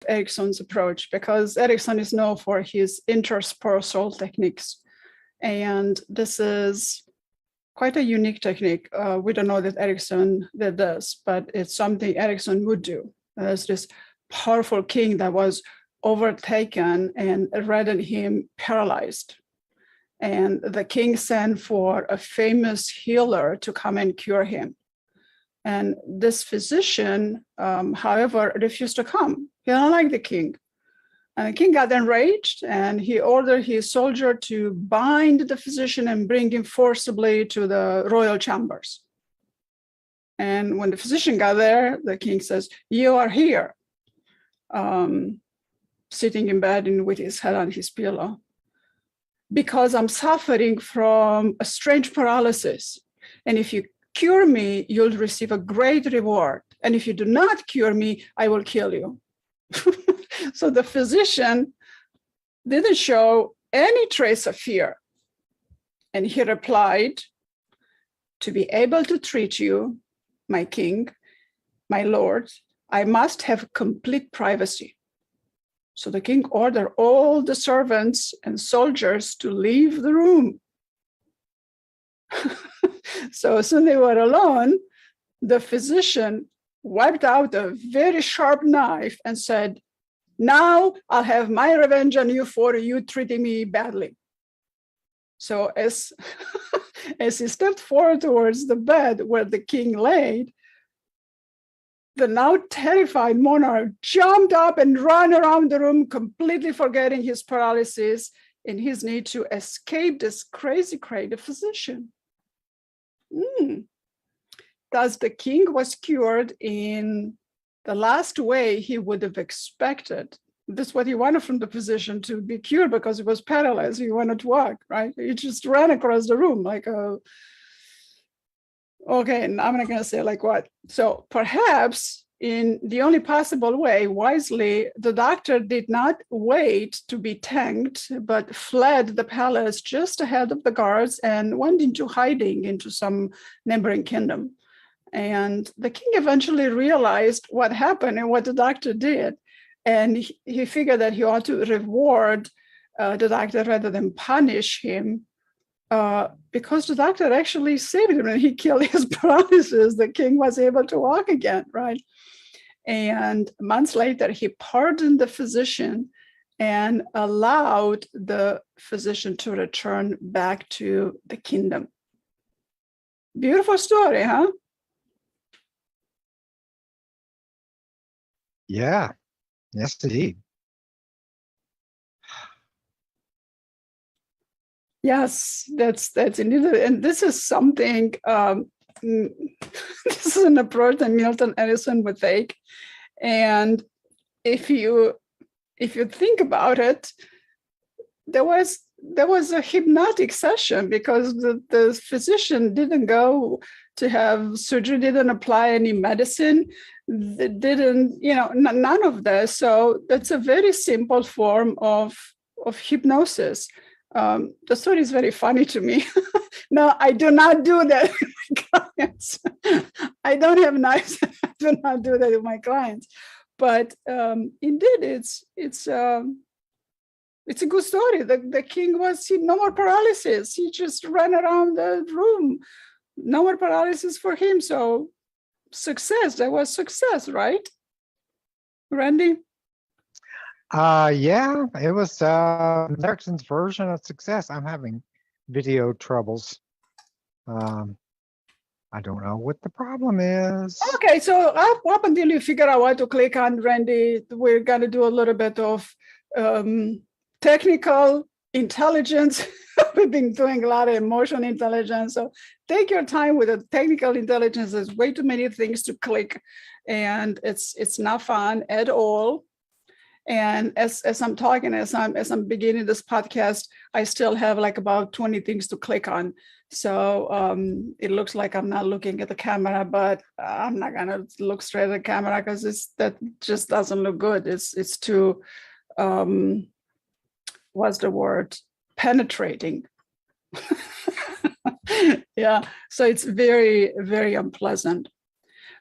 Ericsson's approach, because Ericsson is known for his interspersal techniques. And this is quite a unique technique. We don't know that Erickson did this, but it's something Ericsson would do. There's this powerful king that was overtaken and rendered him paralyzed. And the king sent for a famous healer to come and cure him. And this physician, however, refused to come. He didn't like the king. And the king got enraged, and he ordered his soldier to bind the physician and bring him forcibly to the royal chambers. And when the physician got there, the king says, "You are here," sitting in bed and with his head on his pillow, "because I'm suffering from a strange paralysis. And if you cure me, you'll receive a great reward. And if you do not cure me, I will kill you." So the physician didn't show any trace of fear. And he replied, "To be able to treat you, my king, my lord, I must have complete privacy." So the king ordered all the servants and soldiers to leave the room. So as soon as they were alone, the physician wiped out a very sharp knife and said, "Now I'll have my revenge on you for you treating me badly." So as, as he stepped forward towards the bed where the king laid, the now terrified monarch jumped up and ran around the room, completely forgetting his paralysis and his need to escape this crazy physician. Thus, the king was cured in the last way he would have expected. This is what he wanted from the physician, to be cured because he was paralyzed. He wanted to walk, right? He just ran across the room like a, okay, and I'm not going to say like what. So perhaps in the only possible way, wisely, the doctor did not wait to be thanked, but fled the palace just ahead of the guards and went into hiding into some neighboring kingdom. And the king eventually realized what happened and what the doctor did. And he figured that he ought to reward the doctor rather than punish him, because the doctor actually saved him and he killed his paralysis. The king was able to walk again, right? And months later, he pardoned the physician and allowed the physician to return back to the kingdom. Beautiful story, huh? Yeah, yes, indeed. Yes, that's indeed, and this is something. This is an approach that Milton Edison would take, and if you think about it, there was a hypnotic session because the physician didn't go to have surgery, didn't apply any medicine, didn't, none of this. So that's a very simple form of hypnosis. The story is very funny to me. No, I do not do that with my clients. I don't have knives. I do not do that with my clients. But indeed, it's a good story. The king no more paralysis. He just ran around the room. No more paralysis for him. So success. That was success, right, Randy? Yeah, it was Erickson's version of success. I'm having video troubles. I don't know what the problem is. Okay, so up until you figure out what to click on, Randy, we're going to do a little bit of technical intelligence. We've been doing a lot of emotional intelligence. So take your time with the technical intelligence. There's way too many things to click, and it's not fun at all. And as I'm talking, as I'm beginning this podcast, I still have like about 20 things to click on. So it looks like I'm not looking at the camera, but I'm not gonna look straight at the camera because that just doesn't look good. It's too, what's the word? Penetrating. Yeah, so it's very, very unpleasant.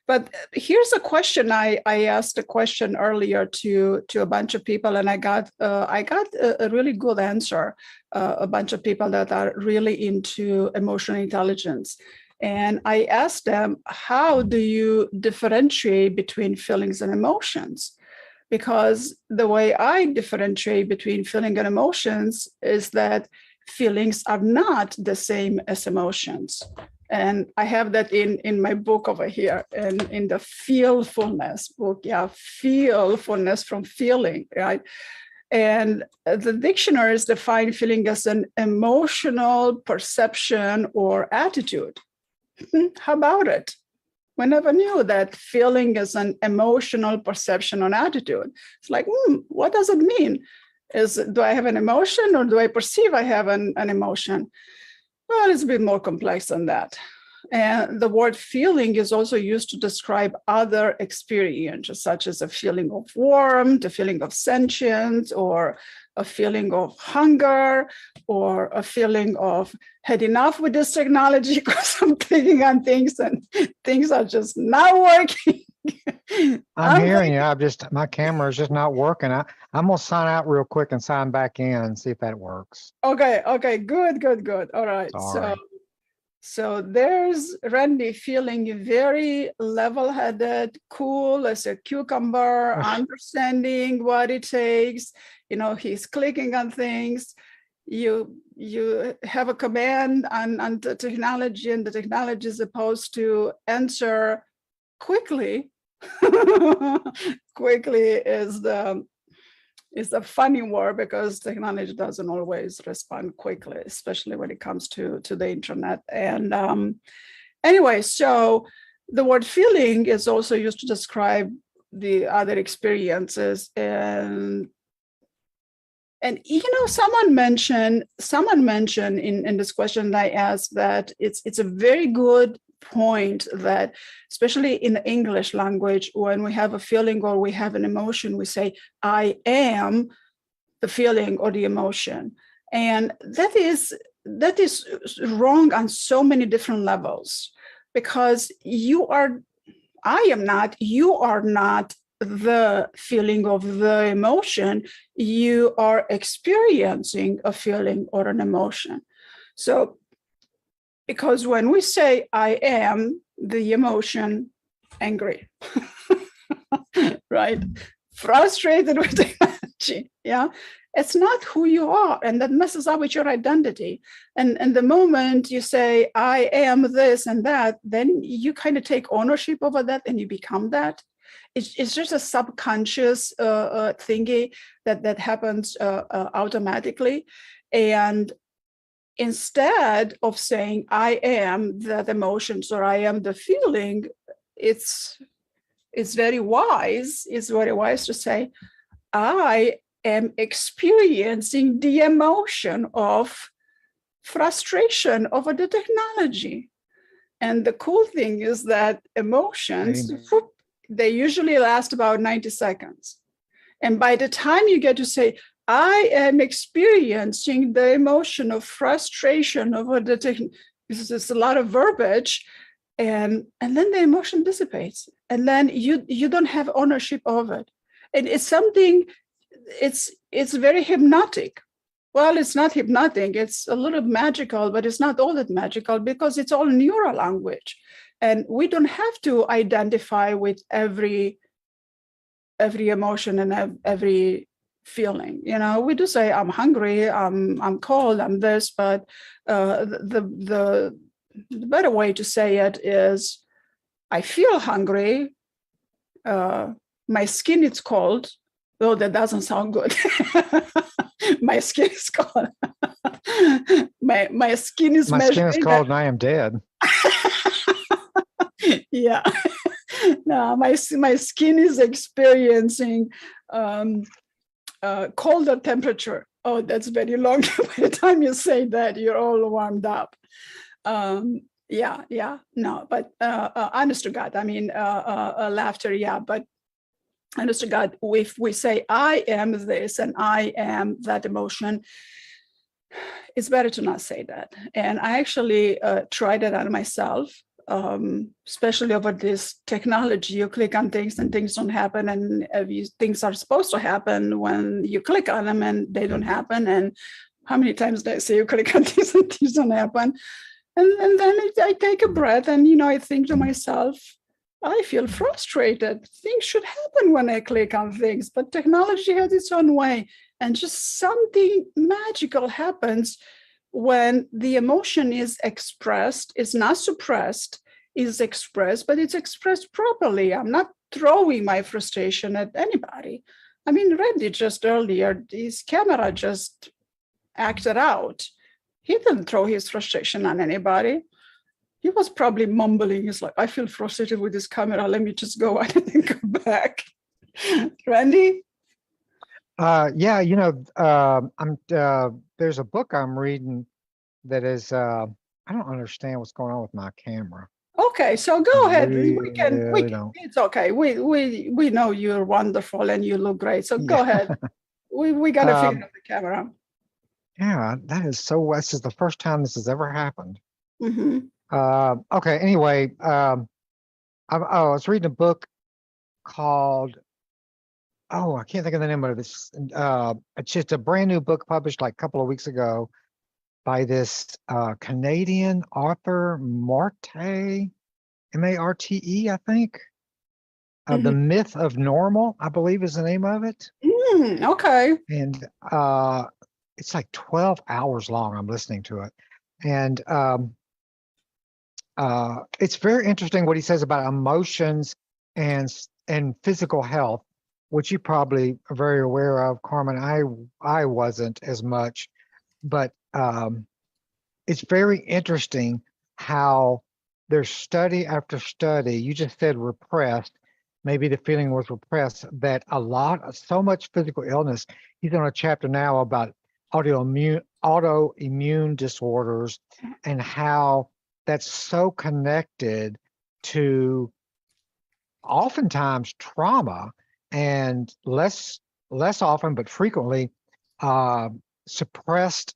But here's a question. I asked a question earlier to a bunch of people, and I got a really good answer. A bunch of people that are really into emotional intelligence. And I asked them, how do you differentiate between feelings and emotions? Because the way I differentiate between feeling and emotions is that feelings are not the same as emotions. And I have that in my book over here, and in the feelfulness book, feelfulness from feeling, right? And the dictionaries define feeling as an emotional perception or attitude. How about it? We never knew that feeling is an emotional perception or attitude. It's like, what does it mean? Do I have an emotion, or do I perceive I have an emotion? Well, it's a bit more complex than that. And the word feeling is also used to describe other experiences, such as a feeling of warmth, a feeling of sentience, or a feeling of hunger, or a feeling of had enough with this technology because I'm clicking on things and things are just not working. I'm hearing you. My camera is just not working. I'm gonna sign out real quick and sign back in and see if that works. Okay, good. All right. Sorry. So there's Randy feeling very level-headed, cool as a cucumber, understanding what it takes. He's clicking on things. You have a command on the technology, and the technology is supposed to answer quickly. Quickly is a funny word, because technology doesn't always respond quickly, especially when it comes to the internet. And anyway, so the word feeling is also used to describe the other experiences. And someone mentioned in this question that I asked that it's a very good point that, especially in the English language, when we have a feeling or we have an emotion, we say, I am the feeling or the emotion. And that is wrong on so many different levels, because you are not the feeling of the emotion. You are experiencing a feeling or an emotion. So, because when we say I am the emotion, angry, right? Frustrated with technology, it's not who you are, and that messes up with your identity. And the moment you say I am this and that, then you kind of take ownership over that and you become that. It's just a subconscious thingy that happens automatically. And instead of saying I am that emotions or I am the feeling, it's very wise. It's very wise to say I am experiencing the emotion of frustration over the technology. And the cool thing is that emotions, they usually last about 90 seconds. And by the time you get to say, I am experiencing the emotion of frustration over the technology, this is a lot of verbiage, and then the emotion dissipates. And then you don't have ownership of it. And it's something, it's very hypnotic. Well, it's not hypnotic, it's a little magical, but it's not all that magical, because it's all neural language. And we don't have to identify with every emotion and every feeling. We do say I'm hungry, I'm cold, I'm this, but the better way to say it is I feel hungry, my skin is cold. Though that doesn't sound good. My skin is cold. my skin is my skin is cold and I am dead. Yeah. No, my skin is experiencing colder temperature. Oh, that's very long. By the time you say that, you're all warmed up. No, but honest to God, I mean, laughter, yeah, but honest to God, if we say I am this and I am that emotion, it's better to not say that. And I actually tried it on myself. especially over this technology. You click on things and things don't happen, and things are supposed to happen when you click on them and they don't happen. And how many times did I say you click on things and things don't happen? And then I take a breath and, I think to myself, I feel frustrated. Things should happen when I click on things, but technology has its own way. And just something magical happens when the emotion is expressed, is not suppressed, is expressed, but it's expressed properly. I'm not throwing my frustration at anybody. I mean, Randy just earlier, his camera just acted out. He didn't throw his frustration on anybody. He was probably mumbling. He's like, I feel frustrated with this camera. Let me just go out and come back. Randy? Yeah, there's a book I'm reading that is, I don't understand what's going on with my camera. Okay, so go ahead. We can, it's okay. We know you're wonderful and you look great. So go ahead. We got to figure out the camera. Yeah, this is the first time this has ever happened. Mm-hmm. Okay, anyway, I was reading a book called, I can't think of the name of this. It's just a brand new book published like a couple of weeks ago by this Canadian author, Marte, Marte, I think. The Myth of Normal, I believe is the name of it. Okay. And it's like 12 hours long. I'm listening to it. And it's very interesting what he says about emotions and physical health, which you probably are very aware of, Carmen. I wasn't as much, but it's very interesting how there's study after study. You just said repressed. Maybe the feeling was repressed, that so much physical illness. He's on a chapter now about autoimmune disorders and how that's so connected to oftentimes trauma, and less often but frequently suppressed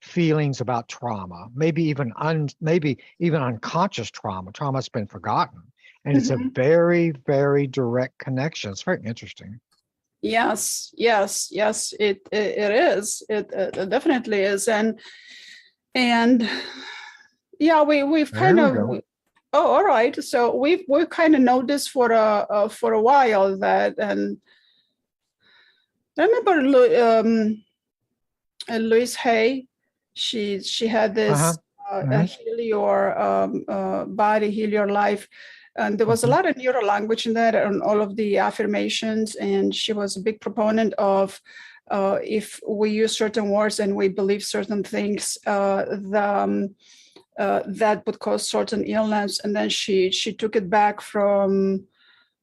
feelings about trauma, maybe even unconscious trauma that's been forgotten. And it's a very, very direct connection. It's very interesting. Yes, it is. It definitely is. And yeah, we've kind of. Oh, all right. So we've kind of known this for a while. That, and I remember Louise Hay. She had this heal your body, heal your life. And there was a lot of neuro language in that and all of the affirmations. And she was a big proponent of if we use certain words and we believe certain things, that would cause certain illness. And then she took it back from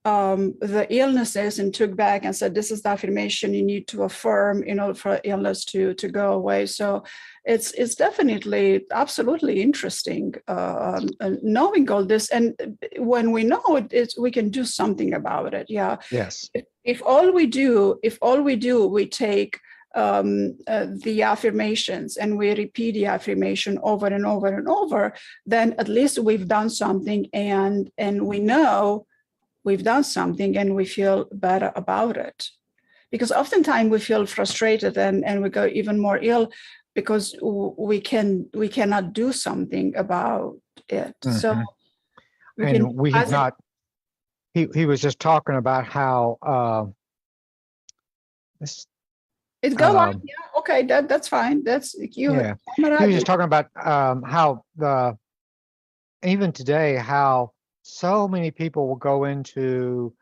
the illnesses and took back and said, this is the affirmation you need to affirm in order for illness to go away. So it's definitely absolutely interesting knowing all this. And when we know it, we can do something about it. Yeah. Yes. If all we do, we take the affirmations and we repeat the affirmation over and over and over, then at least we've done something, and we know we've done something and we feel better about it. Because oftentimes we feel frustrated and we go even more ill because we cannot do something about it. So we have not. He was just talking about how this. It's go on. Yeah. Okay. That's fine. That's you. Yeah. He was just talking about how even today, how so many people will go into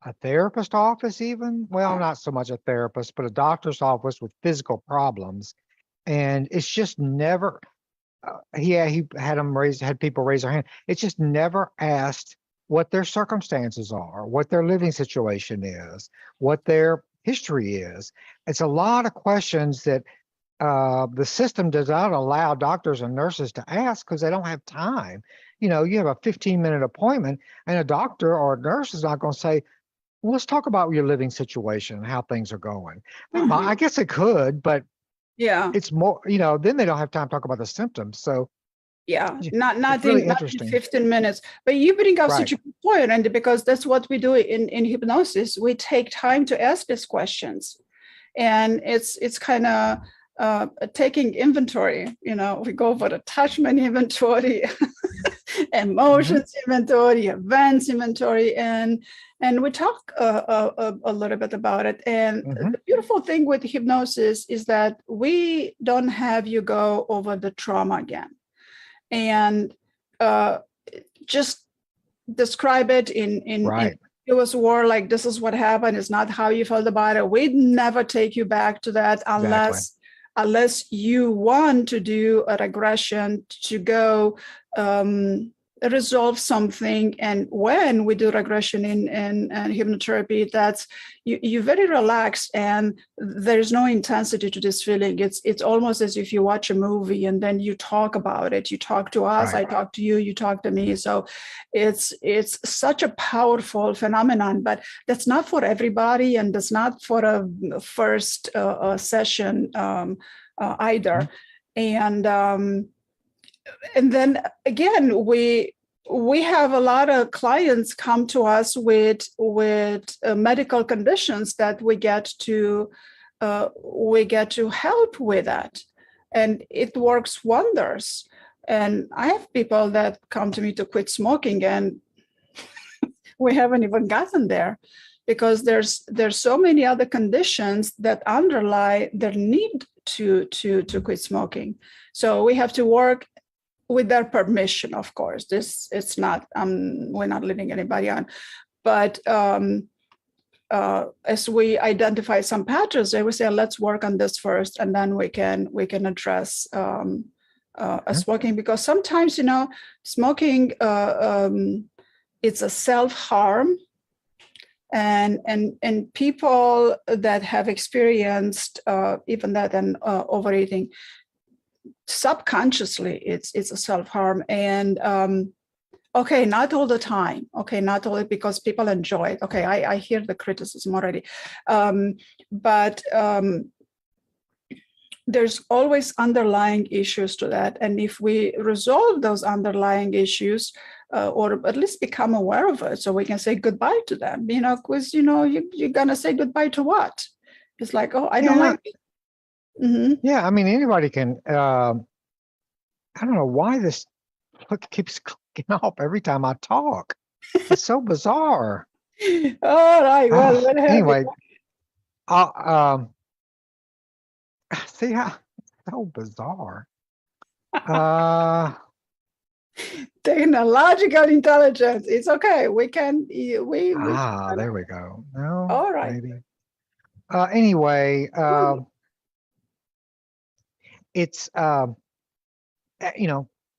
a therapist office, even, well, not so much a therapist, but a doctor's office with physical problems. And it's just never, he had people raise their hand. It's just never asked what their circumstances are, what their living situation is, what their history is. It's a lot of questions that the system does not allow doctors and nurses to ask because they don't have time. You have a 15-minute appointment and a doctor or a nurse is not going to say, well, let's talk about your living situation and how things are going. I guess it could, but yeah, it's more, then they don't have time to talk about the symptoms. So Yeah, Yeah, not it's really not in interesting. 15 minutes. But you bring up Right. such a good point, and because that's what we do in hypnosis, we take time to ask these questions, and it's kind of taking inventory. We go for attachment inventory, Hmm. emotions inventory, events inventory, and we talk a little bit about it. And Hmm. the beautiful thing with hypnosis is that we don't have you go over the trauma again and just describe it in Right. it was war, like this is what happened, it's not how you felt about it. We'd never take you back to that Exactly. unless you want to do a regression to go resolve something. And when we do regression in hypnotherapy, that's you're very relaxed and there's no intensity to this feeling. It's almost as if you watch a movie and then you talk about it. You talk to us, Right. I talk to you, you talk to me. So it's such a powerful phenomenon, but that's not for everybody, and that's not for a first session either. And then again, we have a lot of clients come to us with medical conditions that we get to help with that, and it works wonders. And I have people that come to me to quit smoking, and we haven't even gotten there because there's so many other conditions that underlie their need to quit smoking. So we have to work with their permission, of course. It's not we're not leading anybody on, but as we identify some patterns, they will say, let's work on this first, and then we can address smoking. Because sometimes smoking it's a self-harm, and people that have experienced even that and overeating, subconsciously it's a self-harm. And okay, not all the time, not all, because people enjoy it. Okay, I hear the criticism already, but there's always underlying issues to that. And if we resolve those underlying issues, or at least become aware of it, so we can say goodbye to them, because you're gonna say goodbye to what? It's like, oh, I don't Yeah. like it. Mm-hmm. Yeah. I mean, anybody can. I don't know why this keeps clicking off every time I talk. It's so bizarre. All right, well, what have you? Anyway, I'll see how so bizarre. Uh, Technological intelligence, it's okay, we can we there we go. No, all right. maybe. Anyway, Well, it's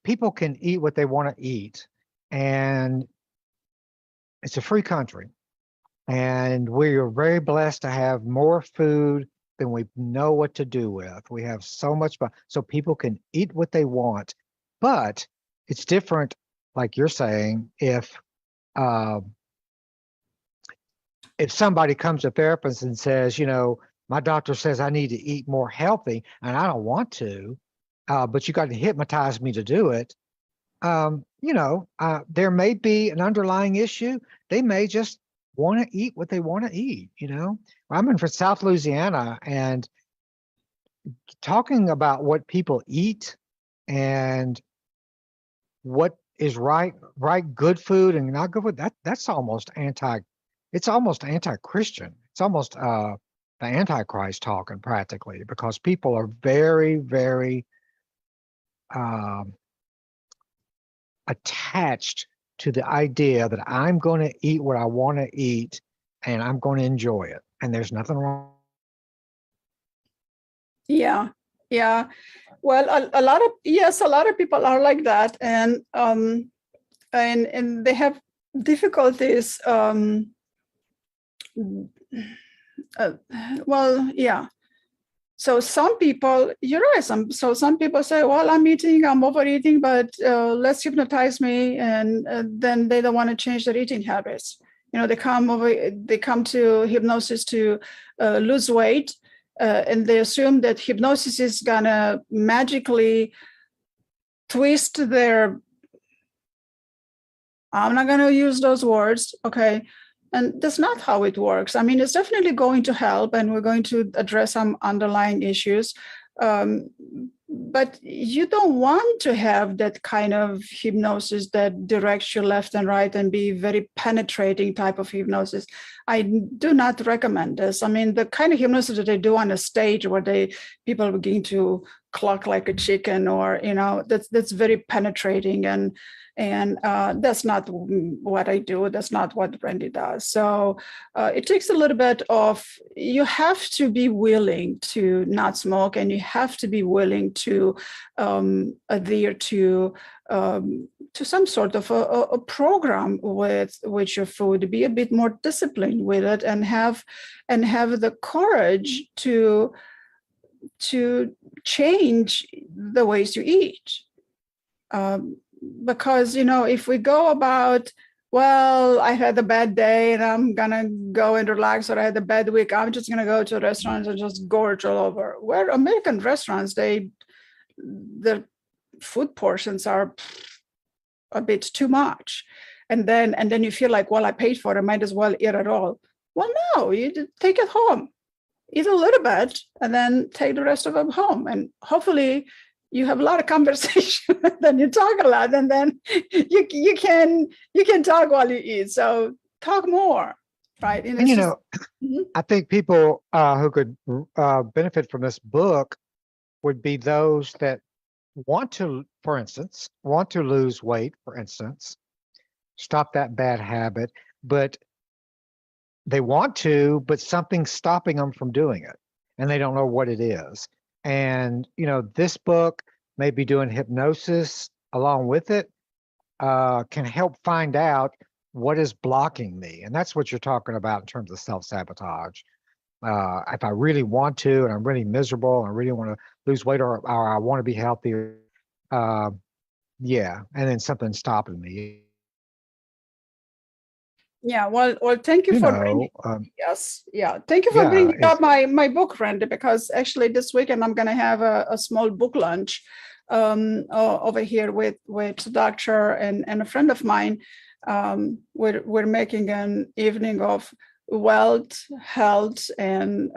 people can eat what they want to eat, and it's a free country, and we are very blessed to have more food than we know what to do with. We have so much, so people can eat what they want, but it's different. Like you're saying, uh, if somebody comes to a therapist and says, my doctor says I need to eat more healthy, and I don't want to, but you got to hypnotize me to do it. There may be an underlying issue. They may just want to eat what they want to eat. I'm in for South Louisiana, and talking about what people eat and what is right, good food and not good food, that's almost it's almost anti-Christian. It's almost the Antichrist talking practically, because people are very, very um, attached to the idea that I'm going to eat what I want to eat and I'm going to enjoy it. And there's nothing wrong. yeah, yeah. Well, a lot of, yes, a lot of people are like that, and they have difficulties. Uh, well, yeah. So some people, you're right. Some people say, well, I'm overeating, but let's hypnotize me, and then they don't want to change their eating habits. They come to hypnosis to lose weight, and they assume that hypnosis is gonna magically twist their, I'm not going to use those words, okay? And that's not how it works. I mean, it's definitely going to help, and we're going to address some underlying issues. But you don't want to have that kind of hypnosis that directs you left and right and be very penetrating type of hypnosis. I do not recommend this. I mean, the kind of hypnosis that they do on a stage where people begin to cluck like a chicken, or, that's very penetrating, and that's not what I do. That's not what Brandy does. So it takes a little bit of, you have to be willing to not smoke, and you have to be willing to adhere to some sort of a program with your food, be a bit more disciplined with it, and have the courage to change the ways you eat. Because, if we go about, well, I had a bad day and I'm going to go and relax, or I had a bad week, I'm just going to go to restaurants and just gorge all over. Where American restaurants, their food portions are a bit too much. And then you feel like, well, I paid for it, I might as well eat it all. Well, no, you take it home, eat a little bit, and then take the rest of them home. And hopefully you have a lot of conversation, then you talk a lot, and then you can talk while you eat. So talk more, right? And I think people who could benefit from this book would be those that want to lose weight, for instance, stop that bad habit, but they want to, but something's stopping them from doing it, and they don't know what it is. And, this book, maybe doing hypnosis along with it, can help find out what is blocking me. And that's what you're talking about in terms of self-sabotage. If I really want to, and I'm really miserable, and I really want to lose weight, or I want to be healthier, and then something's stopping me. Yeah, well, thank you for bringing. Yes, yeah, thank you for bringing up my book, Randy. Because actually, this weekend I'm going to have a small book lunch over here with a doctor and a friend of mine. We're making an evening of wealth, health, and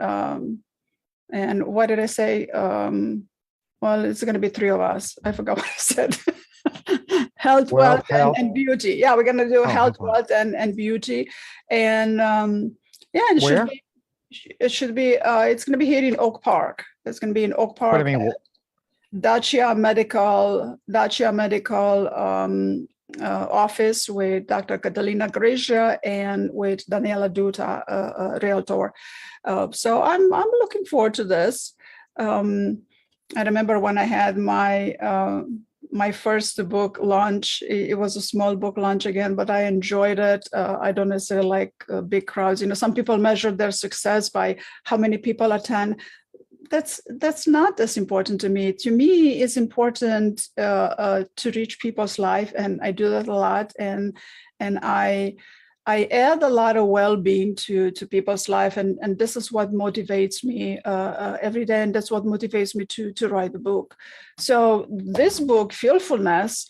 what did I say? Well, it's going to be three of us. I forgot what I said. Health, wealth, and beauty. Yeah, we're going to do health, wealth, and beauty. And it Where? should be. It's going to be here in Oak Park. It's going to be in Oak Park. What do you mean? Dacia Medical office with Dr. Catalina Grisha and with Daniela Duta, a realtor. So I'm looking forward to this. I remember when I had my first book launch. It was a small book launch again, but I enjoyed it. I don't necessarily like big crowds. Some people measure their success by how many people attend. That's not as important to me. To me, it's important to reach people's life, and I do that a lot. And I add a lot of well-being to people's life, and this is what motivates me every day, and that's what motivates me to write the book. So this book, Fearfulness,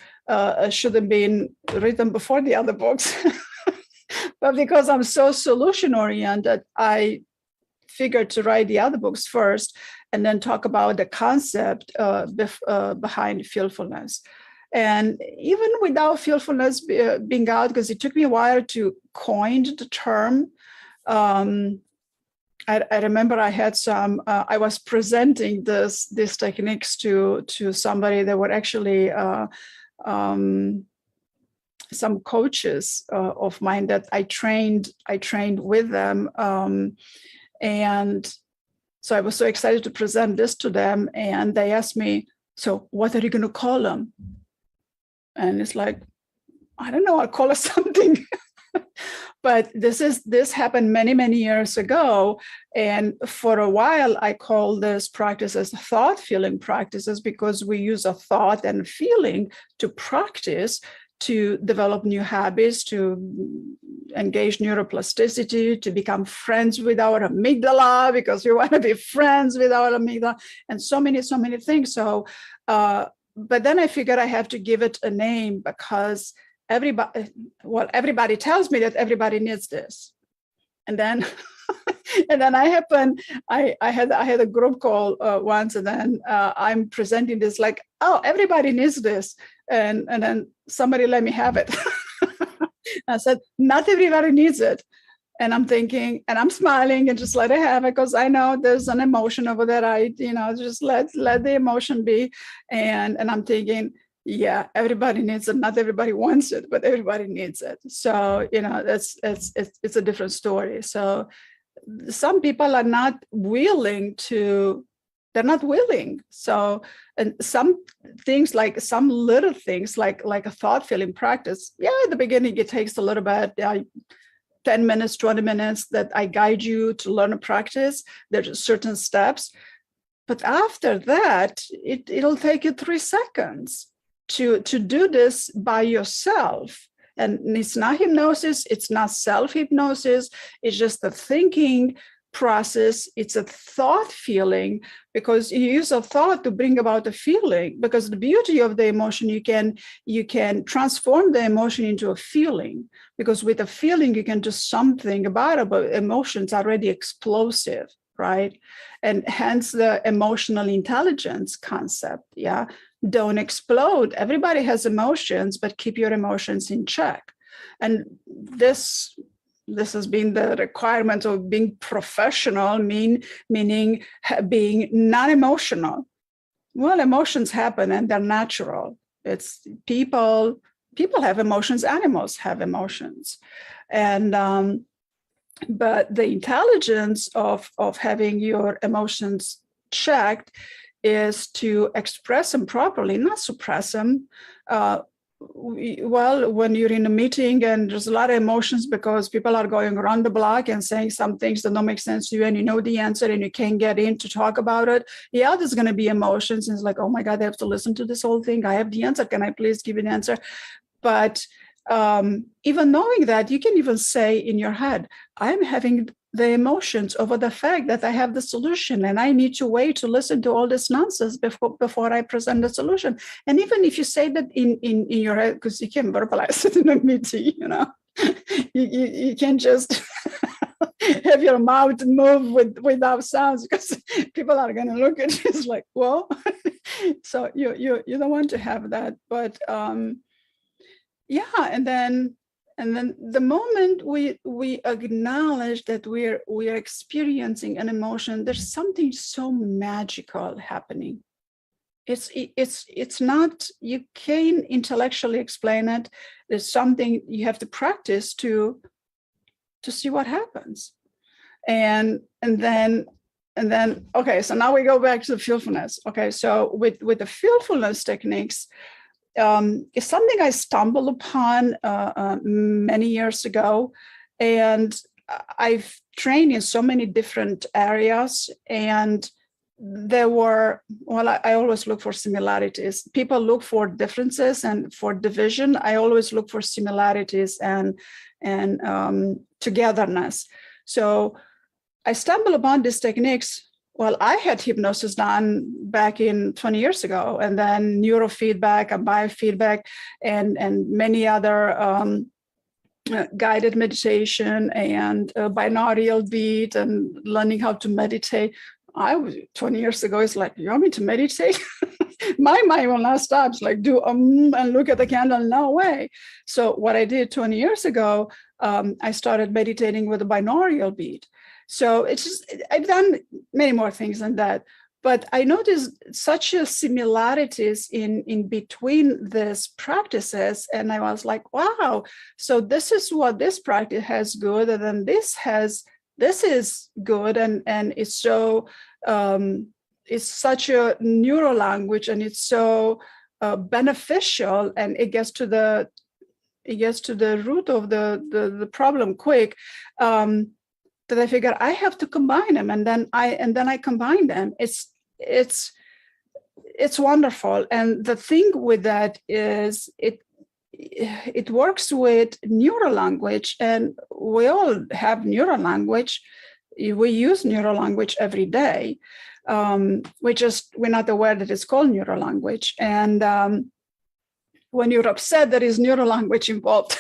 should have been written before the other books, but because I'm so solution-oriented, I figured to write the other books first, and then talk about the concept behind fearfulness. And even without fearfulness being out, because it took me a while to coin the term, I remember I had I was presenting these techniques to somebody that were actually some coaches of mine that I trained with them. And so I was so excited to present this to them. And they asked me, so what are you going to call them? And it's like, I don't know, I'll call it something. But this happened many, many years ago. And for a while, I called this practices thought feeling practices, because we use a thought and feeling to practice to develop new habits, to engage neuroplasticity, to become friends with our amygdala, because we want to be friends with our amygdala, and so many things. So but then I figured I have to give it a name because everybody tells me that everybody needs this. And then and then I had a group call once, and then I'm presenting this like, oh, everybody needs this. And then somebody let me have it. I said, not everybody needs it. And I'm thinking, and I'm smiling and just let it have it, because I know there's an emotion over there. Just let the emotion be. And I'm thinking, yeah, everybody needs it. Not everybody wants it, but everybody needs it. So, it's a different story. So some people are not willing to, they're not willing. So, and some things, like some little things, like a thought filling practice. Yeah, at the beginning, it takes a little bit, 10 minutes, 20 minutes that I guide you to learn a practice. There's certain steps. But after that, it'll take you 3 seconds to do this by yourself. And it's not hypnosis, it's not self-hypnosis, it's just a thinking process. It's a thought feeling, because you use a thought to bring about a feeling. Because the beauty of the emotion, you can transform the emotion into a feeling. Because with a feeling, you can do something about it, but emotions are already explosive, right? And hence the emotional intelligence concept, yeah? Don't explode. Everybody has emotions, but keep your emotions in check. And this has been the requirement of being professional, meaning being non-emotional. Well, emotions happen and they're natural. It's people have emotions, animals have emotions. And but the intelligence of having your emotions checked is to express them properly, not suppress them. Well, when you're in a meeting and there's a lot of emotions because people are going around the block and saying some things that don't make sense to you, and you know the answer and you can't get in to talk about it, yeah, there's going to be emotions. And it's like, oh my God, I have to listen to this whole thing. I have the answer. Can I please give an answer? But even knowing that, you can even say in your head, I'm having the emotions over the fact that I have the solution and I need to wait to listen to all this nonsense before I present the solution. And even if you say that in your head, because you can verbalize it in a meeting, you can't just have your mouth move without sounds, because people are going to look at you. It's like, well, so you don't want to have that. But yeah, and then the moment we acknowledge that we're experiencing an emotion, there's something so magical happening. It's not, you can't intellectually explain it. There's something you have to practice to see what happens. And then okay, so now we go back to the feelfulness. Okay, so with the feelfulness techniques, it's something I stumbled upon many years ago, and I've trained in so many different areas, and there were, well, I always look for similarities. People look for differences, and for division, I always look for similarities and togetherness. So I stumbled upon these techniques. Well, I had hypnosis done back in 20 years ago, and then neurofeedback and biofeedback and many other guided meditation and binaural beat and learning how to meditate. 20 years ago, it's like, you want me to meditate? My mind will not stop. It's like, do and look at the candle. No way. So what I did 20 years ago, I started meditating with a binaural beat. So it's just, I've done many more things than that, but I noticed such a similarities in between these practices. And I was like, wow, so this is what this practice has good. And then this is good. And it's so, it's such a neural language, and it's so beneficial, and it gets to the root of the problem quick. That I figured I have to combine them, and then I combine them. It's wonderful. And the thing with that is it works with neural language, and we all have neural language. We use neurolanguage every day. We're not aware that it's called neurolanguage. And when you're upset, there is neurolanguage involved.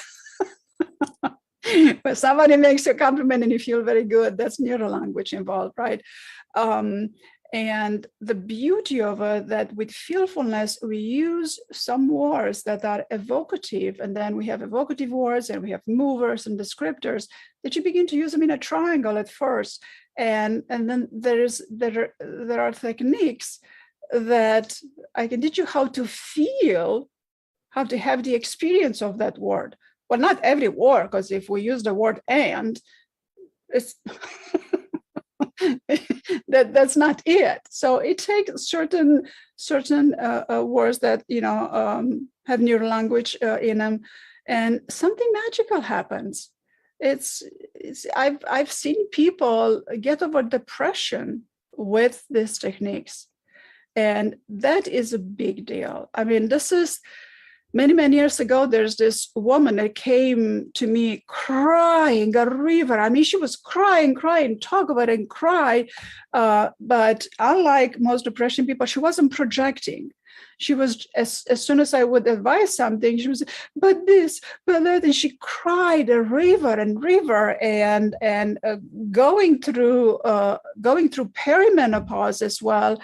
When somebody makes you a compliment and you feel very good, that's neurolanguage involved, right? And the beauty of it, that with fearfulness, we use some words that are evocative, and then we have evocative words, and we have movers and descriptors that you begin to use them in a triangle at first, and then there are techniques that I can teach you how to feel, how to have the experience of that word. Well, not every word, because if we use the word "and," it's that's not it. So it takes certain words that have neurolanguage in them, and something magical happens. I've seen people get over depression with these techniques, and that is a big deal. I mean, this is many years ago. There's this woman that came to me crying a river. I mean, she was crying, talk about it and cry. But unlike most depression people, she wasn't projecting. She was, as soon as I would advise something, she was, but this, but that, and she cried a river and going through perimenopause as well.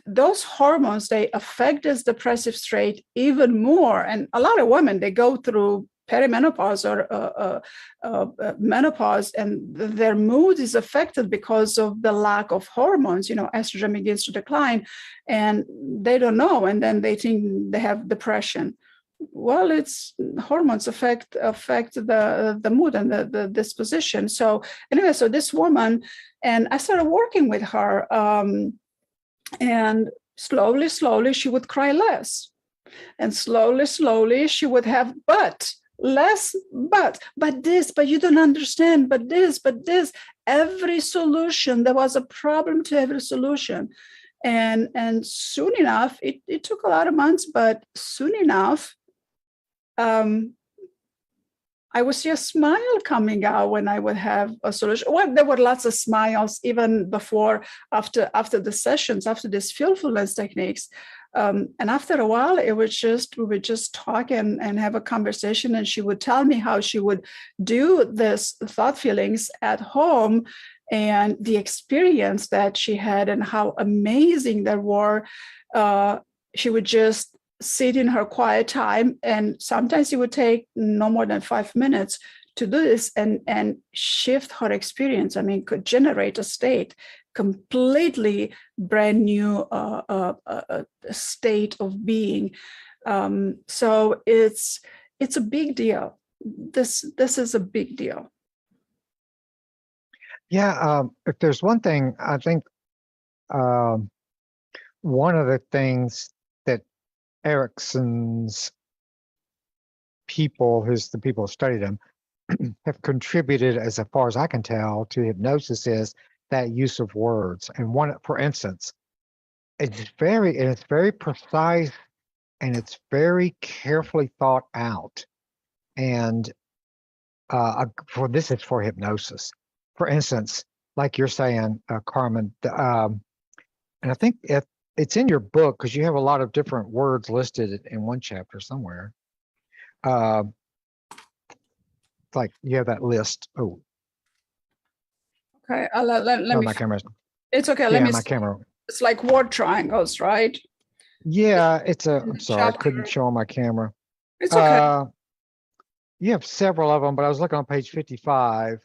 Those hormones, they affect this depressive trait even more. And a lot of women, they go through perimenopause or menopause, and their mood is affected because of the lack of hormones. Estrogen begins to decline, and they don't know, and then they think they have depression. Well, it's hormones affect the mood and the disposition. So anyway, so this woman, and I started working with her, and slowly she would cry less, and slowly she would have less, but this, but you don't understand, but this, every solution, there was a problem to every solution. And soon enough, it took a lot of months, but soon enough, I would see a smile coming out when I would have a solution. Well, there were lots of smiles even before, after the sessions, after these fearfulness techniques. And after a while, we would just talk and have a conversation, and she would tell me how she would do this thought feelings at home, and the experience that she had and how amazing they were. She would just sit in her quiet time, and sometimes it would take no more than 5 minutes to do this and shift her experience. I mean, could generate a state, completely brand new state of being. So it's a big deal. This is a big deal. Yeah, if there's one thing, I think one of the things that Erickson's people, the people who studied him, have contributed, as far as I can tell, to hypnosis is that use of words. And one, for instance, it's very precise, and it's very carefully thought out. And this is for hypnosis. For instance, like you're saying, Carmen, and I think it's in your book, because you have a lot of different words listed in one chapter somewhere. Like you have that list. Oh, okay. Let me. My camera's. It's okay. Let me. My camera. It's like word triangles, right? Yeah, I'm sorry, I couldn't show on my camera. It's okay. You have several of them, but I was looking on page 55.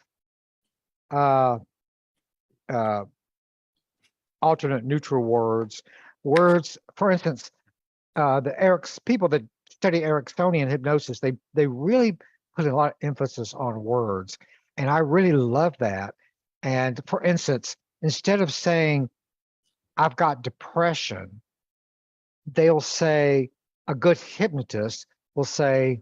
Alternate neutral words. For instance, people that study Ericksonian hypnosis, they really put a lot of emphasis on words, and I really love that. And for instance, instead of saying I've got depression, they'll say, a good hypnotist will say,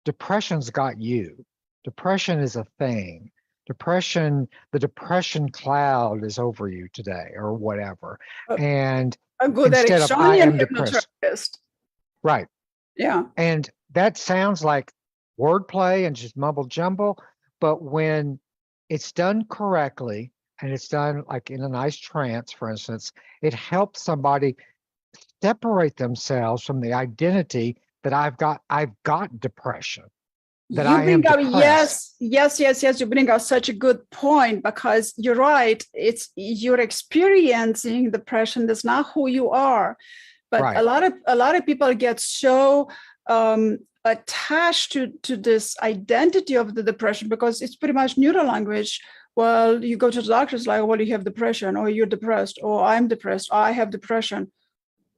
depression's got you. Depression is a thing. The depression cloud is over you today, or whatever. And a good instead of I am depressed. Right. Yeah. And that sounds like wordplay and just mumble jumble. But when it's done correctly and it's done like in a nice trance, for instance, it helps somebody separate themselves from the identity that I've got depression, that You I am bring up, depressed. yes. You bring up such a good point, because you're right. It's you're experiencing depression. That's not who you are. But Right. a lot of people get so attached to this identity of the depression, because it's pretty much neuro language. Well, you go to the doctor's like, well, you have depression, or you're depressed, or I'm depressed, or I have depression.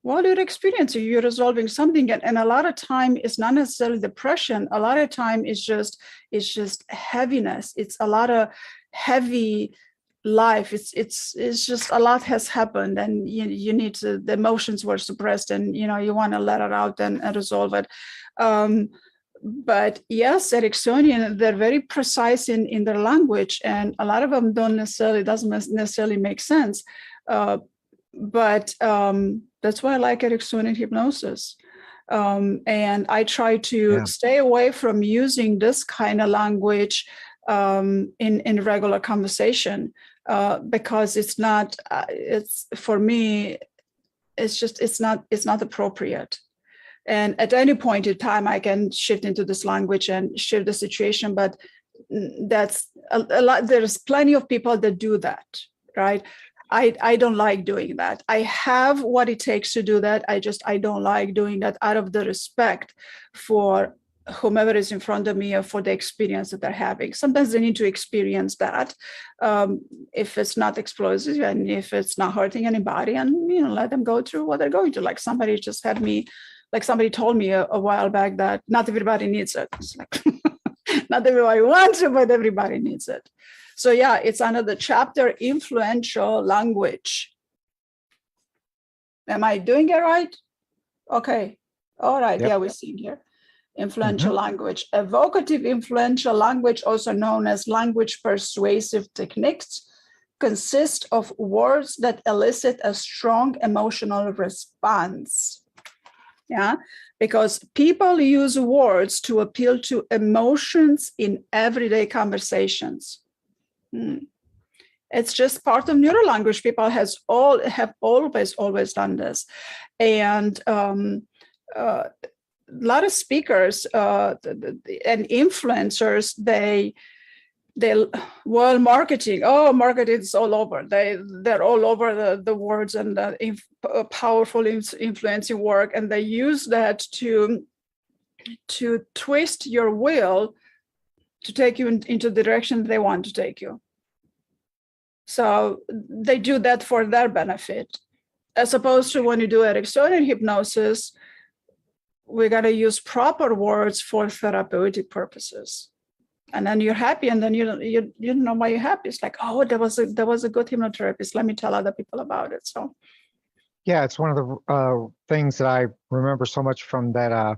Well, you're experiencing, you're resolving something, and a lot of time it's not necessarily depression. A lot of time it's just heaviness. It's a lot of heavy life. It's just a lot has happened, and you need to, the emotions were suppressed, and you want to let it out and resolve it. But yes, Ericksonian, they're very precise in their language, and a lot of them doesn't necessarily make sense. But that's why I like Ericksonian hypnosis. And I try to Yeah. stay away from using this kind of language in regular conversation, because it's not. It's for me. It's not appropriate. And at any point in time, I can shift into this language and shift the situation. But that's a lot. There's plenty of people that do that, right? I don't like doing that. I have what it takes to do that. I don't like doing that out of the respect for whomever is in front of me, or for the experience that they're having. Sometimes they need to experience that, if it's not explosive and if it's not hurting anybody, and let them go through what they're going to. Like somebody just had me, like somebody told me a while back that not everybody needs it. It's like not everybody wants it, but everybody needs it. So yeah, it's under the chapter influential language. Am I doing it right? Okay. All right. Yep. Yeah, we're seeing here. Influential Mhm. language. Evocative influential language, also known as language persuasive techniques, consist of words that elicit a strong emotional response. Yeah, because people use words to appeal to emotions in everyday conversations. It's just part of neurolanguage. People have always done this, and a lot of speakers and influencers, they marketing. Oh, marketing is all over. They're all over the words and the powerful influencing work, and they use that to twist your will to take you into the direction they want to take you. So they do that for their benefit, as opposed to when you do Ericksonian hypnosis, we got to use proper words for therapeutic purposes. And then you're happy, and then you don't know why you're happy. It's like, oh, there was a good hypnotherapist. Let me tell other people about it. So Yeah, it's one of the things that I remember so much from that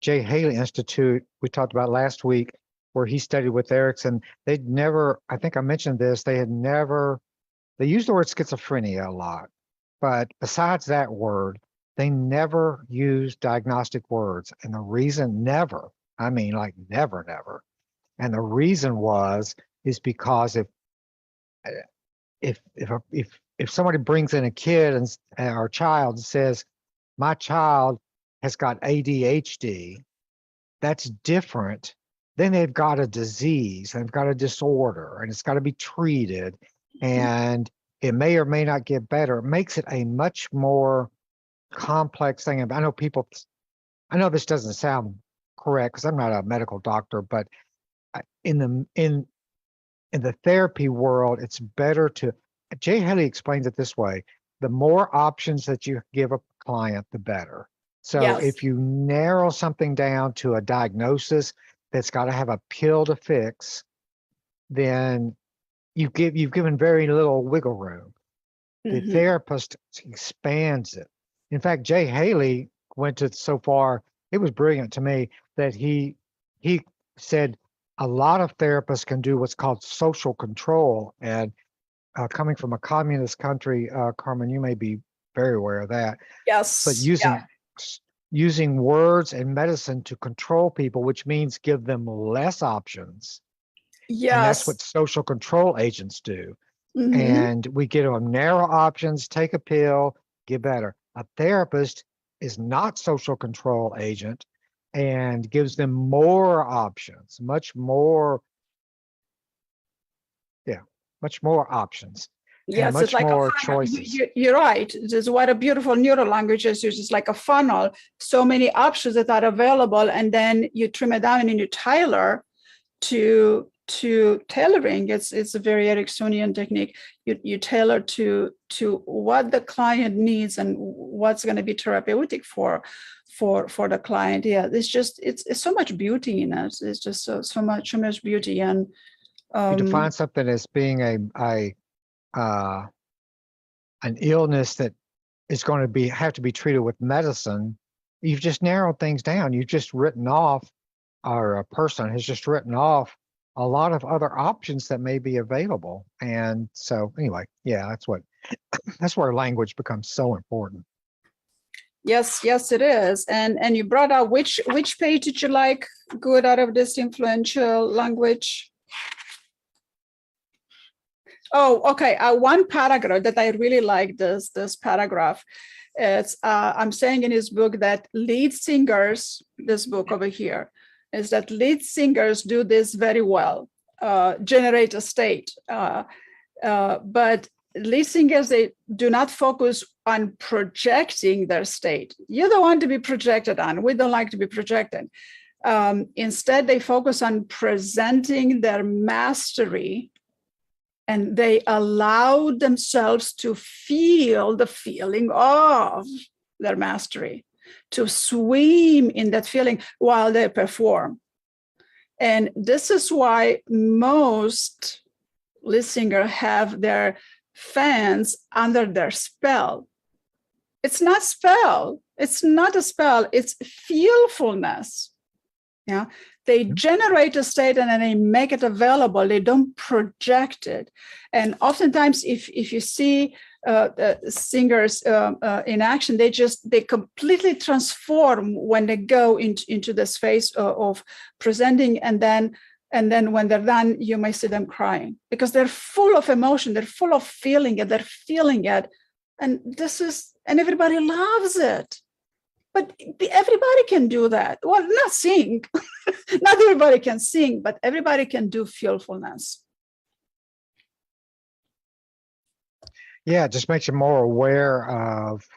Jay Haley Institute we talked about last week, where he studied with Erickson. They'd never, I think I mentioned this, they used the word schizophrenia a lot, but besides that word, they never used diagnostic words. And the reason never, I mean like never. And the reason is because if somebody brings in a kid or a child and says, my child has got ADHD, that's different. Then they've got a disease, they've got a disorder, and it's got to be treated, and it may or may not get better. It makes it a much more complex thing. I know this doesn't sound correct because I'm not a medical doctor, but in the therapy world, it's better to, Jay Haley explains it this way: the more options that you give a client, the better. So yes. if you narrow something down to a diagnosis that's got to have a pill to fix, then you've given very little wiggle room. The therapist expands it. In fact, Jay Haley went to so far, it was brilliant to me that he said a lot of therapists can do what's called social control. And coming from a communist country, Carmen, you may be very aware of that. Yes. But using words and medicine to control people, which means give them less options, And that's Yes. what social control agents do. Hmm. And we give them narrow options, take a pill, get better. A therapist is not social control agent and gives them more options, yeah, much more options and Yes, it's much like a more funnel. choices. You're right. Just what a beautiful neural language is. It's just like a funnel. So many options that are available, and then you trim it down and you tailor to tailoring. It's a very Ericksonian technique. You tailor to what the client needs and what's going to be therapeutic for the client. Yeah, it's so much beauty in it. It's just so much beauty. And You define something as being uh, an illness that is going to have to be treated with medicine. You've just narrowed things down. You've just written off, or a person has just written off a lot of other options that may be available. And so anyway, yeah, that's where language becomes so important. yes, it is. And you brought out which page did you like good out of this influential language? Oh, okay. One paragraph that I really like, this paragraph. It's I'm saying in his book that lead singers, this book over here, is that lead singers do this very well, generate a state. But lead singers, they do not focus on projecting their state. You don't want to be projected on. We don't like to be projected. Instead, they focus on presenting their mastery, and they allow themselves to feel the feeling of their mastery, to swim in that feeling while they perform. And this is why most lead singers have their fans under their spell. It's not spell. It's not a spell. It's feelfulness. Yeah, they generate a state and then they make it available. They don't project it. And oftentimes, if you see singers in action, they completely transform when they go into this phase of presenting, and then when they're done, you may see them crying because they're full of emotion, they're full of feeling it, they're feeling it, and everybody loves it. But everybody can do that. Well, not sing. Not everybody can sing, but everybody can do feelfulness. Yeah, it just makes you more aware of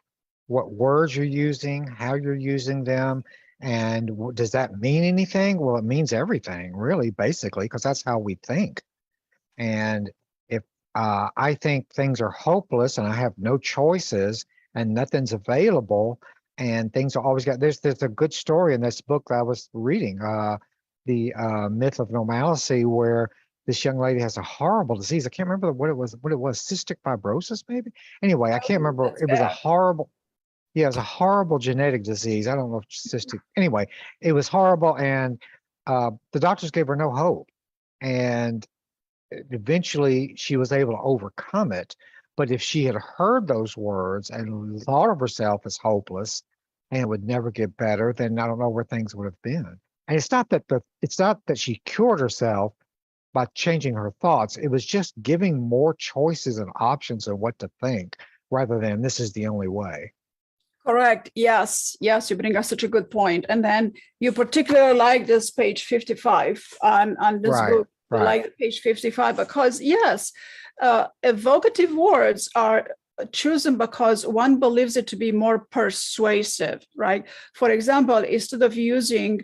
what words you're using, how you're using them, and does that mean anything? Well, it means everything, really, basically, because that's how we think. And if I think things are hopeless and I have no choices and nothing's available and things are always there's a good story in this book that I was reading, the Myth of Normalcy, where this young lady has a horrible disease. I can't remember what it was, cystic fibrosis, maybe. Anyway, I can't remember. It was a horrible, yeah, it was a horrible genetic disease. I don't know if cystic, anyway, it was horrible. And the doctors gave her no hope. And eventually she was able to overcome it. But if she had heard those words and thought of herself as hopeless and would never get better, then I don't know where things would have been. And it's not that she cured herself by changing her thoughts. It was just giving more choices and options of what to think rather than this is the only way. Correct. Yes, you bring us such a good point. And then you particularly like this page 55 on this book. Right. Like page 55 because yes, evocative words are chosen because one believes it to be more persuasive, right? For example, instead of using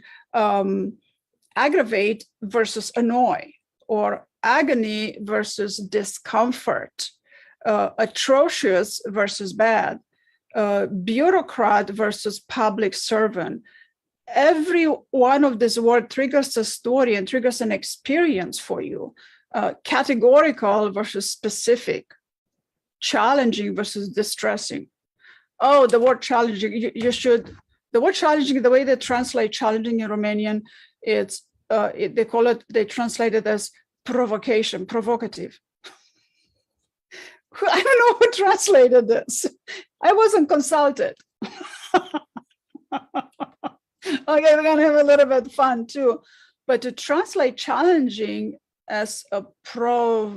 aggravate versus annoy, or agony versus discomfort, atrocious versus bad, bureaucrat versus public servant. Every one of these words triggers a story and triggers an experience for you. Categorical versus specific, challenging versus distressing. Oh, the word challenging, the word challenging, the way they translate challenging in Romanian, they translate it as provocation, provocative. I don't know who translated this. I wasn't consulted. Okay, we're gonna have a little bit of fun too. But to translate challenging as a provocative,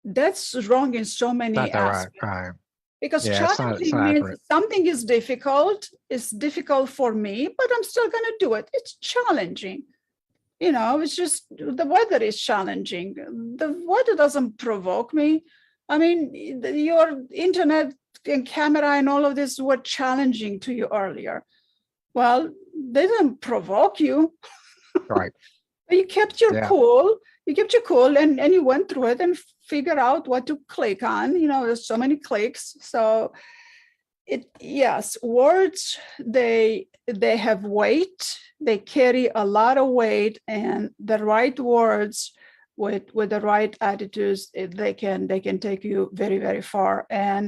that's wrong in so many Not the aspects. right. Because Yeah, it's not challenging means accurate. something is difficult. It's difficult for me, but I'm still going to do it. It's challenging. You know, it's just the weather is challenging. The weather doesn't provoke me. I mean, your internet and camera and all of this were challenging to you earlier. Well, they didn't provoke you. Right. You kept your Yeah. cool. You kept your cool, and you went through it and figured out what to click on. You know, there's so many clicks. So yes, words, they have weight. They carry a lot of weight, and the right words with the right attitudes, they can take you very, very far. And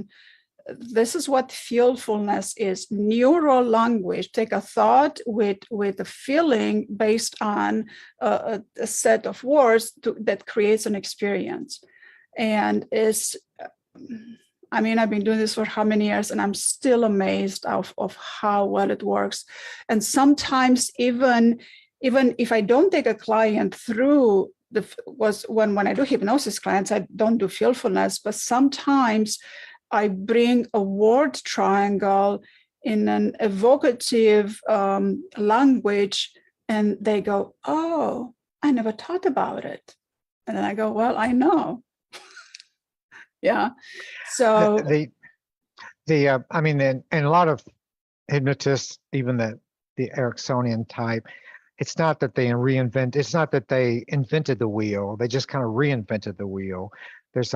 this is what feelfulness is. Neural language. Take a thought with a feeling based on a set of words that creates an experience. And I mean, I've been doing this for how many years, and I'm still amazed of how well it works. And sometimes even if I don't take a client through when I do hypnosis clients, I don't do feelfulness, but sometimes I bring a word triangle in an evocative language, and they go, "Oh, I never thought about it." And then I go, "Well, I know." Yeah. So I mean, and a lot of hypnotists, even the Ericksonian type, it's not that they invented the wheel. They just kind of reinvented the wheel. There's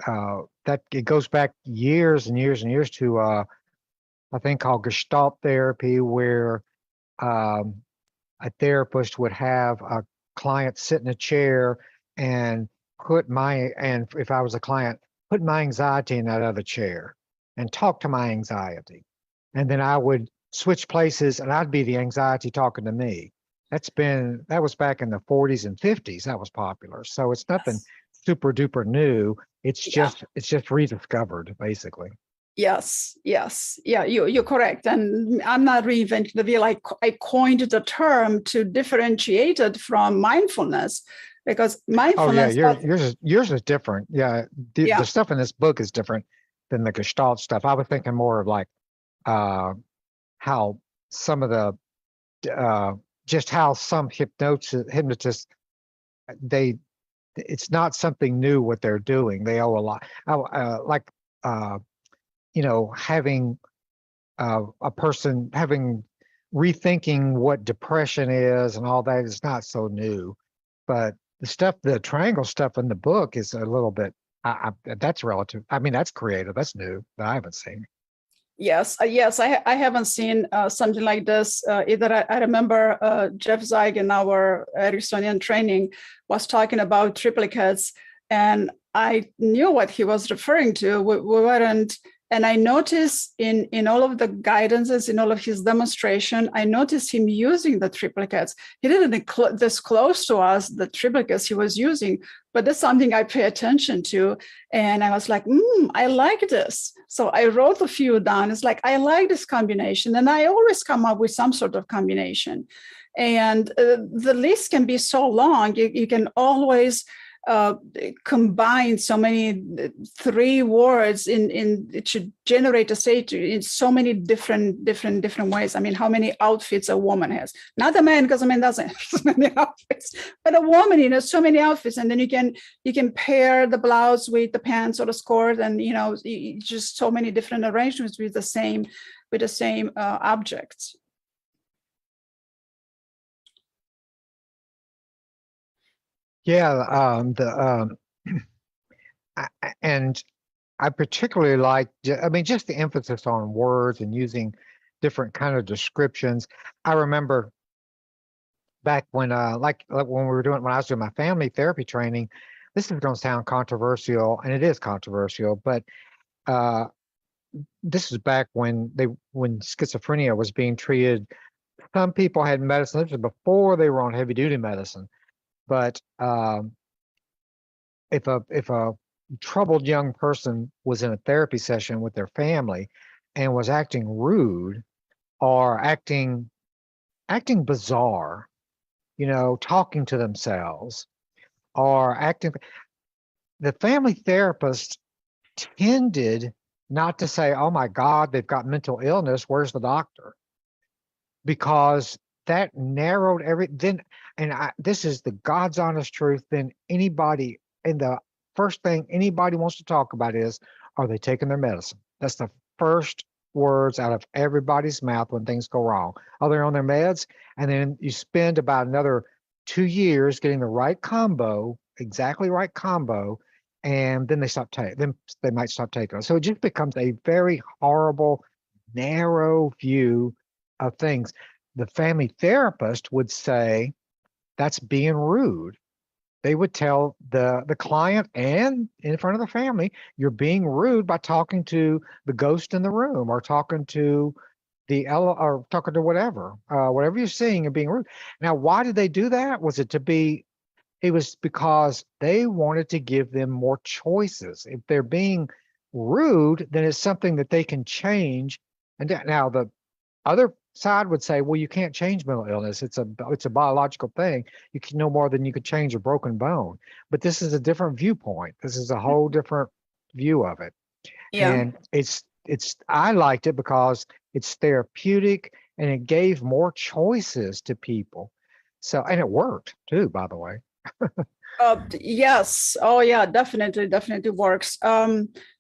that it goes back years and years and years to a thing called Gestalt therapy, where a therapist would have a client sit in a chair and if I was a client, put my anxiety in that other chair and talk to my anxiety. And then I would switch places and I'd be the anxiety talking to me. That was back in the 40s and 50s. That was popular. So it's nothing super duper new. It's just rediscovered, basically. Yes. Yeah, you're correct. And I'm not reinventing the wheel. I coined the term to differentiate it from mindfulness, because mindfulness. Oh yeah, yours is different. Yeah, the stuff in this book is different than the Gestalt stuff. I was thinking more of like how some of the just how some hypnotists, it's not something new what they're doing. They owe a lot. Having a person rethinking what depression is and all that is not so new. But the triangle stuff in the book is a little bit, that's relative. I mean, that's creative. That's new that I haven't seen. Yes, I haven't seen something like this either. I remember Jeff Zeig in our Ericksonian training was talking about triplicates, and I knew what he was referring to. We weren't, and I noticed in all of the guidances, in all of his demonstration, I noticed him using the triplicates. He didn't disclose to us the triplicates he was using, but that's something I pay attention to. And I was like, I like this. So I wrote a few down. It's like, I like this combination. And I always come up with some sort of combination. And the list can be so long. You can always combine so many 3 words it should generate a state in so many different ways. I mean, how many outfits a woman has? Not a man, because a man doesn't have so many outfits, but a woman, so many outfits. And then you can pair the blouse with the pants or the skirt, and just so many different arrangements with the same objects. Yeah, and I particularly like, just the emphasis on words and using different kind of descriptions. I remember back when, like when when I was doing my family therapy training, this is going to sound controversial, and it is controversial, but this is back when schizophrenia was being treated. Some people had medicine. This was before they were on heavy duty medicine. But if a troubled young person was in a therapy session with their family and was acting rude or acting bizarre, talking to themselves or acting. The family therapist tended not to say, oh my God, they've got mental illness, where's the doctor? Because that narrowed this is the God's honest truth, then anybody, and the first thing anybody wants to talk about is, are they taking their medicine? That's the first words out of everybody's mouth when things go wrong. Oh, they're on their meds. And then you spend about another 2 years getting the right combo, exactly right combo, and then they might stop taking it. So it just becomes a very horrible, narrow view of things. The family therapist would say that's being rude. They would tell the client and in front of the family, you're being rude by talking to the ghost in the room or talking to or talking to whatever you're seeing and being rude. Now, why did they do that? It was because they wanted to give them more choices. If they're being rude, then it's something that they can change. And now the other side would say, well, you can't change mental illness. It's a biological thing. You can no more than you could change a broken bone. But this is a different viewpoint. This is a whole different view of it. Yeah. And I liked it because it's therapeutic and it gave more choices to people. So, and it worked too, by the way. Yes. Oh, yeah, definitely works.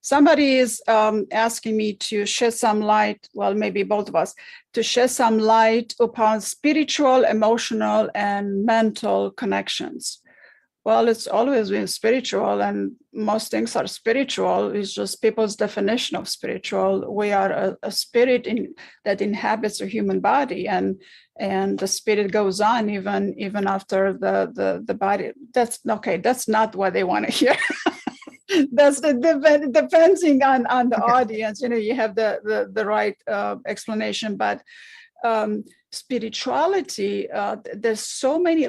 Somebody is asking me to shed some light, well, maybe both of us, to shed some light upon spiritual, emotional, and mental connections. Well, it's always been spiritual, and most things are spiritual. It's just people's definition of spiritual. We are a spirit that inhabits a human body, and the spirit goes on even after the body. That's okay. That's not what they want to hear. That's depending on the audience. You have the right explanation, but spirituality, there's so many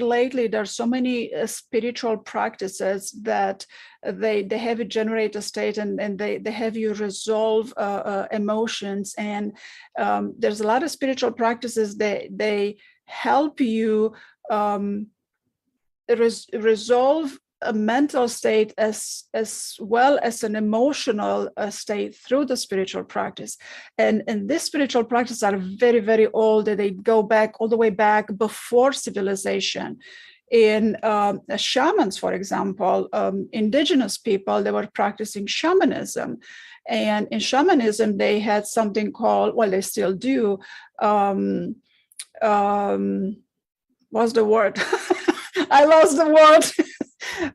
spiritual practices that they have you generate a state and they have you resolve emotions, and there's a lot of spiritual practices that they help you resolve a mental state as well as an emotional state through the spiritual practice. And these spiritual practices are very, very old. They go back all the way back before civilization. In shamans, for example, indigenous people, they were practicing shamanism. And in shamanism, they had something called, well, they still do, what's the word? I lost the word.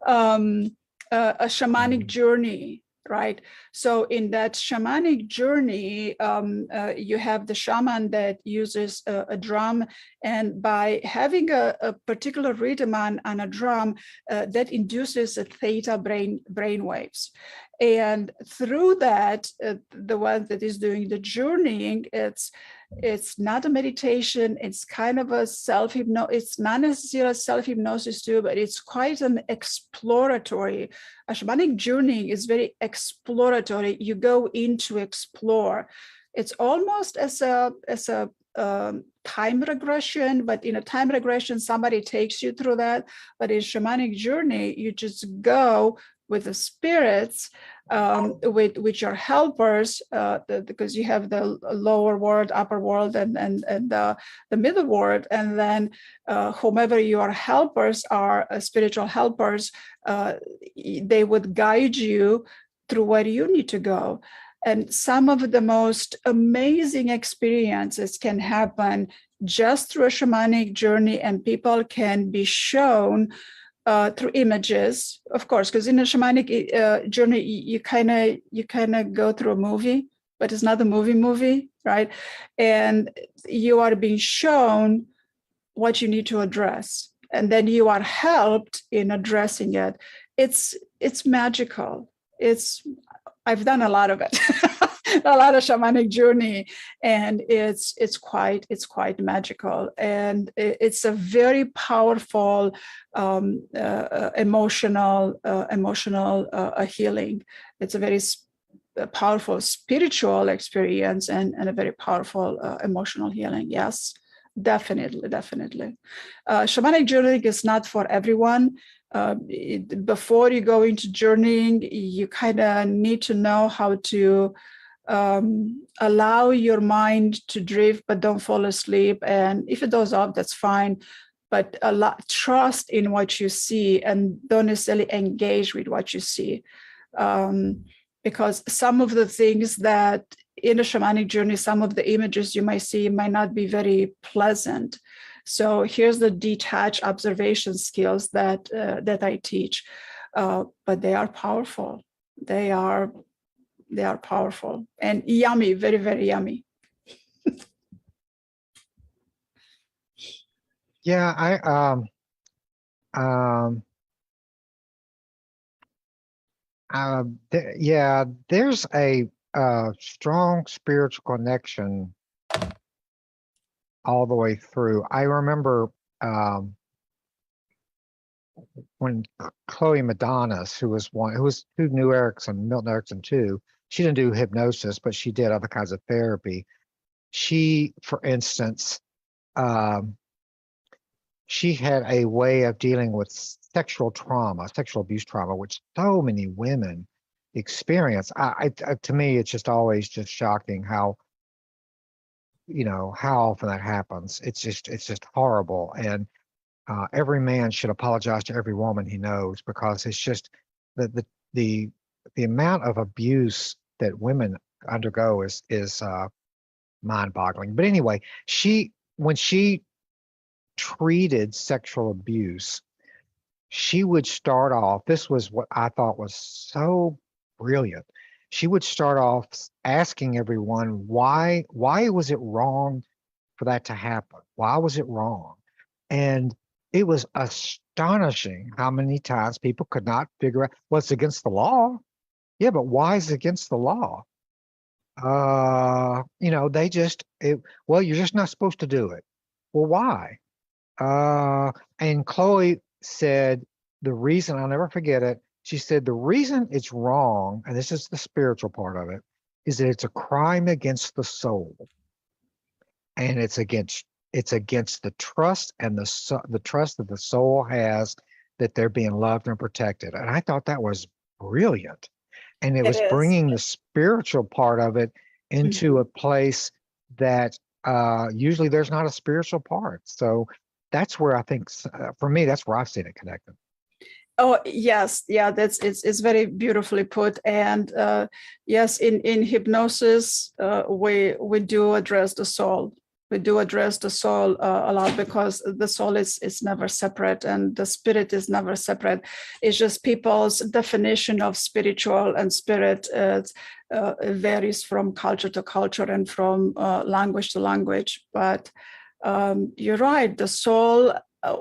A shamanic journey, right? So in that shamanic journey, you have the shaman that uses a drum, and by having a particular rhythm on a drum, that induces a theta brain waves. And through that, the one that is doing the journeying, it's not a meditation, it's kind of a self-hypnosis. It's not necessarily self-hypnosis too, but it's quite an exploratory. A shamanic journey is very exploratory. You go in to explore. It's almost as a time regression, but in a time regression, somebody takes you through that. But in shamanic journey, you just go with the spirits, with your helpers, because you have the lower world, upper world, and the middle world, and then whomever your helpers are, spiritual helpers, they would guide you through where you need to go. And some of the most amazing experiences can happen just through a shamanic journey, and people can be shown through images, of course, because in a shamanic journey, you kind of go through a movie, but it's not a movie, right? And you are being shown what you need to address, and then you are helped in addressing it. It's magical. I've done a lot of it. A lot of shamanic journey, and it's quite magical, and it's a very powerful emotional healing. It's a very powerful spiritual experience and a very powerful emotional healing. Yes, Definitely, definitely. Shamanic journaling is not for everyone. Before you go into journeying, you kind of need to know how to allow your mind to drift, but don't fall asleep. And if it does off, that's fine. But trust in what you see and don't necessarily engage with what you see. Because some of the things that in a shamanic journey, some of the images you might see might not be very pleasant. So here's the detached observation skills that I teach, but they are powerful. They are powerful and yummy, very, very yummy. Yeah, there's a strong spiritual connection all the way through. I remember when Chloe Madonis, who knew Milton Erickson too, she didn't do hypnosis, but she did other kinds of therapy. She, for instance, she had a way of dealing with sexual abuse trauma, which so many women experience. To me, it's just always just shocking how often that happens. It's just horrible. And every man should apologize to every woman he knows, because it's just the amount of abuse that women undergo is mind-boggling. But anyway, when she treated sexual abuse, she would start off, this was what I thought was so brilliant. She would start off asking everyone, why was it wrong for that to happen? Why was it wrong? And it was astonishing how many times people could not figure out, well, it's against the law. Yeah, but why is it against the law? They just, well, you're just not supposed to do it. Well, why? And Chloe said, the reason, I'll never forget it, she said, the reason it's wrong, and this is the spiritual part of it, is that it's a crime against the soul. And it's against the trust and the trust that the soul has that they're being loved and protected. And I thought that was brilliant. And it was bringing the spiritual part of it into a place that usually there's not a spiritual part. So that's where I think, for me, that's where I've seen it connected. Oh, yes. Yeah, it's very beautifully put. And yes, in hypnosis, we do address the soul. We do address the soul a lot, because the soul is never separate and the spirit is never separate. It's just people's definition of spiritual and spirit varies from culture to culture and from language to language. But you're right, the soul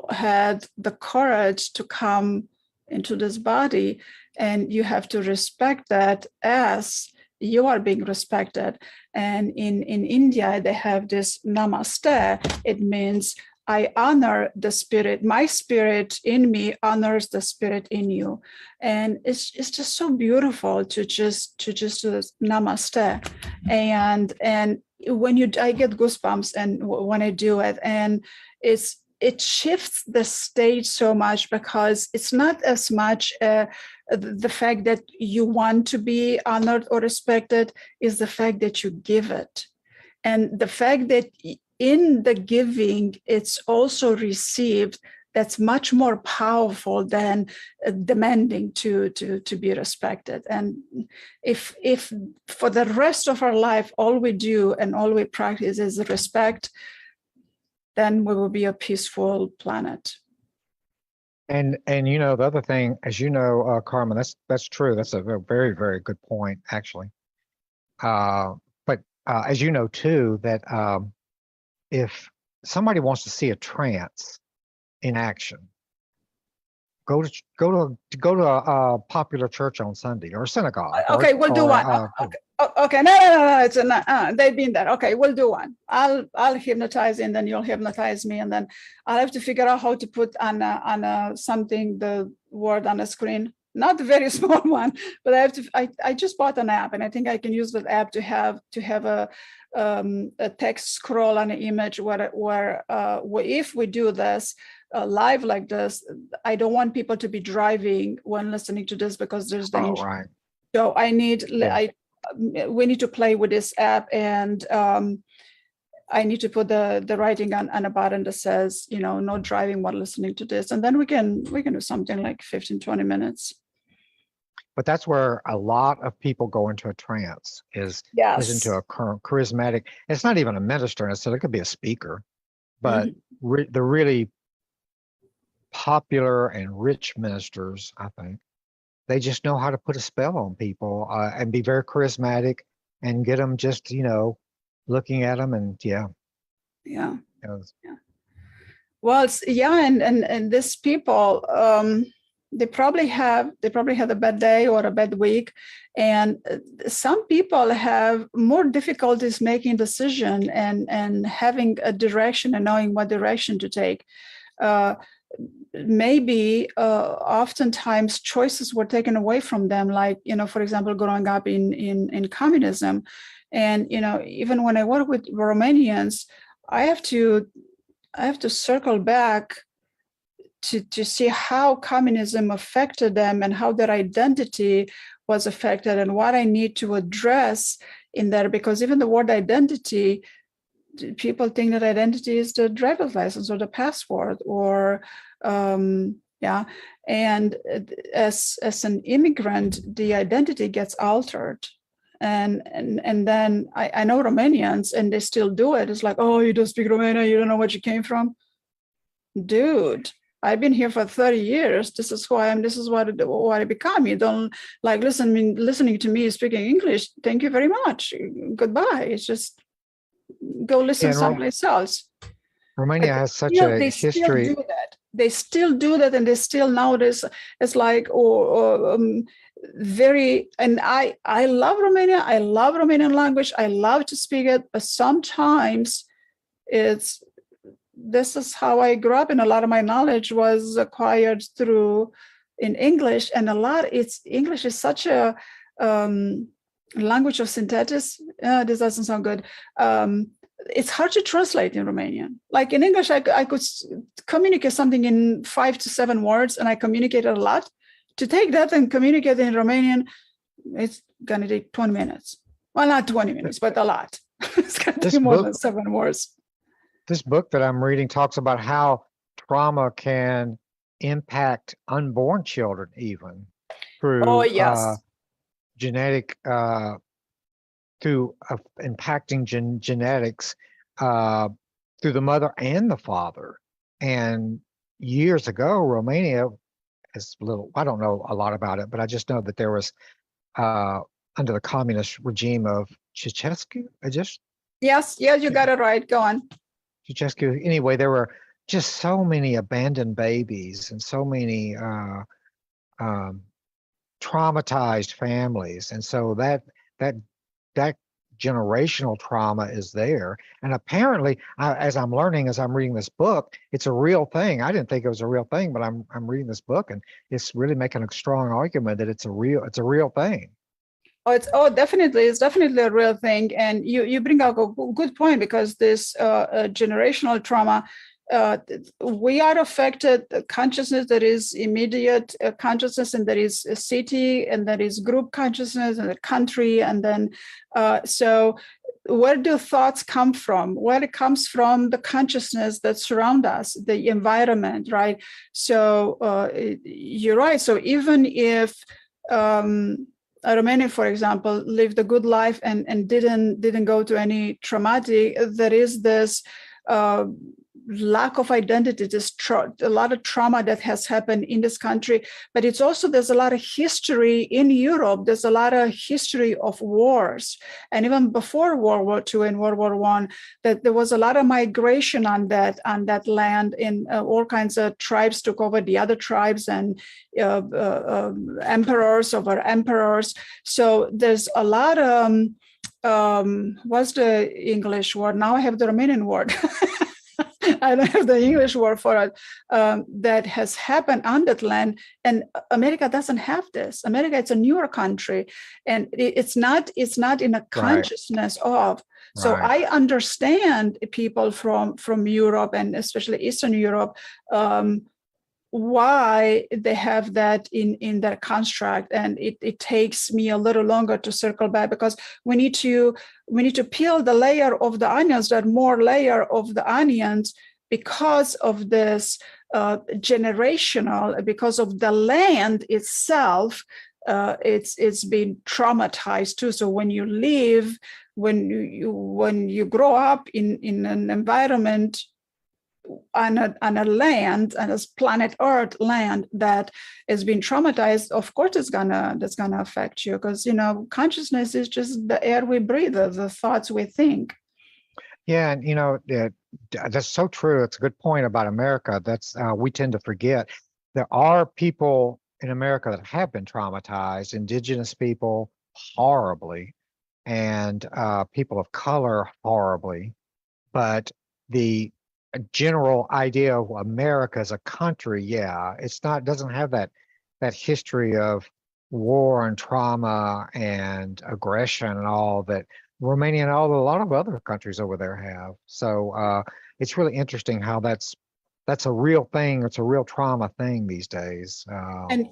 had the courage to come into this body, and you have to respect that as you are being respected. And in India, they have this namaste. It means I honor the spirit. My spirit in me honors the spirit in you. And it's just so beautiful to just do this namaste. And when I get goosebumps and when I do it, and it shifts the stage so much, because it's not as much the fact that you want to be honored or respected, is the fact that you give it. And the fact that in the giving, it's also received, that's much more powerful than demanding to be respected. And if for the rest of our life, all we do and all we practice is respect, then we will be a peaceful planet. And the other thing, as you know, Carmen, that's true. That's a very, very good point, actually. But as you know too, that if somebody wants to see a trance in action, go to a popular church on Sunday, or a synagogue. Okay, we'll do one. Okay, no, it's they've been there. Okay, we'll do one. I'll hypnotize, and then you'll hypnotize me, and then I'll have to figure out how to put on something, the word on the screen. not a very small one, but I just bought an app, and I think I can use that app to have a text scroll on an image where if we do this live like this, I don't want people to be driving when listening to this because there's danger. Oh, right. So we need to play with this app, and I need to put the writing on a button that says, no driving while listening to this. And then we can do something like 15, 20 minutes. But that's where a lot of people go into a trance, is Yes. listen to a charismatic, it's not even a minister, and so it could be a speaker, but the really popular and rich ministers, I think, they just know how to put a spell on people and be very charismatic and get them just, looking at them, and yeah. Well, and these people, they probably had a bad day or a bad week, and some people have more difficulties making decision and having a direction and knowing what direction to take. Maybe oftentimes choices were taken away from them, like, for example, growing up in communism. And, even when I work with Romanians, I have to circle back to see how communism affected them and how their identity was affected and what I need to address in there. Because even the word identity, people think that identity is the driver's license or the passport or and as an immigrant, the identity gets altered. And then I know Romanians, and they still do it. It's like, oh, you don't speak Romanian, you don't know where you came from. Dude, I've been here for 30 years. This is who I am. This is what I become. You don't like listening to me speaking English. Thank you very much. Goodbye. It's just go listen someplace else. Romania has such a history. They still do that, and they still nowadays. It's like very. And I love Romania. I love Romanian language. I love to speak it, but sometimes this is how I grew up, and a lot of my knowledge was acquired in English, and English is such a language of synthesis. This doesn't sound good. It's hard to translate in Romanian. Like in English, I could communicate something in 5 to 7 words, and I communicated a lot. To take that and communicate in Romanian, it's gonna take 20 minutes. Well, not 20 minutes, but a lot. It's gonna take more than 7 words. This book that I'm reading talks about how trauma can impact unborn children, even through genetic, through impacting genetics through the mother and the father. And years ago, Romania is I don't know a lot about it, but I just know that there was under the communist regime of Ceausescu. Yes, you got it right. Go on. Ceausescu. Anyway, there were just so many abandoned babies and so many traumatized families, and so that generational trauma is there. And apparently, as I'm learning, as I'm reading this book, it's a real thing. I didn't think it was a real thing, but I'm reading this book, and it's really making a strong argument that it's a real thing. Definitely. It's definitely a real thing. And you bring up a good point, because this generational trauma, we are affected consciousness. There is immediate consciousness, and there is a city, and there is group consciousness, and the country. And then, so where do thoughts come from? Well, it comes from the consciousness that surround us, the environment, right? So you're right. So even if a Romanian, for example, lived a good life and didn't go to any traumatic, there is this lack of identity, a lot of trauma that has happened in this country. But it's also, there's a lot of history in Europe. There's a lot of history of wars. And even before World War II and World War I, that there was a lot of migration on that land, in all kinds of tribes took over the other tribes, and emperors over emperors. So there's a lot of, what's the English word? Now I have the Romanian word. I don't have the English word for it, that has happened on that land. And America doesn't have this. America, it's a newer country, and it's not in a consciousness of. So I understand people from Europe, and especially Eastern Europe, why they have that in their construct. And it takes me a little longer to circle back, because we need to peel the layer of the onions, that more layer of the onions, because of this generational, because of the land itself. It's been traumatized too. So when you live, when you grow up in an environment on a land, on this planet Earth land that has been traumatized, of course that's gonna affect you, because consciousness is just the air we breathe, the thoughts we think. Yeah, and that's so true. It's a good point about America. That's we tend to forget. There are people in America that have been traumatized, indigenous people horribly, and people of color horribly. But the general idea of America as a country, yeah, doesn't have that history of war and trauma and aggression and all that Romania and a lot of other countries over there have. So it's really interesting how that's a real thing. It's a real trauma thing these days. And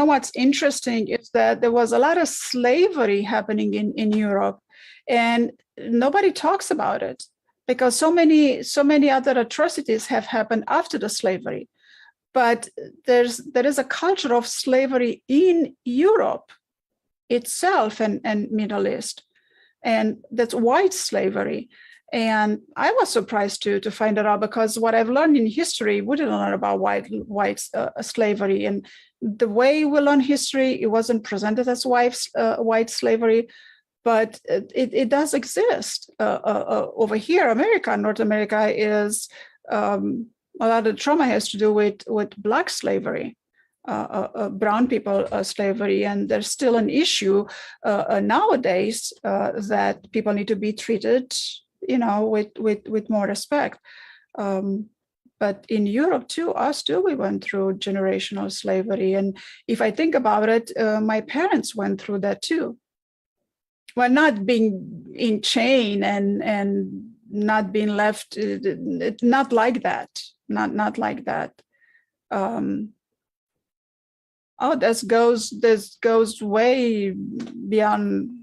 what's interesting is that there was a lot of slavery happening in Europe, and nobody talks about it, because so many other atrocities have happened after the slavery. But there is a culture of slavery in Europe itself and Middle East, and that's white slavery. And I was surprised to find that out, because what I've learned in history, we didn't learn about white slavery. And the way we learn history, it wasn't presented as white slavery, but it does exist over here. North America is a lot of trauma has to do with Black slavery, brown people slavery, and there's still an issue nowadays that people need to be treated, with more respect. But in Europe too, we went through generational slavery, and if I think about it, my parents went through that too. Well, not being in chain and not being left, not like that, not like that. This goes way beyond.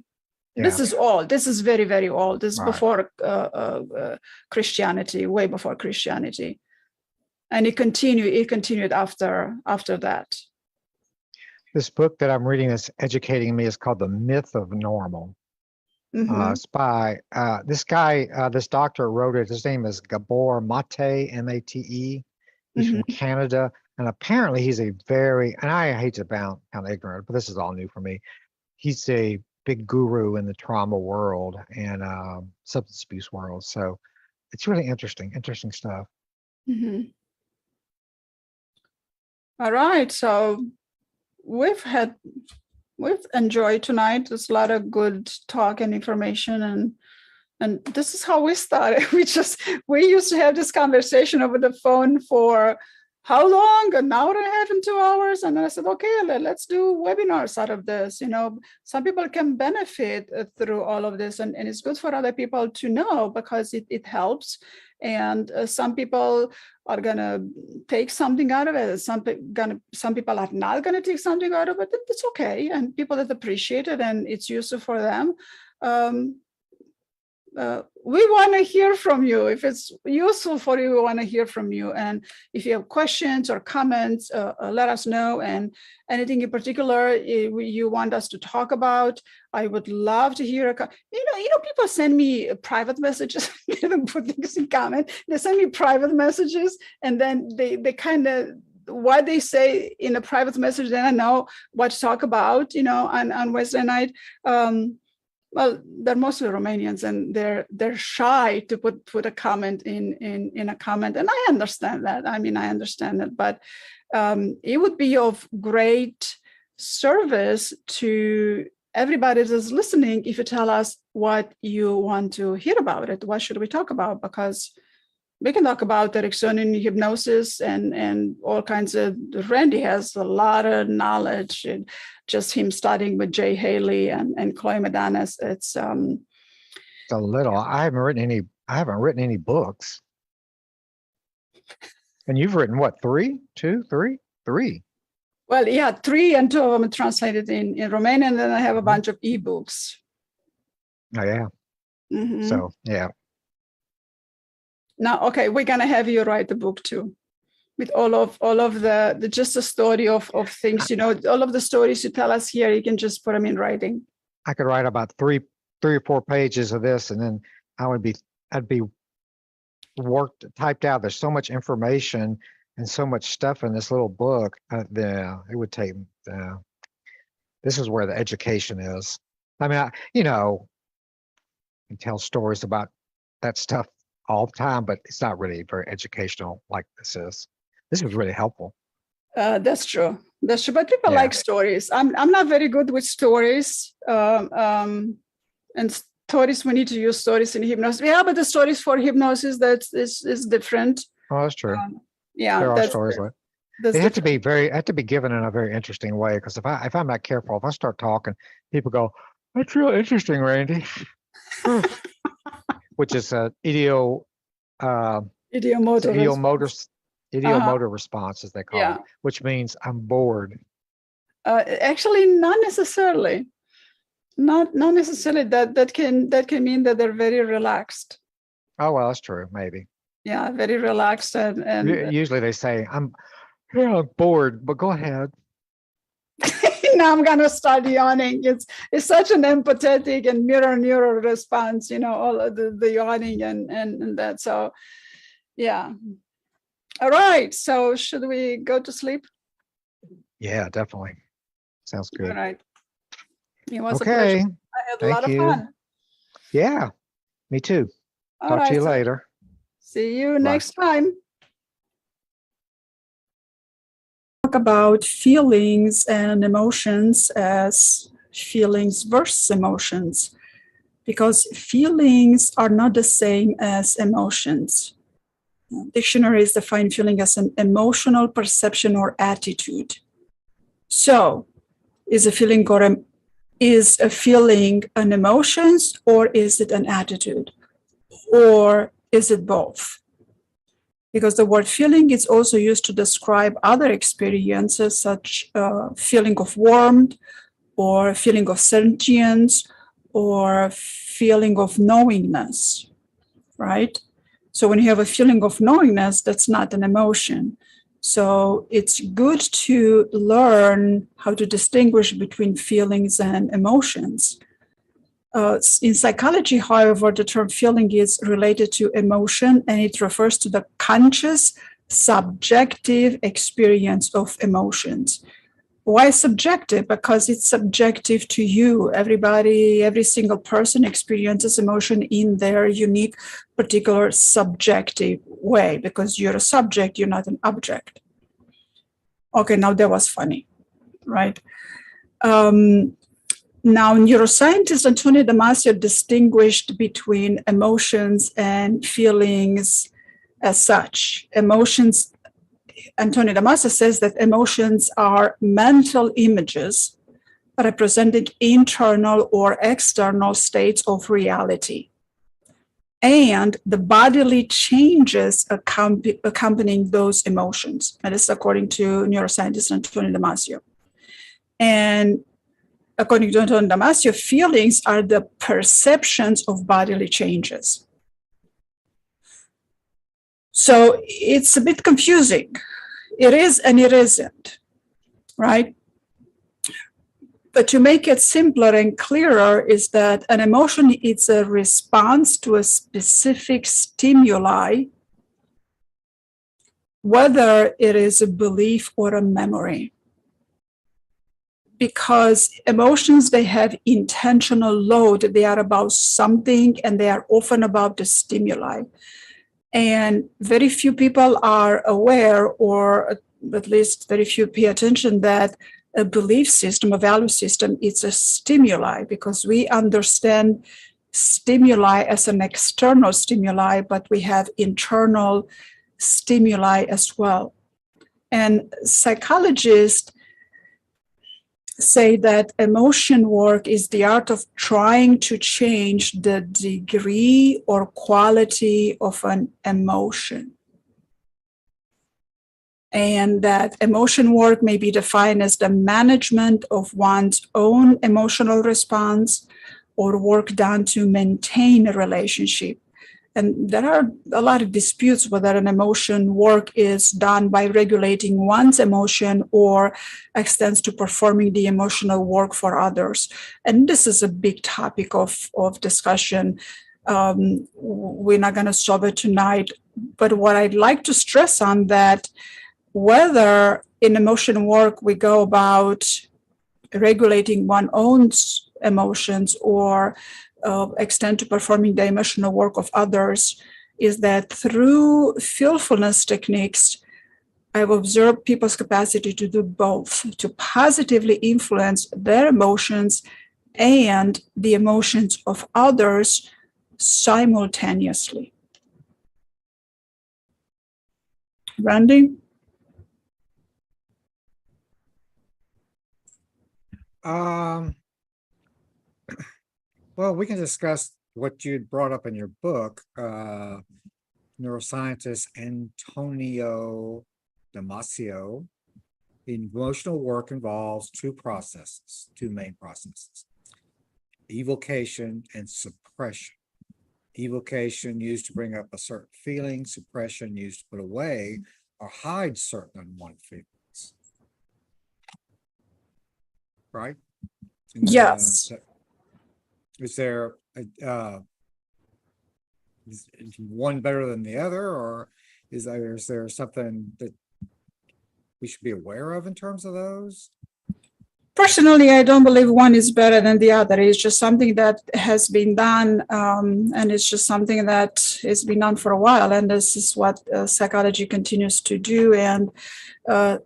Yeah. This is old. This is very, very old. This is before Christianity, way before Christianity, and it continued after that. This book that I'm reading that's educating me is called The Myth of Normal. Mm-hmm. It's by this guy, this doctor wrote it. His name is Gabor Mate, M-A-T-E. He's from Canada, and apparently he's and I hate to sound kind of ignorant, but this is all new for me. He's a big guru in the trauma world and substance abuse world. So it's really interesting stuff. Mm-hmm. All right, so we've enjoyed tonight. There's a lot of good talk and information, and this is how we started. We used to have this conversation over the phone for how long? An hour and a half and 2 hours. And then I said, okay, let's do webinars out of this. Some people can benefit through all of this, and it's good for other people to know, because it helps. And some people are gonna take something out of it. Some people are not gonna take something out of it. It's okay, and people that appreciate it and it's useful for them. We want to hear from you. If it's useful for you, we want to hear from you. And if you have questions or comments, let us know. And anything in particular you want us to talk about, I would love to hear. People send me private messages. They don't put things in comment. They send me private messages, and then they kind of, what they say in a private message, then I know what to talk about, on Wednesday night. Well, they're mostly Romanians, and they're shy to put a comment in a comment, and I understand that. I understand that, but it would be of great service to everybody that's listening if you tell us what you want to hear about it. What should we talk about? Because we can talk about Ericksonian hypnosis and all kinds of. Randy has a lot of knowledge, and just him studying with Jay Haley and Chloe Madanes. It's a little. I haven't written any books. And you've written what, 3? Well, yeah, 3, and 2 of them are translated in Romanian, and then I have a bunch of ebooks. Oh yeah. Mm-hmm. So yeah. Now, okay, we're gonna have you write the book too, with all of the just a story of things, all of the stories you tell us here. You can just put them in writing. I could write about 3 or 4 pages of this, and then I'd be typed out. There's so much information and so much stuff in this little book. It would take. This is where the education is. I mean, you can tell stories about that stuff all the time, but it's not really very educational like this is. This was really helpful. That's true. But people like stories. I'm not very good with stories. And stories, we need to use stories in hypnosis. Yeah, but the stories for hypnosis is different. Oh, that's true. There are stories like they have to be given in a very interesting way, because if I'm not careful, if I start talking, people go, "That's real interesting, Randy." Which is idiomotor response, as they call it, which means I'm bored. Actually, not necessarily. Not necessarily. That can mean that they're very relaxed. Oh well, that's true. Maybe. Yeah, very relaxed, and usually they say, I'm bored, but go ahead. Now I'm gonna start yawning. It's such an empathetic and mirror response, all of the yawning and that. So yeah. All right. So should we go to sleep? Yeah, definitely. Sounds good. All right. It was okay. a pleasure. I had a lot of fun. Yeah, me too. Talk to you later. See you next time. Talk about feelings and emotions as feelings versus emotions, because feelings are not the same as emotions. Dictionaries define feeling as an emotional perception or attitude. So, is a feeling an emotions, or is it an attitude, or is it both? Because the word feeling is also used to describe other experiences, such feeling of warmth, or feeling of sentience, or feeling of knowingness, right? So when you have a feeling of knowingness, that's not an emotion. So it's good to learn how to distinguish between feelings and emotions. In psychology, however, the term feeling is related to emotion, and it refers to the conscious, subjective experience of emotions. Why subjective? Because it's subjective to you. Every single person experiences emotion in their unique, particular subjective way, because you're a subject, you're not an object. Okay, now that was funny, right? Now, neuroscientist Antonio Damasio distinguished between emotions and feelings as such. Emotions, Antonio Damasio says that emotions are mental images representing internal or external states of reality, and the bodily changes accompanying those emotions. And this is according to neuroscientist Antonio Damasio. And according to Antonio Damasio, feelings are the perceptions of bodily changes. So it's a bit confusing. It is and it isn't, right? But to make it simpler and clearer is that an emotion is a response to a specific stimuli, whether it is a belief or a memory. Because emotions, they have intentional load. They are about something, and they are often about the stimuli. And very few people are aware, or at least very few pay attention, that a belief system, a value system, it's a stimuli, because we understand stimuli as an external stimuli, but we have internal stimuli as well. And psychologists say that emotion work is the art of trying to change the degree or quality of an emotion. And that emotion work may be defined as the management of one's own emotional response or work done to maintain a relationship. And there are a lot of disputes whether an emotion work is done by regulating one's emotion or extends to performing the emotional work for others. And this is a big topic of discussion. We're not going to solve it tonight. But what I'd like to stress on that, whether in emotion work we go about regulating one's own emotions or extend to performing the emotional work of others, is that through feelfulness techniques, I've observed people's capacity to do both, to positively influence their emotions and the emotions of others simultaneously. Randy? Well, we can discuss what you brought up in your book. Neuroscientist Antonio Damasio. Emotional work involves two main processes: evocation and suppression. Evocation used to bring up a certain feeling, suppression used to put away or hide certain unwanted feelings. Right? And, Yes. is there is one better than the other, or is there something that we should be aware of in terms of those? Personally, I don't believe one is better than the other. It's just something that has been done, and it's just something that has been done for a while. And this is what psychology continues to do. And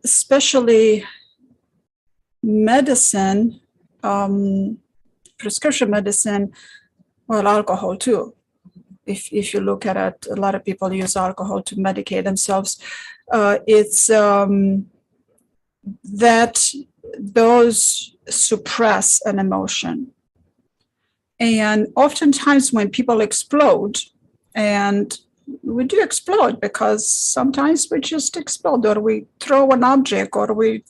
especially medicine, prescription medicine, well, alcohol too. If you look at it, a lot of people use alcohol to medicate themselves. It's that those suppress an emotion. And oftentimes when people explode, and we do explode because sometimes we just explode, or we throw an object, or we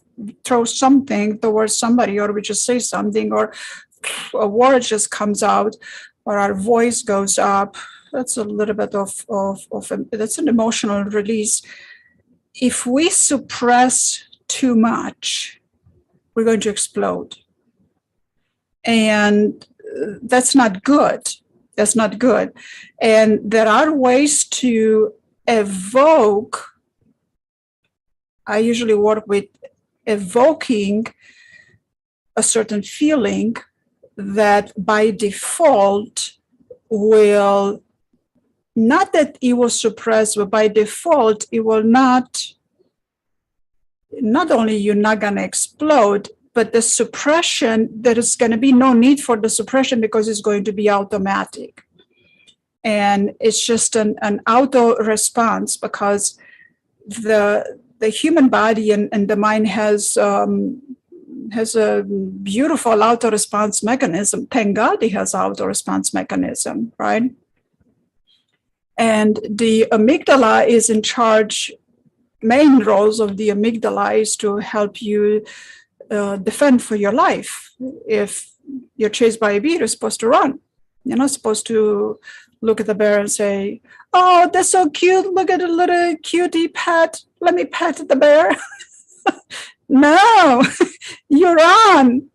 throw something towards somebody, or we just say something, or a word just comes out, or our voice goes up. That's a little bit of that's an emotional release. If we suppress too much, we're going to explode. And that's not good. That's not good. And there are ways to evoke. I usually work with evoking a certain feeling that by default will, not that it will suppress, but by default, it will not only you're not going to explode, but the suppression, there is going to be no need for the suppression because it's going to be automatic. And it's just an auto response, because the human body and the mind has a beautiful auto response mechanism. Thank God it has auto response mechanism, right? And the amygdala is in charge. Main roles of the amygdala is to help you defend for your life. If you're chased by a bear, you're supposed to run. You're not supposed to look at the bear and say, "Oh, that's so cute. Look at the little cutie pet. Let me pet the bear." No, you run.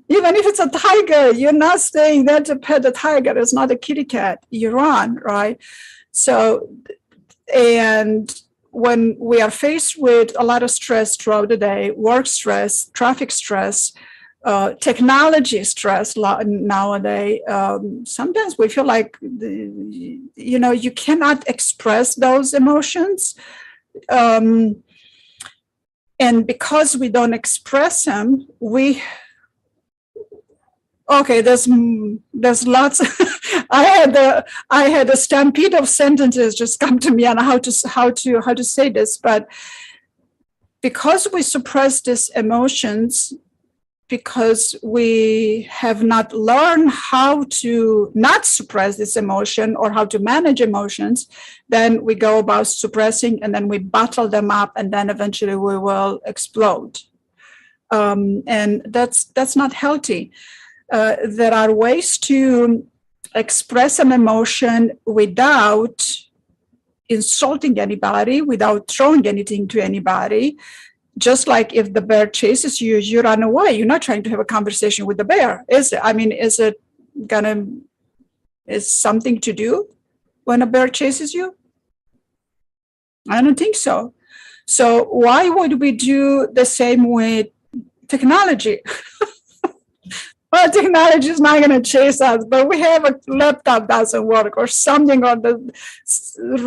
Even if it's a tiger, you're not staying there to pet the tiger. It's not a kitty cat. You run, right? So, and when we are faced with a lot of stress throughout the day, work stress, traffic stress, technology stress nowadays, sometimes we feel like, you cannot express those emotions. And because we don't express them, we Okay, there's lots. I had a stampede of sentences just come to me on how to say this, but because we suppress these emotions, because we have not learned how to not suppress this emotion or how to manage emotions, then we go about suppressing, and then we bottle them up, and then eventually we will explode. And that's not healthy. There are ways to express an emotion without insulting anybody, without throwing anything to anybody. Just like if the bear chases you, you run away. You're not trying to have a conversation with the bear, is it? I mean, is something to do when a bear chases you? I don't think so. So why would we do the same with technology? Well, technology is not going to chase us, but we have a laptop doesn't work or something, or the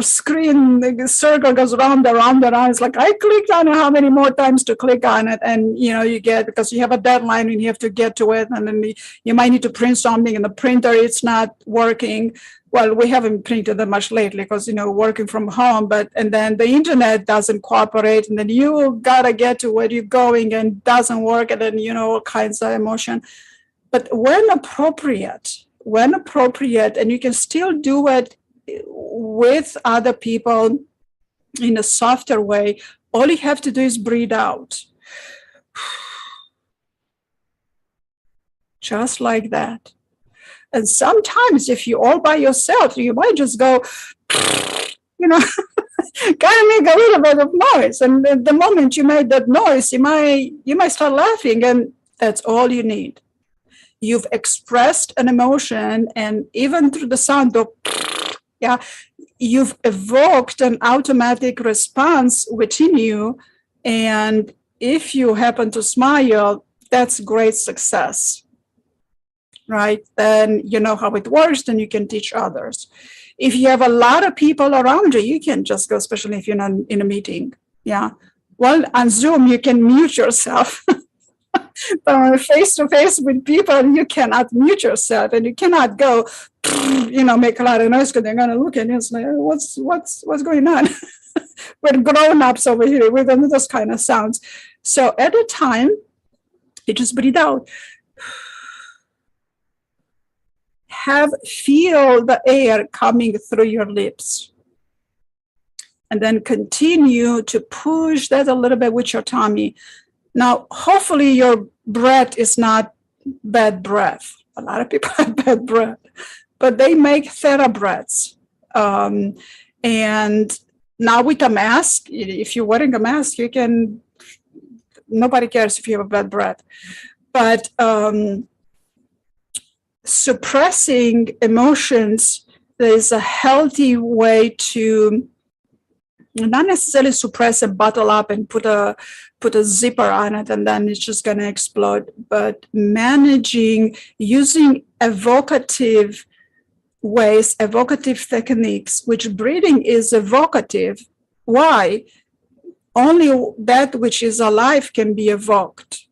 screen, the circle goes round and round and round. It's like, I clicked on it, how many more times to click on it? And, you get, because you have a deadline and you have to get to it. And then you might need to print something and the printer, it's not working. Well, we haven't printed that much lately because, working from home, and then the internet doesn't cooperate, and then you got to get to where you're going and it doesn't work. And then, all kinds of emotion. But when appropriate, and you can still do it with other people in a softer way, all you have to do is breathe out. Just like that. And sometimes if you're all by yourself, you might just go, kind of make a little bit of noise. And the moment you make that noise, you might start laughing, and that's all you need. You've expressed an emotion, and even through the sound of, you've evoked an automatic response within you. And if you happen to smile, that's great success, right? Then you know how it works, then you can teach others. If you have a lot of people around you, you can just go, especially if you're not in a meeting. Yeah. Well, on Zoom, you can mute yourself. But face to face with people, you cannot mute yourself, and you cannot go, make a lot of noise because they're going to look at you and say, what's going on? We're grown-ups over here with those kind of sounds. So at the time, you just breathe out. Feel the air coming through your lips. And then continue to push that a little bit with your tummy. Now, hopefully your breath is not bad breath. A lot of people have bad breath, but they make theta breaths. And now with a mask, if you're wearing a mask, nobody cares if you have a bad breath. But suppressing emotions is a healthy way to not necessarily suppress and bottle up and put a zipper on it and then it's just going to explode, but managing, using evocative ways, evocative techniques, which breathing is evocative. Why? Only that which is alive can be evoked.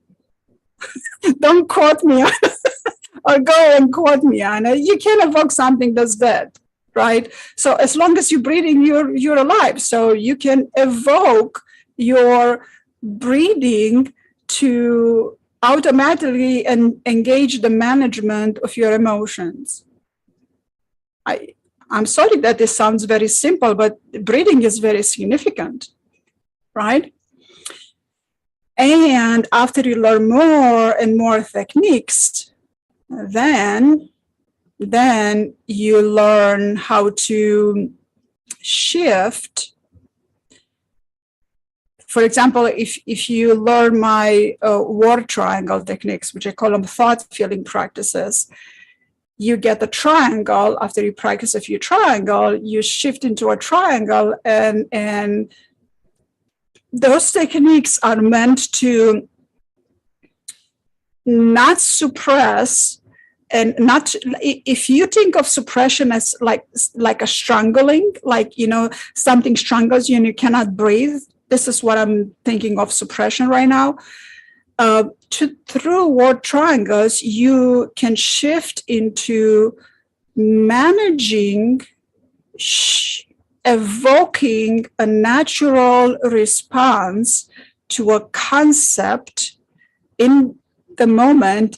Don't quote me on it, or go and quote me on it. You can't evoke something that's dead. Right? So as long as you're breathing, you're alive. So you can evoke your breathing to automatically engage the management of your emotions. I'm sorry that this sounds very simple, but breathing is very significant, right? And after you learn more and more techniques, then you learn how to shift. For example, if you learn my word triangle techniques, which I call them thought feeling practices, you get the triangle. After you practice a few triangle, you shift into a triangle, and those techniques are meant to not suppress. And not, if you think of suppression as like a strangling, like, something strangles you and you cannot breathe. This is what I'm thinking of suppression right now. Through word triangles, you can shift into managing, evoking a natural response to a concept in the moment,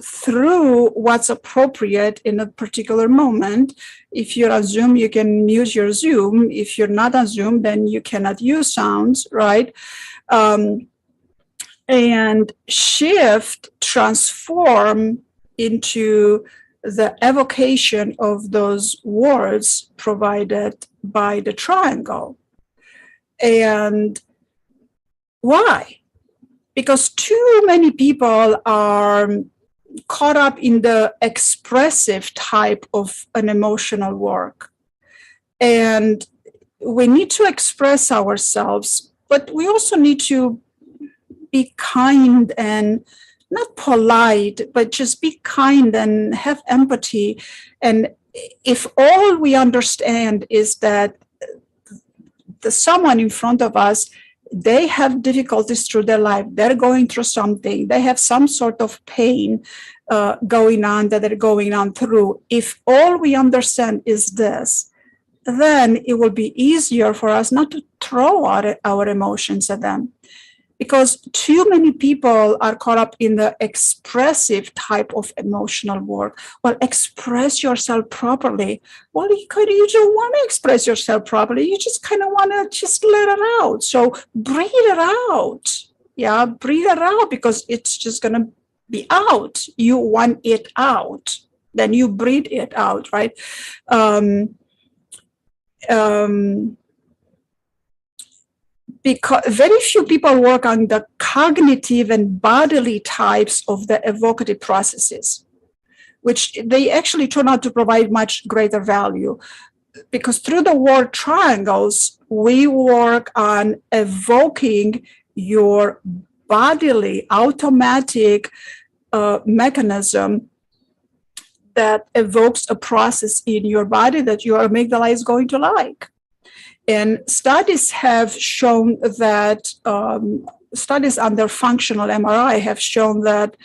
through what's appropriate in a particular moment. If you're on Zoom, you can use your Zoom. If you're not on Zoom, then you cannot use sounds, right? And shift, transform into the evocation of those words provided by the triangle. And why? Because too many people are caught up in the expressive type of an emotional work. And we need to express ourselves, but we also need to be kind and not polite, but just be kind and have empathy. And if all we understand is that the someone in front of us, they have difficulties through their life, they're going through something, they have some sort of pain going on that they're going on through. If all we understand is this, then it will be easier for us not to throw out our emotions at them. Because too many people are caught up in the expressive type of emotional work. Well, express yourself properly. Well, you don't want to express yourself properly. You just kind of want to just let it out. So breathe it out. Yeah, breathe it out, because it's just going to be out. You want it out. Then you breathe it out, right? Because very few people work on the cognitive and bodily types of the evocative processes, which they actually turn out to provide much greater value. Because through the word triangles, we work on evoking your bodily automatic mechanism that evokes a process in your body that your amygdala is going to like. And studies have shown that, studies under functional MRI have shown that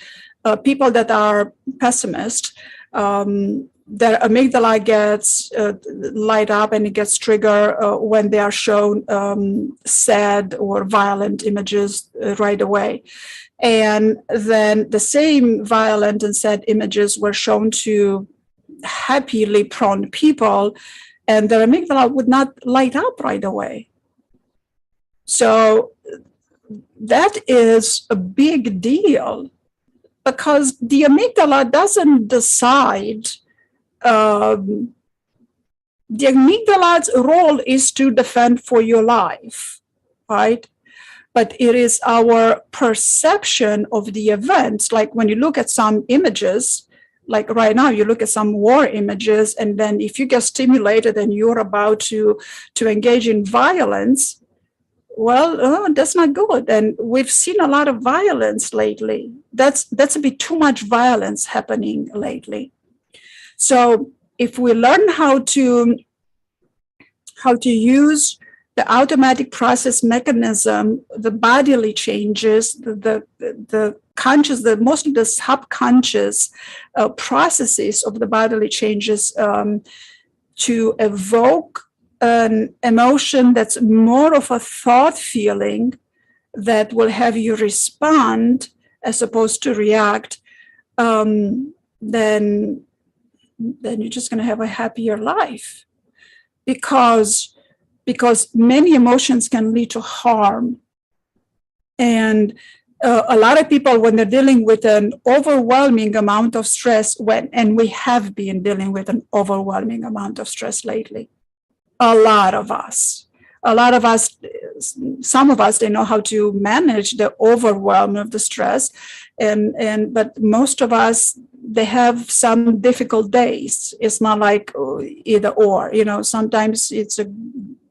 people that are pessimists, their amygdala gets light up and it gets triggered when they are shown sad or violent images right away. And then the same violent and sad images were shown to happily prone people, and their amygdala would not light up right away. So that is a big deal, because the amygdala doesn't decide. The amygdala's role is to defend for your life, right? But it is our perception of the events. Like when you look at some images, like right now, you look at some war images, and then if you get stimulated and you're about to engage in violence, well, that's not good. And we've seen a lot of violence lately. That's a bit too much violence happening lately. So if we learn how to use the automatic process mechanism, the bodily changes, the conscious, mostly the subconscious processes of the bodily changes to evoke an emotion that's more of a thought feeling that will have you respond as opposed to react, then you're just going to have a happier life. Because many emotions can lead to harm. And a lot of people, when they're dealing with an overwhelming amount of stress, and we have been dealing with an overwhelming amount of stress lately, a lot of us, some of us, they know how to manage the overwhelm of the stress, but most of us, they have some difficult days. It's not like either or, sometimes it's a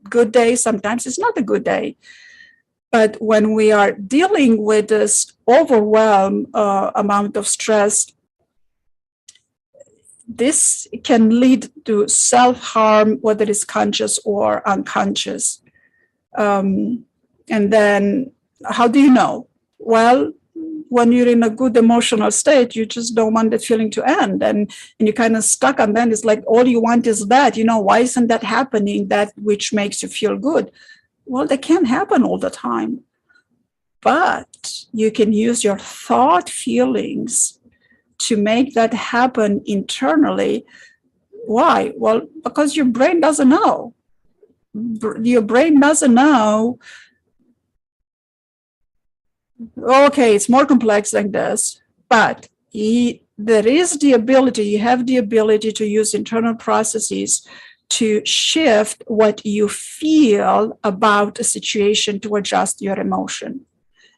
good day, sometimes it's not a good day. But when we are dealing with this overwhelm amount of stress, this can lead to self-harm, whether it's conscious or unconscious. And then how do you know? Well, when you're in a good emotional state, you just don't want that feeling to end. And you're kind of stuck. And then it's like, all you want is that, why isn't that happening? That which makes you feel good. Well, that can't happen all the time. But you can use your thought feelings to make that happen internally. Why? Well, because your brain doesn't know. Your brain doesn't know. Okay, it's more complex than this, but there is the ability, you have the ability to use internal processes to shift what you feel about a situation to adjust your emotion.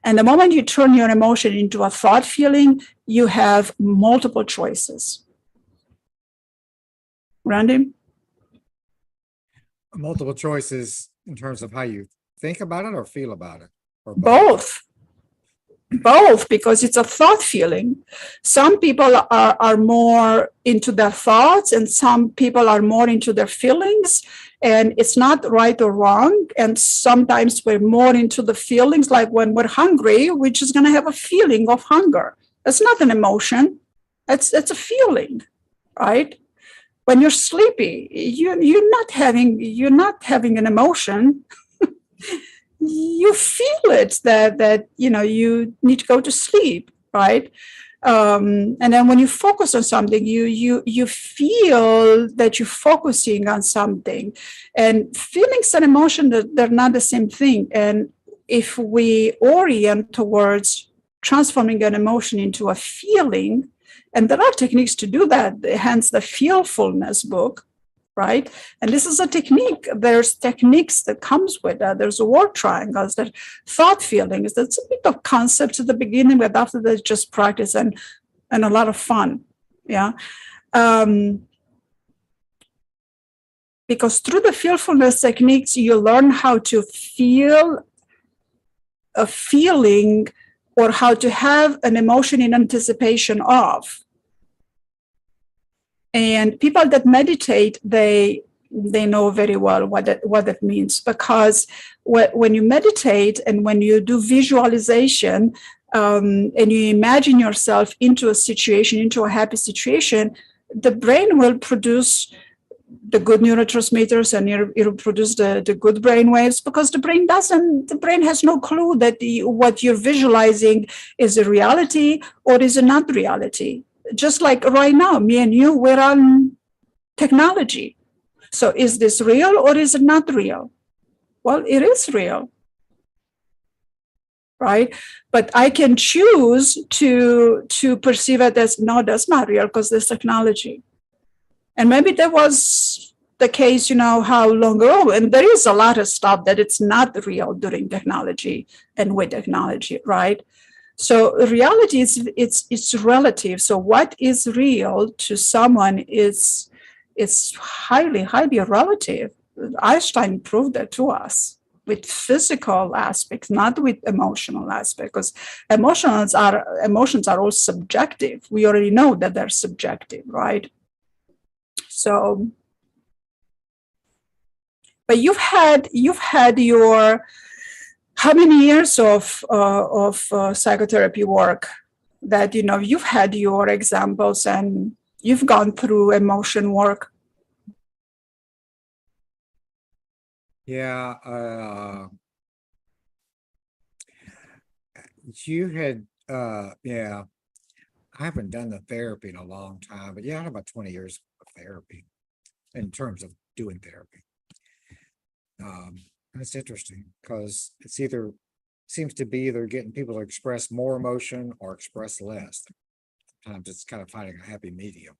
And the moment you turn your emotion into a thought feeling, you have multiple choices. Randy? Multiple choices in terms of how you think about it or feel about it? Or both, because it's a thought feeling. Some people are more into their thoughts, and some people are more into their feelings, and it's not right or wrong. And sometimes we're more into the feelings, like when we're hungry, we're just going to have a feeling of hunger. That's not an emotion. It's a feeling, right? When you're sleepy, you're not having an emotion. You feel it that you need to go to sleep, right? And then when you focus on something, you feel that you're focusing on something. And feelings and emotion, they're not the same thing. And if we orient towards transforming an emotion into a feeling, and there are techniques to do that, hence the Feelfulness book, right? And this is a technique. There's techniques that comes with that. There's word triangles, that thought feelings. That's a bit of concepts at the beginning, but after that, just practice and a lot of fun. Yeah. Because through the Feelfulness techniques, you learn how to feel a feeling, or how to have an emotion in anticipation of. And people that meditate, they know very well what that means, because when you meditate and when you do visualization, and you imagine yourself into a situation, into a happy situation, the brain will produce the good neurotransmitters, and it'll produce the good brain waves, because the brain has no clue that what you're visualizing is a reality or is not reality. Just like right now, me and you, we're on technology. So is this real or is it not real? Well, it is real, right? But I can choose to perceive it as, no, that's not real because there's technology. And maybe that was the case, how long ago, and there is a lot of stuff that it's not real during technology and with technology, right? So reality it's relative. So what is real to someone is highly, highly relative. Einstein proved that to us with physical aspects, not with emotional aspects, because emotions are all subjective. We already know that they're subjective, right? So, but you've had your, how many years of psychotherapy work that, you've had your examples and you've gone through emotion work? Yeah. You had, yeah, I haven't done the therapy in a long time, but yeah, I had about 20 years of therapy in terms of doing therapy. And it's interesting because seems to be either getting people to express more emotion or express less. Sometimes it's kind of finding a happy medium.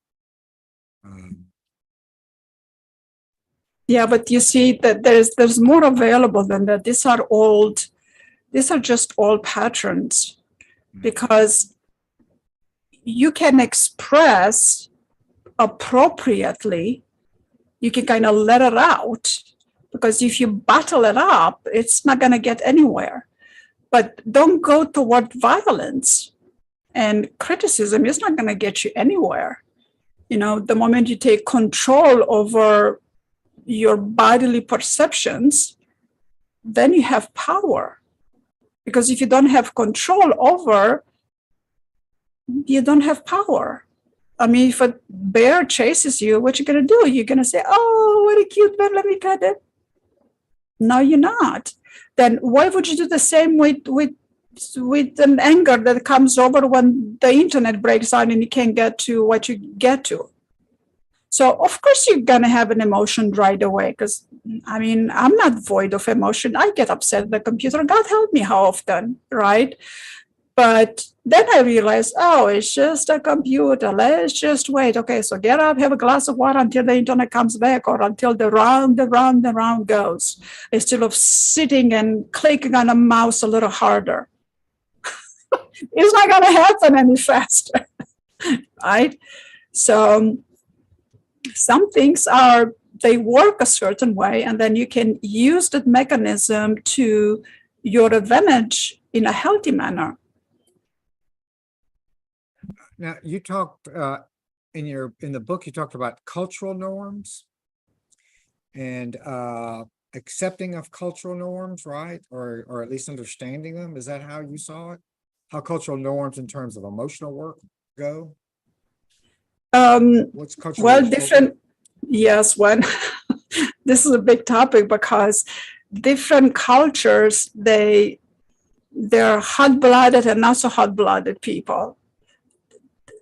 Yeah, but you see that there's more available than that. These are just old patterns, because you can express appropriately. You can kind of let it out, because if you bottle it up, it's not going to get anywhere. But don't go toward violence and criticism. It's not going to get you anywhere. The moment you take control over your bodily perceptions, then you have power, Because if you don't have control over, you don't have power. I mean, if a bear chases you, what you gonna do? You're gonna say, "Oh, what a cute bear! Let me pet it." No, you're not. Then why would you do the same with an anger that comes over when the internet breaks down and you can't get to what you get to? So of course you're gonna have an emotion right away, because I mean, I'm not void of emotion. I get upset at the computer. God help me, how often, right? But then I realized, oh, it's just a computer. Let's just wait. Okay, so get up, have a glass of water until the internet comes back, or until the round goes, instead of sitting and clicking on a mouse a little harder. It's not going to happen any faster, right? So some things they work a certain way, and then you can use that mechanism to your advantage in a healthy manner. Now, you talked in the book, you talked about cultural norms and accepting of cultural norms, right? Or at least understanding them. Is that how you saw it? How cultural norms in terms of emotional work go? What's cultural? Well, different. Yes, one. This is a big topic because different cultures, they're hot-blooded and not so hot-blooded people.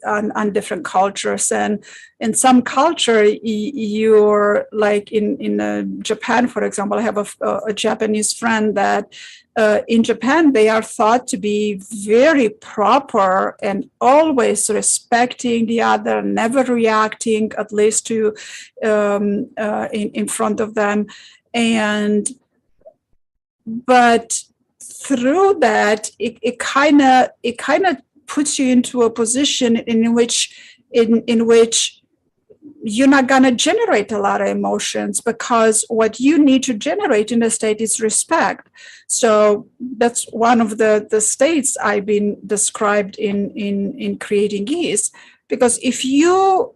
On different cultures, and in some culture, you're like in Japan, for example. I have a Japanese friend that in Japan they are thought to be very proper and always respecting the other, never reacting, at least to in front of them, but through that, it kind of puts you into a position in which you're not going to generate a lot of emotions, because what you need to generate in the state is respect. So that's one of the states I've been described in creating ease, because if you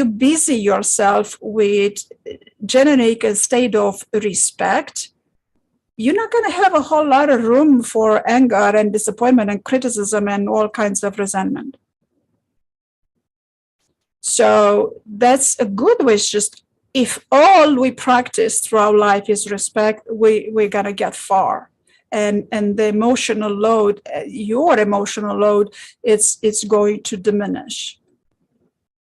busy yourself with generating a state of respect, you're not going to have a whole lot of room for anger and disappointment and criticism and all kinds of resentment. So that's a good way. It's just, if all we practice throughout life is respect, we're going to get far. And the emotional load, your emotional load, it's going to diminish.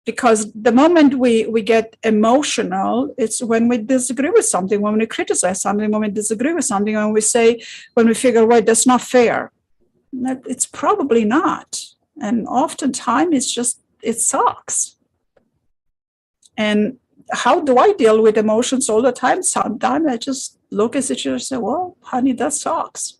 Because the moment we get emotional, it's when we disagree with something, when we criticize something, when we disagree with something, when we figure, wait, that's not fair. It's probably not. And oftentimes it sucks. And how do I deal with emotions all the time? Sometimes I just look at it and say, well, honey, that sucks.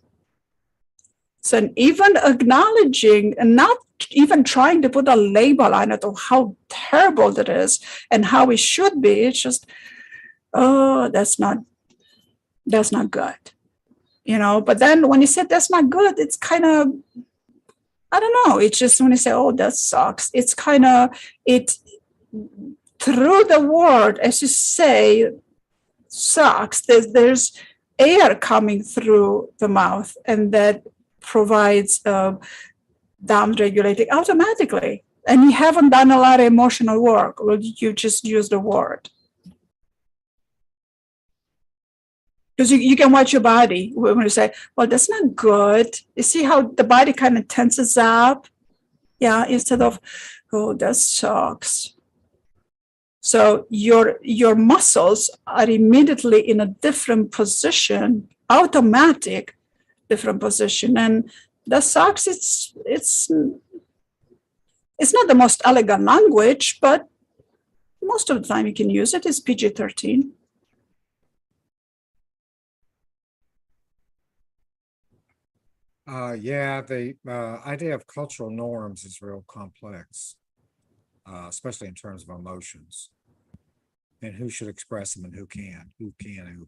So even acknowledging and not even trying to put a label on it of how terrible that is and how it should be, it's just, oh, that's not good. But then when you say that's not good, it's kind of, I don't know, it's just when you say, oh, that sucks, it's kind of, through the word, as you say, sucks, there's air coming through the mouth, and that provides down-regulating automatically. And you haven't done a lot of emotional work. Well, you just use the word. Because you can watch your body when you say, well, that's not good. You see how the body kind of tenses up? Yeah, instead of, oh, that sucks. So your muscles are immediately in a different position, automatic different position. And that sucks. It's not the most elegant language, but most of the time you can use it. It's PG-13. Yeah, the idea of cultural norms is real complex, especially in terms of emotions and who should express them and who can and who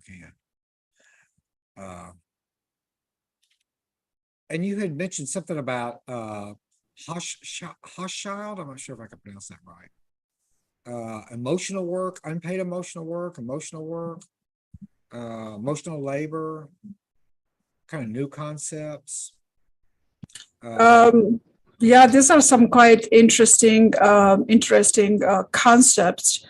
can't. And you had mentioned something about Hochschild. I'm not sure if I can pronounce that right. Emotional work, unpaid emotional work, emotional labor. kind of new concepts? Yeah, these are some quite interesting concepts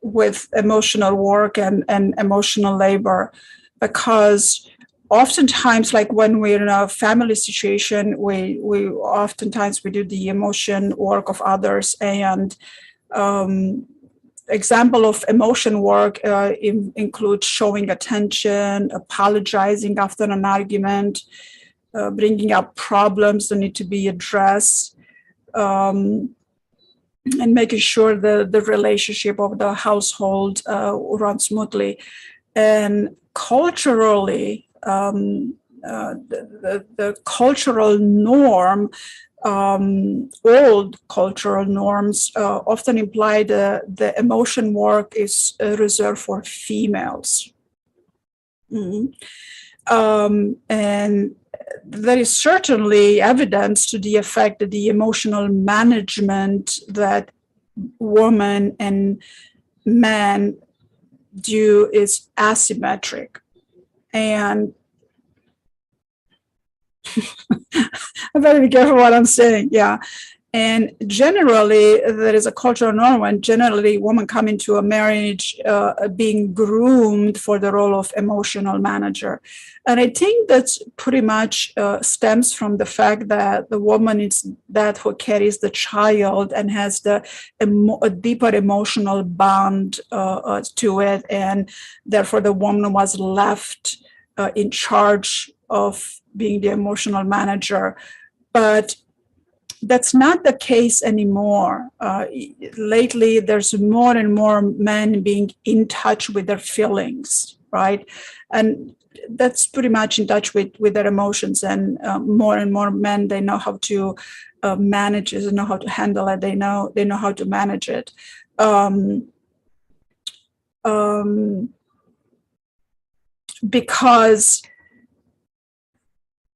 with emotional work and emotional labor, because oftentimes, like when we're in a family situation, we oftentimes we do the emotion work of others. And example of emotion work includes showing attention, apologizing after an argument, bringing up problems that need to be addressed, and making sure the relationship of the household runs smoothly. And culturally, the cultural norm, old cultural norms often imply the emotion work is reserved for females. And there is certainly evidence to the effect that the emotional management that women and men do is asymmetric. And I better be careful what I'm saying. Yeah. And generally, there is a cultural norm, and generally, women come into a marriage being groomed for the role of emotional manager. And I think that's pretty much stems from the fact that the woman is that who carries the child and has a deeper emotional bond to it. And therefore, the woman was left in charge of being the emotional manager. But that's not the case anymore. Lately, there's more and more men being in touch with their feelings, right? And that's pretty much in touch with their emotions. And more men, they know how to manage it, they know how to handle it, they know how to manage it.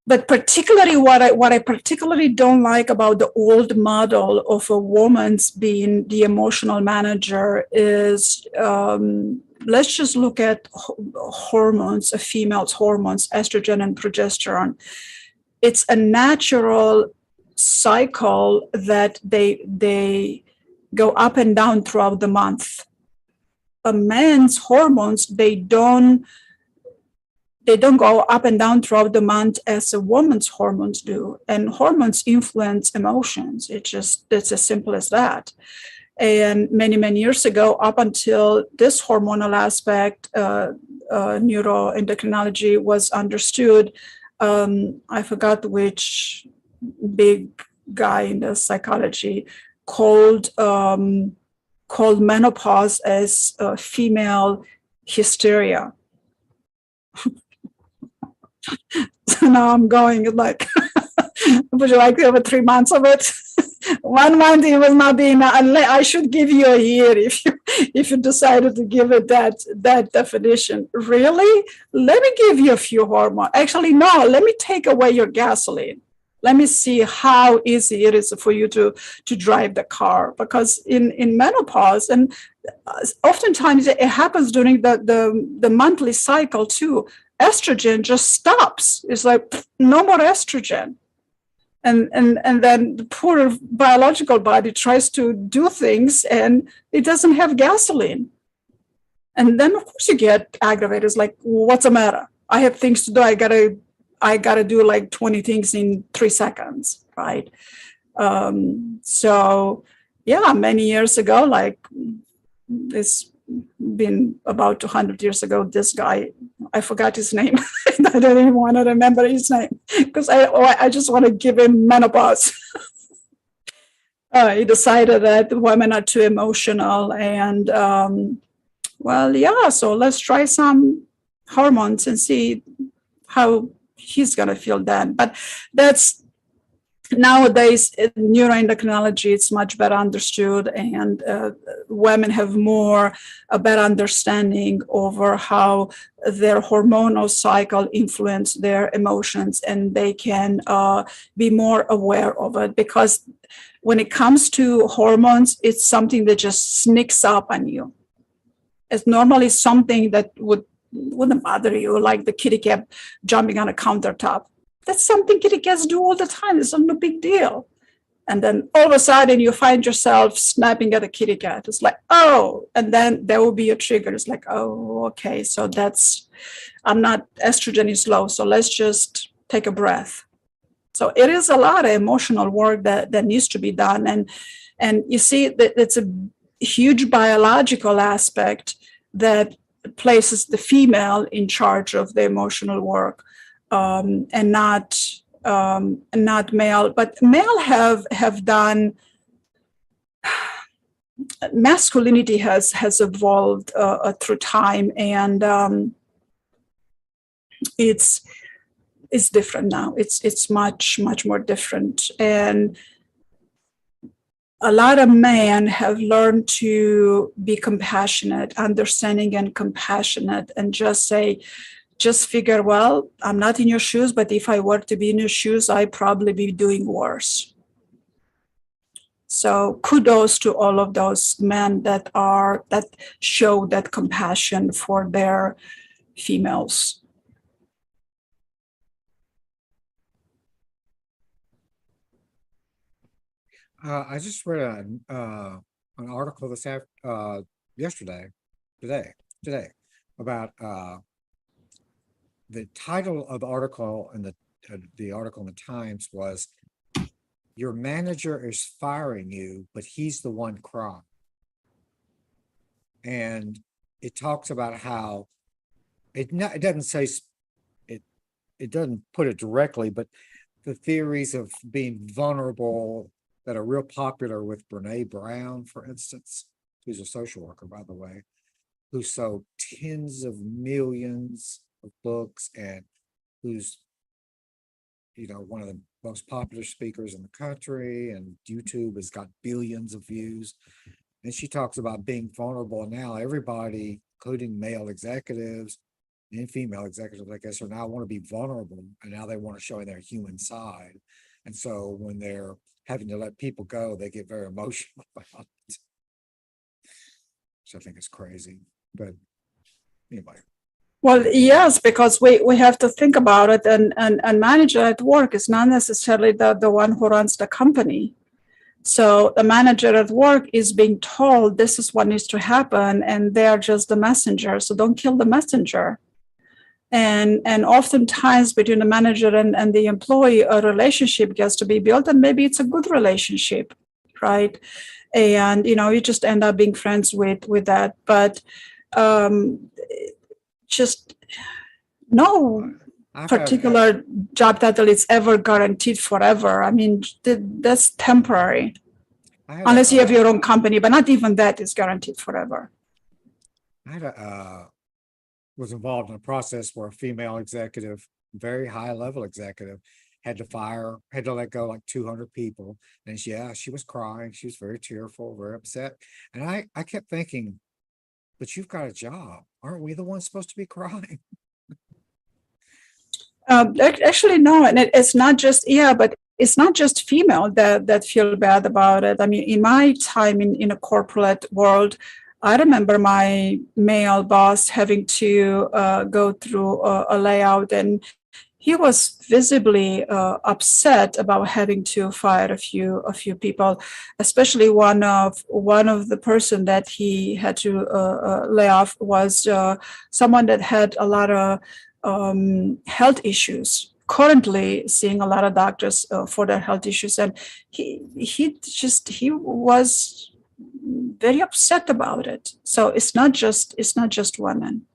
But particularly what I particularly don't like about the old model of a woman's being the emotional manager is, let's just look at hormones, a female's hormones, estrogen and progesterone. It's a natural cycle that they go up and down throughout the month. A man's hormones, they don't go up and down throughout the month as a woman's hormones do. And hormones influence emotions. It's as simple as that. And many, many years ago, up until this hormonal aspect, neuroendocrinology was understood. I forgot which big guy in the psychology called menopause as female hysteria. So now I'm going like, would you like to have 3 months of it? 1 month it was not being. I should give you a year if you decided to give it that definition. Really? Let me give you a few hormones. Actually, no. Let me take away your gasoline. Let me see how easy it is for you to drive the car. Because in menopause, and oftentimes it happens during the monthly cycle too. Estrogen just stops. It's like no more estrogen. And then the poor biological body tries to do things and it doesn't have gasoline. And then of course you get aggravated. It's like, what's the matter? I have things to do. I gotta do like 20 things in 3 seconds, right? So yeah, many years ago, like it's been about 200 years ago, this guy, I forgot his name. I don't even want to remember his name because I just want to give him menopause. He decided that women are too emotional and so let's try some hormones and see how he's going to feel then. But that's nowadays neuroendocrinology, it's much better understood, and women have a better understanding over how their hormonal cycle influence their emotions, and they can be more aware of it, because when it comes to hormones, it's something that just sneaks up on you. It's normally something that would wouldn't bother you, like the kitty cat jumping on a countertop. That's something kitty cats do all the time. It's not a big deal. And then all of a sudden you find yourself snapping at a kitty cat. It's like, oh, and then there will be a trigger. It's like, oh, okay, so that's, I'm not, estrogen is low, so let's just take a breath. So it is a lot of emotional work that needs to be done. And you see that it's a huge biological aspect that places the female in charge of the emotional work, and not male. But male have done, masculinity has evolved through time, and it's different now. It's much more different, and a lot of men have learned to be compassionate, understanding and compassionate, and just figure, well, I'm not in your shoes, but if I were to be in your shoes, I'd probably be doing worse. So kudos to all of those men that show that compassion for their females. I just read an article yesterday, today, about the title of the article, and the article in the Times was, "Your manager is firing you, but he's the one crying." And it talks about how it doesn't say it doesn't put it directly, but the theories of being vulnerable that are real popular with Brene Brown, for instance, who's a social worker, by the way, who sold tens of millions of books, and who's, one of the most popular speakers in the country, and YouTube has got billions of views. And she talks about being vulnerable. Now everybody, including male executives and female executives, I guess, are now want to be vulnerable, and now they want to show their human side. And so when they're having to let people go, they get very emotional about it, which I think is crazy. But anyway. Well, yes, because we have to think about it, and manager at work is not necessarily the one who runs the company. So the manager at work is being told this is what needs to happen, and they're just the messenger. So don't kill the messenger. And oftentimes between the manager and the employee, a relationship gets to be built, and maybe it's a good relationship, right? And you just end up being friends with that. But just no particular job title is ever guaranteed forever. I mean, that's temporary, unless you have your own company, but not even that is guaranteed forever. I was involved in a process where a female executive, very high level executive, had to let go like 200 people. And she was crying. She was very tearful, very upset. And I kept thinking, but you've got a job. Aren't we the ones supposed to be crying? Actually, no. And it's not just, but it's not just female that feel bad about it. I mean, in my time in a corporate world, I remember my male boss having to go through a layout, and he was visibly upset about having to fire a few people, especially one of the person that he had to lay off was someone that had a lot of health issues. Currently seeing a lot of doctors for their health issues, and he was very upset about it. So it's not just women.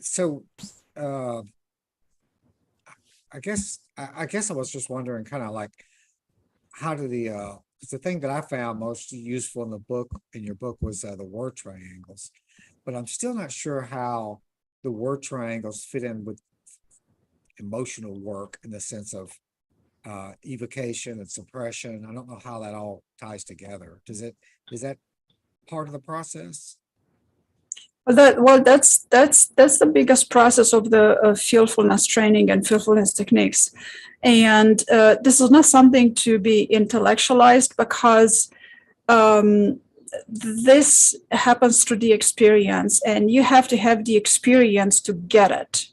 So I guess I was just wondering, kind of like, how do the thing that I found most useful in your book was the word triangles, but I'm still not sure how the word triangles fit in with emotional work in the sense of evocation and suppression. I don't know how that all ties together. Is that part of the process? That's the biggest process of the fearfulness training and fearfulness techniques, and this is not something to be intellectualized, because this happens through the experience, and you have to have the experience to get it.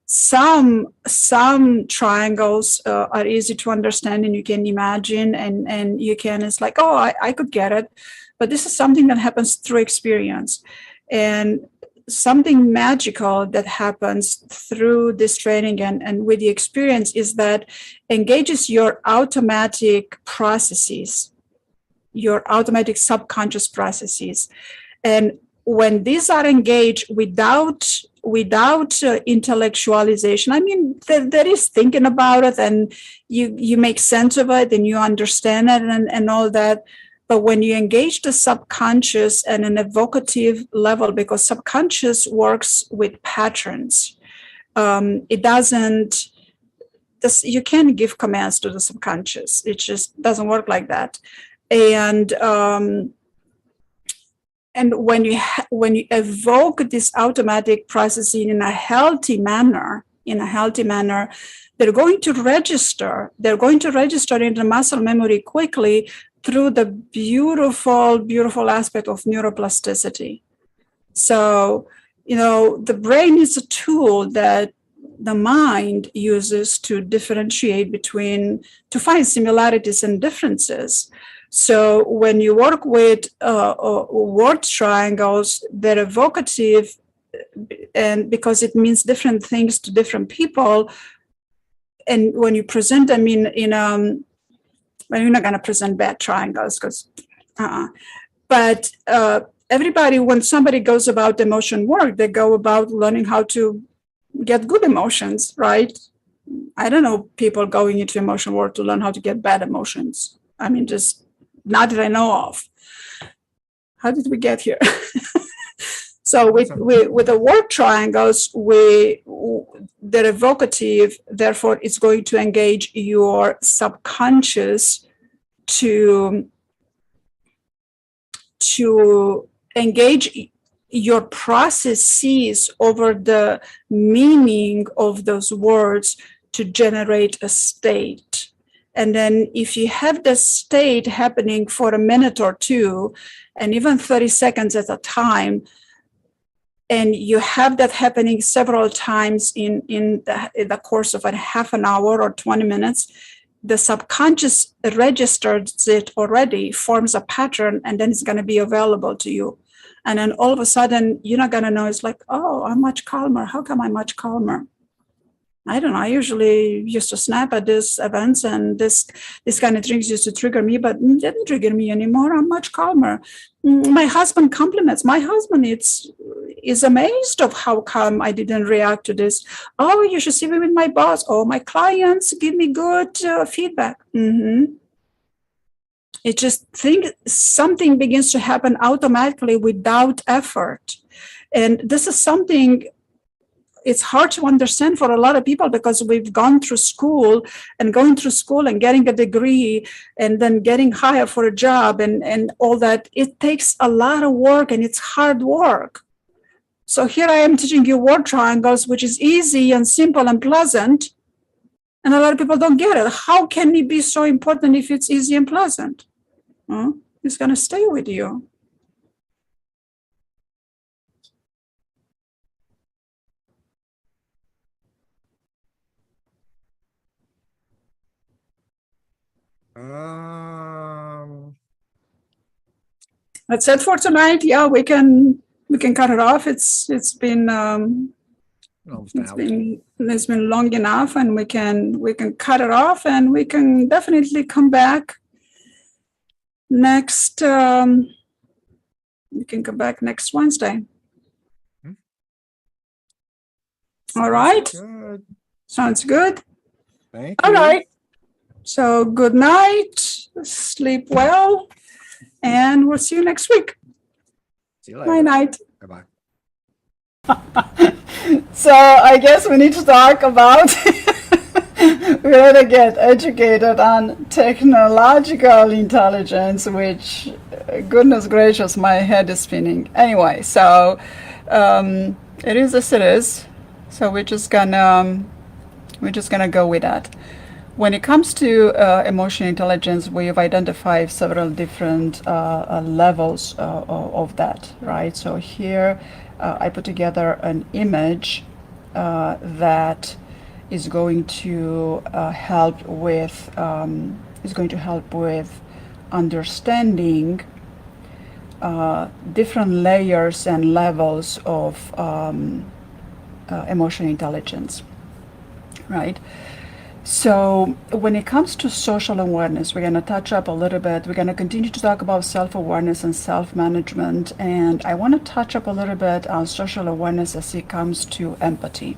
Some triangles are easy to understand and you can imagine, and you can, it's like, oh, I could get it, but this is something that happens through experience. And something magical that happens through this training and with the experience is that engages your automatic processes, your automatic subconscious processes. And when these are engaged without intellectualization, I mean, there is thinking about it, and you make sense of it and you understand it and all that. But when you engage the subconscious at an evocative level, because subconscious works with patterns, it doesn't, you can't give commands to the subconscious. It just doesn't work like that. And when you evoke this automatic processing in a healthy manner, they're going to register in the muscle memory quickly through the beautiful aspect of neuroplasticity. So, the brain is a tool that the mind uses to differentiate to find similarities and differences. So when you work with word triangles, they're evocative, and because it means different things to different people. And when you present them well, you're not going to present bad triangles, but everybody, when somebody goes about emotion work, they go about learning how to get good emotions, right? I don't know people going into emotion work to learn how to get bad emotions. I mean, just not that I know of. How did we get here? So with the word triangles, they're evocative, therefore it's going to engage your subconscious to engage your processes over the meaning of those words to generate a state. And then if you have the state happening for a minute or two, and even 30 seconds at a time, and you have that happening several times in the course of a half an hour or 20 minutes, the subconscious registers it already, forms a pattern, and then it's going to be available to you. And then all of a sudden, you're not going to know. It's like, oh, I'm much calmer. How come I'm much calmer? I don't know. I usually used to snap at these events, and this kind of drinks used to trigger me, but it didn't trigger me anymore. I'm much calmer. My husband compliments. My husband is amazed of how calm I didn't react to this. Oh, you should see me with my boss. Oh, my clients give me good feedback. It just something begins to happen automatically without effort. And this is something, it's hard to understand for a lot of people, because we've gone through school and getting a degree and then getting hired for a job and all that. It takes a lot of work, and it's hard work. So here I am teaching you word triangles, which is easy and simple and pleasant. And a lot of people don't get it. How can it be so important if it's easy and pleasant? It's going to stay with you. That's it for tonight. Yeah, we can cut it off. It's been it's been long enough, and we can cut it off, and we can definitely come back next. We can come back next Wednesday. All right. Good. Sounds good. Thank you. All right. So good night. Sleep well, and we'll see you next week. See you later. Night night. Bye-bye. So I guess we need to talk about We ought to get educated on technological intelligence, which, goodness gracious, my head is spinning. Anyway, so it is as it is. So we're just gonna go with that. When it comes to emotional intelligence, we've identified several different levels of that, right? So here I put together an image that is going to help with understanding different layers and levels of emotional intelligence, right? So when it comes to social awareness, we're going to touch up a little bit. We're going to continue to talk about self-awareness and self-management, and I want to touch up a little bit on social awareness as it comes to empathy.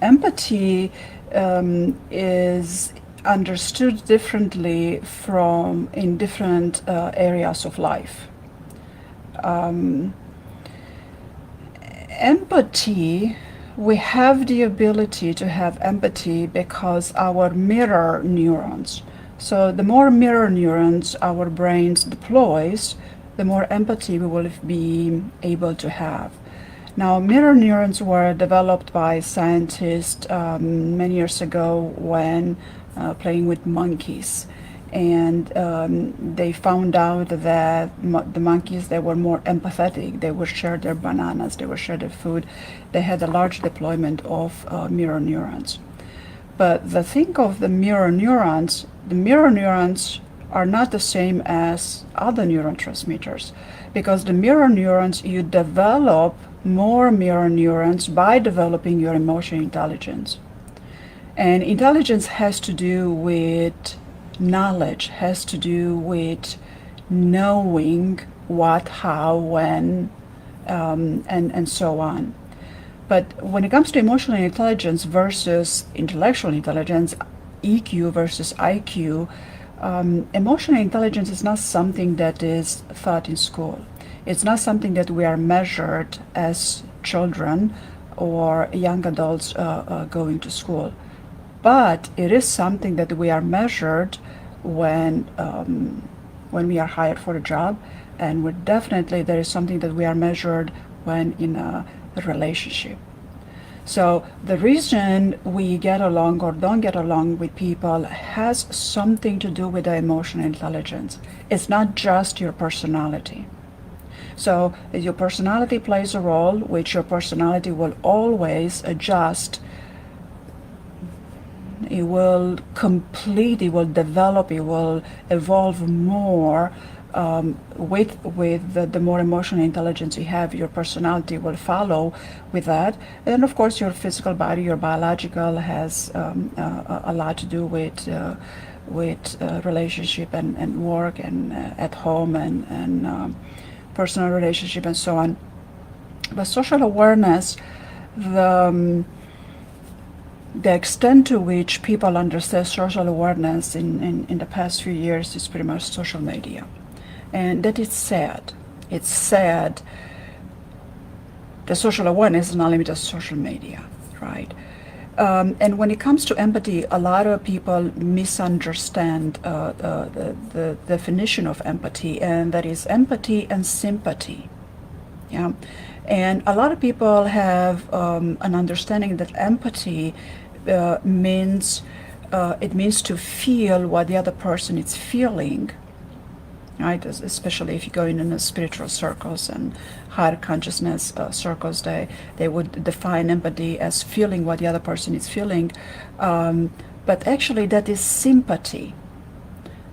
Empathy is understood differently in different areas of life. Empathy, we have the ability to have empathy because our mirror neurons. So the more mirror neurons our brains deploys, the more empathy we will be able to have. Now, mirror neurons were developed by scientists many years ago when playing with monkeys. And they found out that the monkeys, they were more empathetic. They would share their bananas, they would share their food. They had a large deployment of mirror neurons. But the thing of the mirror neurons are not the same as other neurotransmitters, because the mirror neurons, you develop more mirror neurons by developing your emotional intelligence. And intelligence has to do with knowledge, has to do with knowing what, how, when, and so on. But when it comes to emotional intelligence versus intellectual intelligence, EQ versus IQ, emotional intelligence is not something that is taught in school. It's not something that we are measured as children or young adults going to school. But it is something that we are measured when we are hired for a job, and there is something that we are measured when in a relationship. So the reason we get along or don't get along with people has something to do with the emotional intelligence. It's not just your personality. So your personality plays a role, which your personality will always adjust. It will complete, it will develop, it will evolve more with the more emotional intelligence you have. Your personality will follow with that. And of course, your physical body, your biological, has a lot to do with relationship and work and at home and personal relationship and so on. But social awareness, the extent to which people understand social awareness in the past few years is pretty much social media. And that is sad. It's sad. The social awareness is not limited to social media, right? And when it comes to empathy, a lot of people misunderstand the definition of empathy, and that is empathy and sympathy. Yeah. And a lot of people have an understanding that empathy means to feel what the other person is feeling, right? Especially if you go in the spiritual circles and higher consciousness circles, they would define empathy as feeling what the other person is feeling. But actually that is sympathy.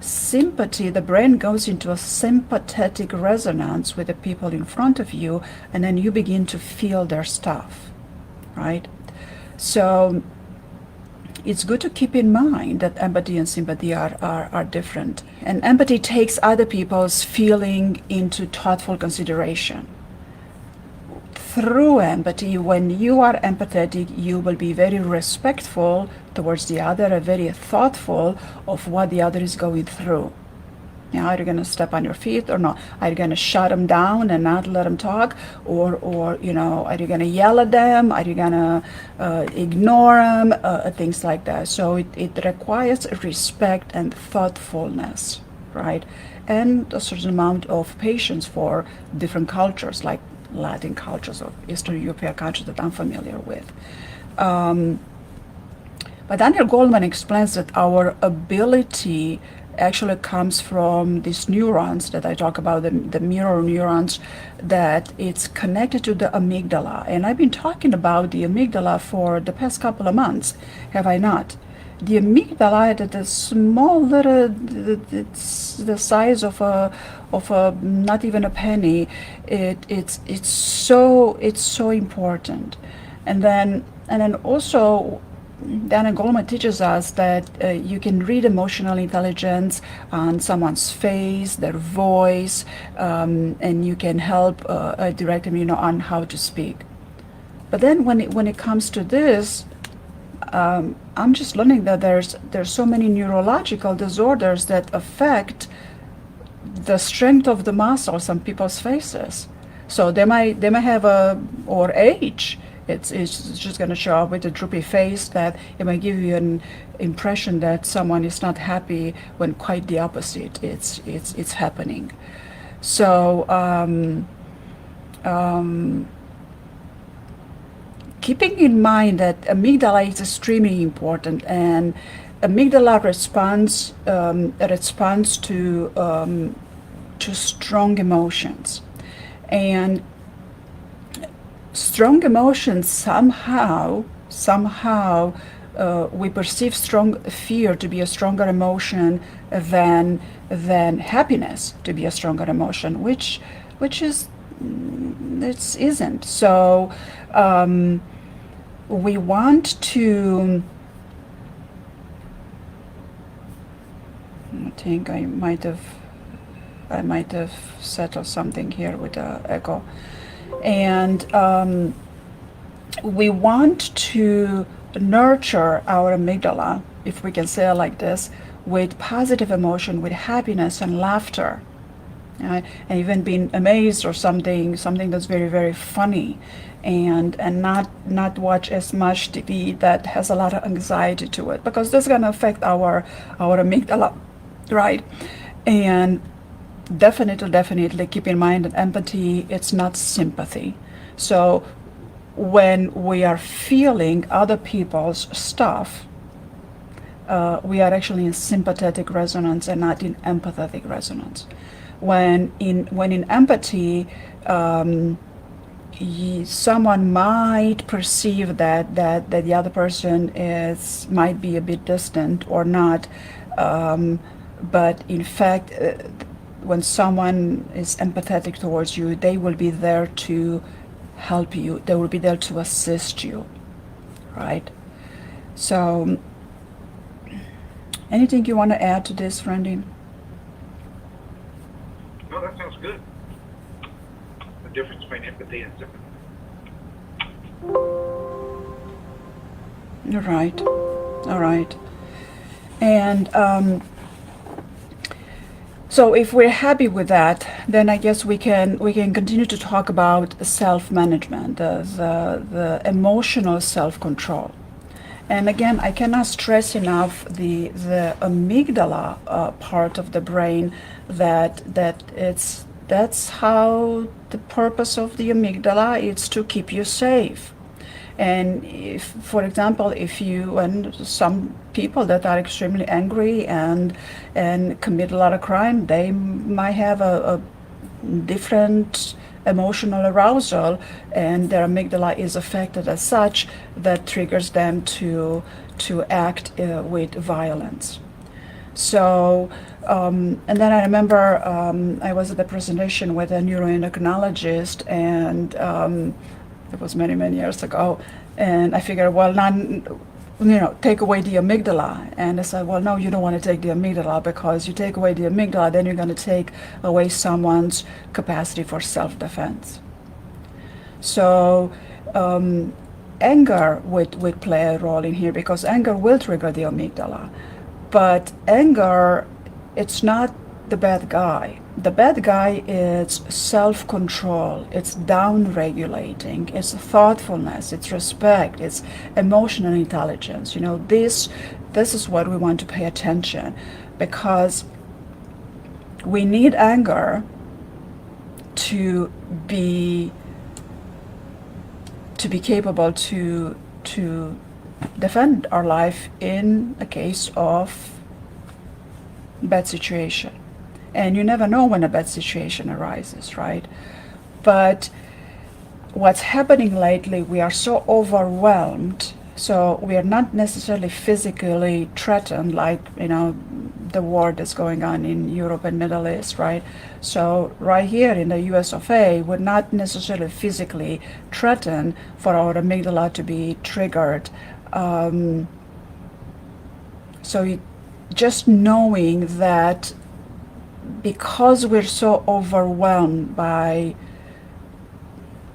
Sympathy, the brain goes into a sympathetic resonance with the people in front of you, and then you begin to feel their stuff, right? So it's good to keep in mind that empathy and sympathy are different. And empathy takes other people's feeling into thoughtful consideration. Through empathy, when you are empathetic, you will be very respectful towards the other and very thoughtful of what the other is going through. Now, are you going to step on your feet or not? Are you going to shut them down and not let them talk? Or you know, are you going to yell at them? Are you going to ignore them? Things like that. So it requires respect and thoughtfulness, right? And a certain amount of patience for different cultures, like Latin cultures or Eastern European cultures that I'm familiar with. But Daniel Goleman explains that our ability actually comes from these neurons that I talk about, the mirror neurons, that it's connected to the amygdala. And I've been talking about the amygdala for the past couple of months, have I not? The amygdala, that is small little, it's the size of a not even a penny. It's so important. And then also, Daniel Goleman teaches us that you can read emotional intelligence on someone's face, their voice, and you can help direct them, you know, on how to speak. But then when it comes to this, I'm just learning that there's so many neurological disorders that affect the strength of the muscles on people's faces. So they might have or age. It's just going to show up with a droopy face, that it might give you an impression that someone is not happy, when quite the opposite. It's happening. So keeping in mind that amygdala is extremely important, and amygdala responds to strong emotions, and strong emotions somehow we perceive strong fear to be a stronger emotion than happiness to be a stronger emotion, which is it isn't. So we want to, I think I might have settled something here with the echo. And we want to nurture our amygdala, if we can say it like this, with positive emotion, with happiness and laughter, and even being amazed or something that's very, very funny, and not watch as much TV that has a lot of anxiety to it, because that's going to affect our amygdala, right? And definitely keep in mind that empathy, it's not sympathy. So when we are feeling other people's stuff, we are actually in sympathetic resonance and not in empathetic resonance. When in empathy, someone might perceive that the other person might be a bit distant or not, but in fact, when someone is empathetic towards you, they will be there to help you. They will be there to assist you, right? So, anything you want to add to this, Randy? No, that sounds good. The difference between empathy and sympathy. All right. And so if we're happy with that, then I guess we can continue to talk about self-management, the emotional self-control. And again, I cannot stress enough the amygdala part of the brain, that's how the purpose of the amygdala is to keep you safe. And if, for example, if you, and some people that are extremely angry and commit a lot of crime, they might have a different emotional arousal, and their amygdala is affected as such, that triggers them to act with violence. So, and then I remember I was at the presentation with a neuroendocrinologist, and it was many years ago, and I figured, well, take away the amygdala. And I said, well, no, you don't want to take the amygdala, because you take away the amygdala, then you're going to take away someone's capacity for self-defense. So anger would play a role in here, because anger will trigger the amygdala. But anger, it's not the bad guy. The bad guy is self-control, it's down-regulating, it's thoughtfulness, it's respect, it's emotional intelligence. You know, this is what we want to pay attention, because we need anger to be capable to defend our life in a case of bad situation. And you never know when a bad situation arises, right? But what's happening lately, we are so overwhelmed, so we are not necessarily physically threatened, like, you know, the war that's going on in Europe and Middle East, right? So right here in the US of A, we're not necessarily physically threatened for our amygdala to be triggered. Just knowing that, because we're so overwhelmed by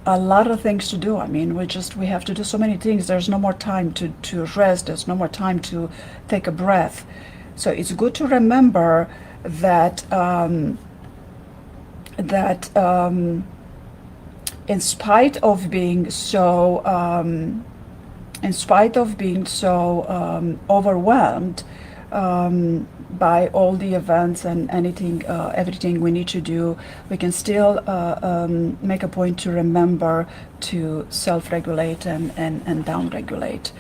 a lot of things to do. I mean, we have to do so many things. There's no more time to rest. There's no more time to take a breath. So it's good to remember that in spite of being so overwhelmed by all the events and everything we need to do, we can still make a point to remember to self-regulate and down-regulate.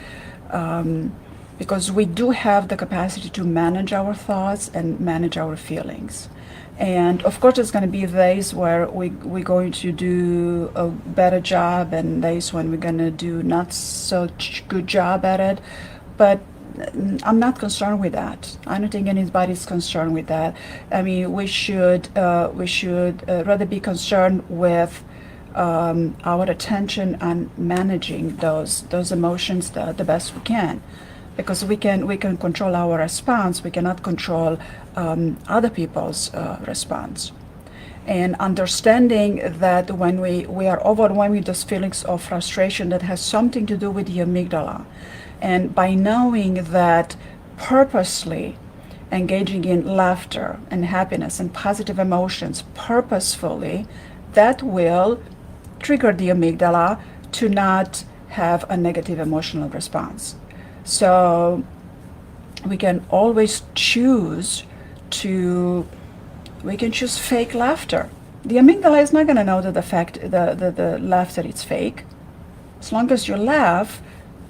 Because we do have the capacity to manage our thoughts and manage our feelings. And of course, there's going to be days where we're going to do a better job, and days when we're going to do not so good job at it. But I'm not concerned with that. I don't think anybody's concerned with that. I mean, we should rather be concerned with our attention on managing those emotions the best we can, because we can control our response. We cannot control other people's response. And understanding that when we are overwhelmed with those feelings of frustration, that has something to do with the amygdala. And by knowing that purposely engaging in laughter and happiness and positive emotions purposefully, that will trigger the amygdala to not have a negative emotional response. So we can always choose fake laughter. The amygdala is not going to know that the laughter is fake. As long as you laugh,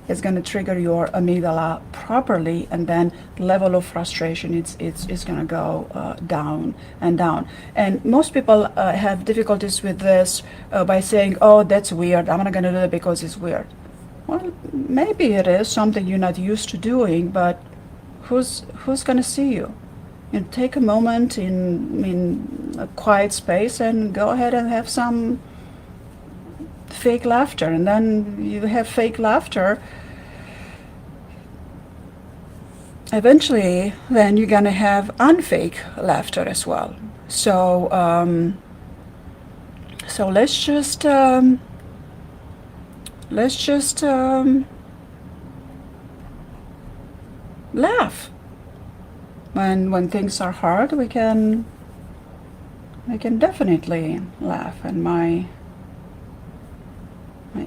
it's going to trigger your amygdala properly, and then level of frustration it's going to go down and down. And most people have difficulties with this by saying, "Oh, that's weird. I'm not going to do it because it's weird." Well, maybe it is something you're not used to doing, but who's going to see you? You take a moment in a quiet space and go ahead and have some fake laughter, and then you have fake laughter. Eventually, then you're gonna have unfake laughter as well. So let's just laugh. When things are hard, we can definitely laugh. And my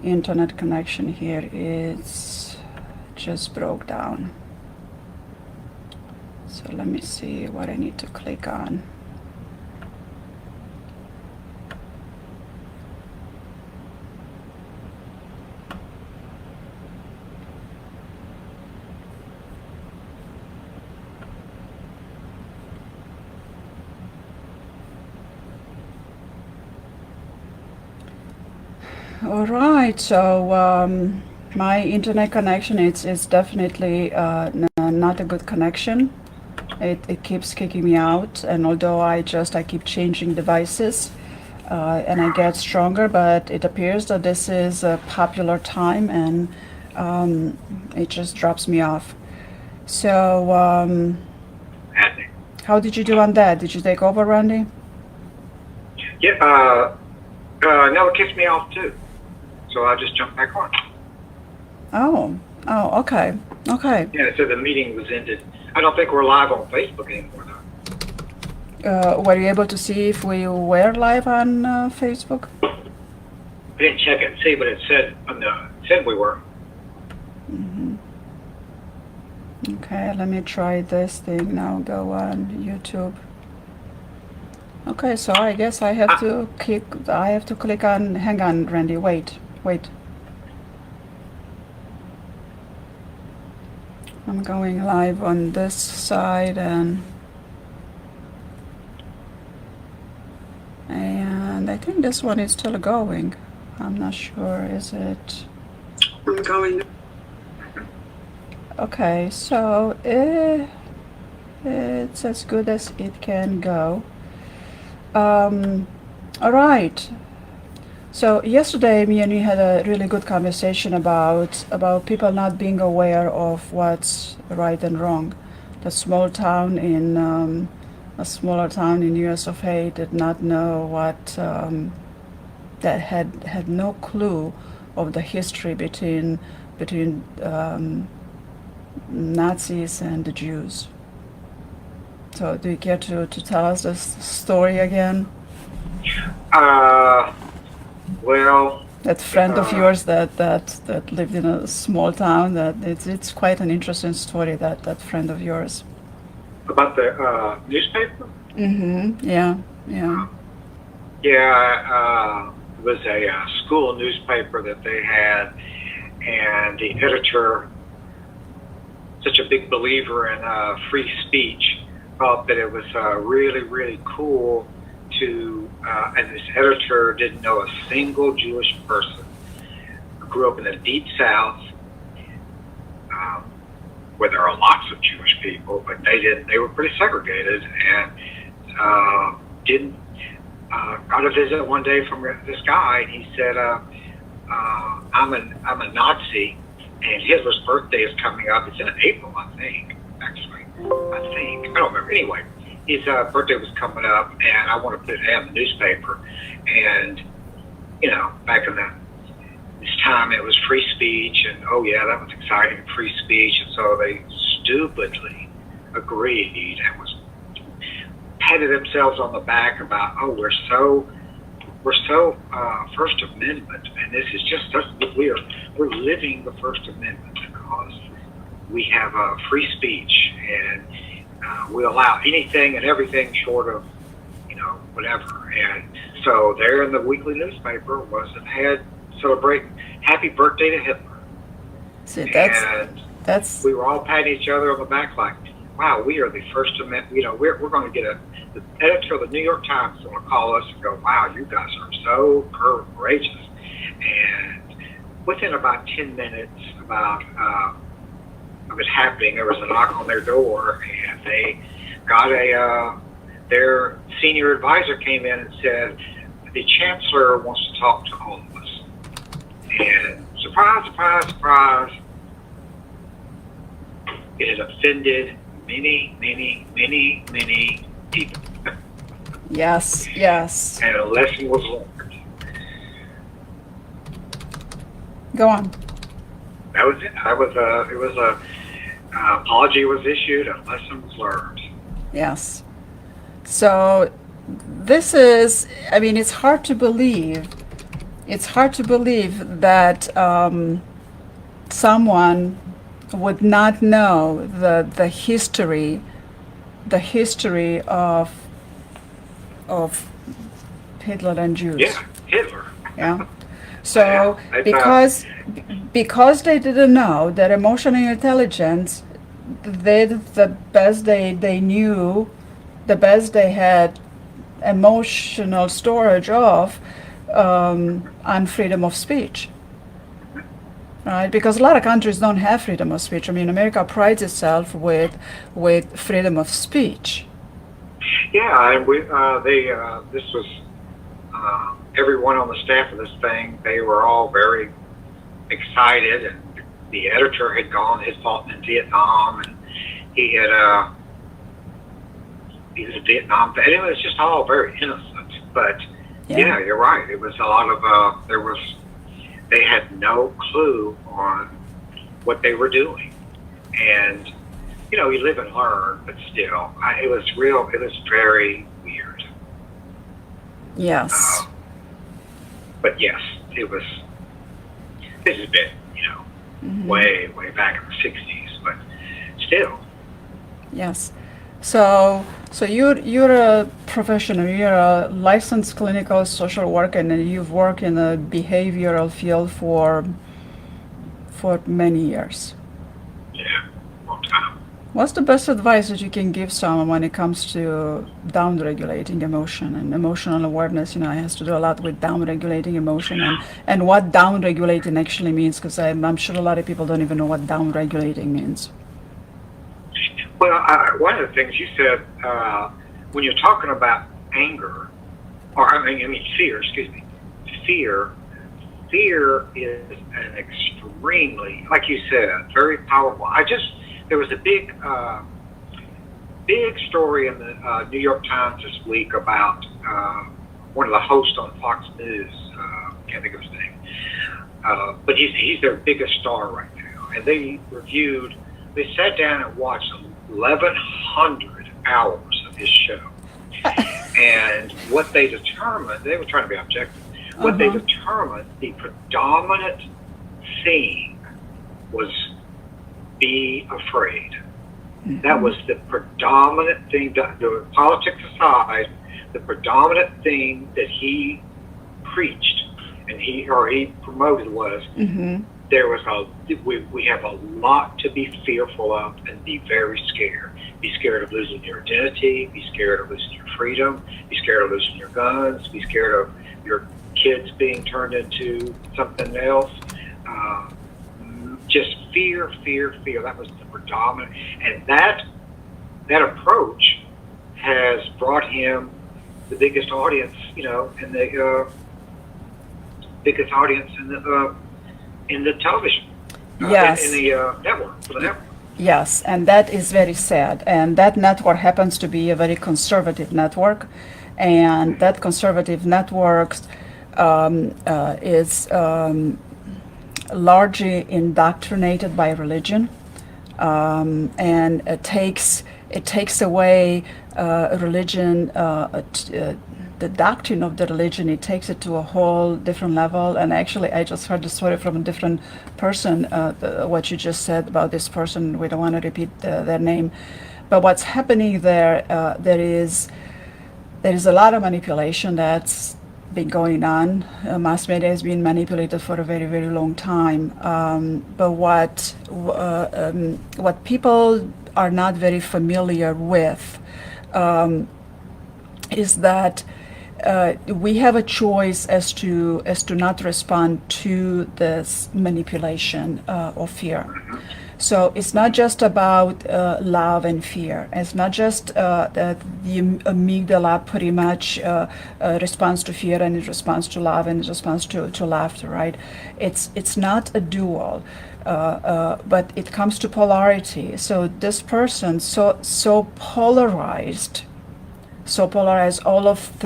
internet connection here is just broke down. So let me see what I need to click on. All right, so my internet connection is definitely not a good connection. It keeps kicking me out, and although I keep changing devices and I get stronger, but it appears that this is a popular time, and it just drops me off. So how did you do on that? Did you take over, Randy? Yeah, no, it kicks me off too. So I just jumped back on. Oh, okay. Yeah, so the meeting was ended. I don't think we're live on Facebook anymore, though. were you able to see if we were live on Facebook? I didn't check it and see, but it said we were. Okay, let me try this thing now. Go on YouTube. Okay, so I guess I have to click on. Hang on, Randy. Wait. I'm going live on this side and I think this one is still going. I'm not sure. Is it? I'm going. Okay, so it's as good as it can go. All right. So yesterday, me and you had a really good conversation about people not being aware of what's right and wrong. The small town in a smaller town in U.S. of A. did not know what that had no clue of the history between Nazis and the Jews. So do you care to tell us this story again? Well, That friend of yours that lived in a small town, that it's quite an interesting story, that friend of yours. about the newspaper? Yeah. Yeah, it was a school newspaper that they had, and the editor, such a big believer in free speech, thought that it was really, really cool to, and this editor didn't know a single Jewish person. Grew up in the deep South, where there are lots of Jewish people, but they were pretty segregated, and got a visit one day from this guy, and he said, I'm a Nazi, and Hitler's birthday is coming up. It's in April, I think, actually. I don't remember. Anyway, his birthday was coming up, and I want to put it out in the newspaper. And, back in this time, it was free speech, and oh yeah, that was exciting, free speech. And so they stupidly agreed and patted themselves on the back about, oh, we're so First Amendment, and this is just us. We're living the First Amendment because we have free speech, and we allow anything and everything short of whatever. And so there in the weekly newspaper had celebrating happy birthday to Hitler. See, that's we were all patting each other on the back like, wow, we are the First Amendment. We're going to get the editor of the New York Times is going to call us and go, wow, you guys are so courageous. And within about 10 minutes of it happening, there was a knock on their door, and they got their senior advisor came in and said, the chancellor wants to talk to all of us. And surprise, surprise, surprise, it had offended many, many, many, many people. yes. And a lesson was learned. Go on. That was it. It was a apology was issued, a lesson was learned. Yes. So this is, I mean, it's hard to believe. It's hard to believe that someone would not know the history of Hitler and Jews. Yeah, Hitler. Yeah. So Yeah, because they didn't know that emotional intelligence, the best they knew, the best they had emotional storage of on freedom of speech. Right? Because a lot of countries don't have freedom of speech. I mean, America prides itself with freedom of speech. Yeah, and this was everyone on the staff of this thing. They were all very excited, and the editor had his fought in Vietnam, and he was a Vietnam vet. It was just all very innocent. But yeah, you're right. It was a lot of they had no clue on what they were doing, and you live and learn. But still, it was Yes. But yes, this has been, way back in the 60s, but still. Yes. So you're a professional, you're a licensed clinical social worker, and you've worked in the behavioral field for many years. Yeah, long time. What's the best advice that you can give someone when it comes to down-regulating emotion and emotional awareness? It has to do a lot with down-regulating emotion and what down-regulating actually means, because I'm sure a lot of people don't even know what down-regulating means. Well, one of the things you said, when you're talking about anger, or fear, excuse me, fear is an extremely, like you said, very powerful. There was a big story in the New York Times this week about one of the hosts on Fox News. Can't think of his name, but he's their biggest star right now. And they sat down and watched 1,100 hours of his show. And what they determined, they were trying to be objective. What they determined, the predominant theme was be afraid. Mm-hmm. That was the predominant thing, the politics aside, the predominant thing that he preached and he promoted was there was we have a lot to be fearful of and be very scared. Be scared of losing your identity, be scared of losing your freedom, be scared of losing your guns, be scared of your kids being turned into something else. Just fear. That was the predominant, and that approach has brought him the biggest audience, and the biggest audience in the television, yes, in the network, for the network. Yes, and that is very sad. And that network happens to be a very conservative network, and that conservative network is largely indoctrinated by religion, and it takes away religion, the doctrine of the religion. It takes it to a whole different level. And actually, I just heard the story from a different person. What you just said about this person, we don't want to repeat their name, but what's happening there? There is a lot of manipulation that's been going on. Mass media has been manipulated for a very, very long time. But what people are not very familiar with is that we have a choice as to not respond to this manipulation or fear. So it's not just about love and fear. It's not just that the amygdala pretty much responds to fear and it responds to love and it responds to laughter, right? It's not a dual, but it comes to polarity. So this person so polarized all of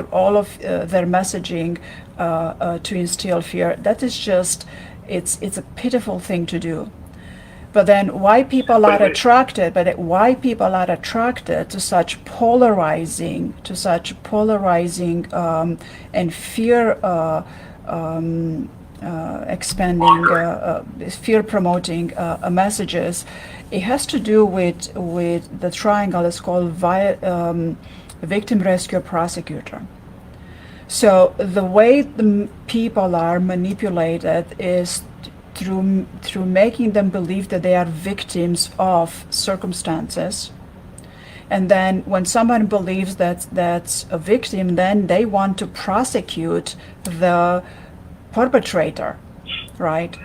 their messaging to instill fear. That is just it's a pitiful thing to do. But then why people are attracted to such polarizing and fear expanding, fear promoting messages, it has to do with the triangle. It's called victim, rescuer, prosecutor. So the way the people are manipulated is through making them believe that they are victims of circumstances. And then when someone believes that that's a victim, then they want to prosecute the perpetrator, right?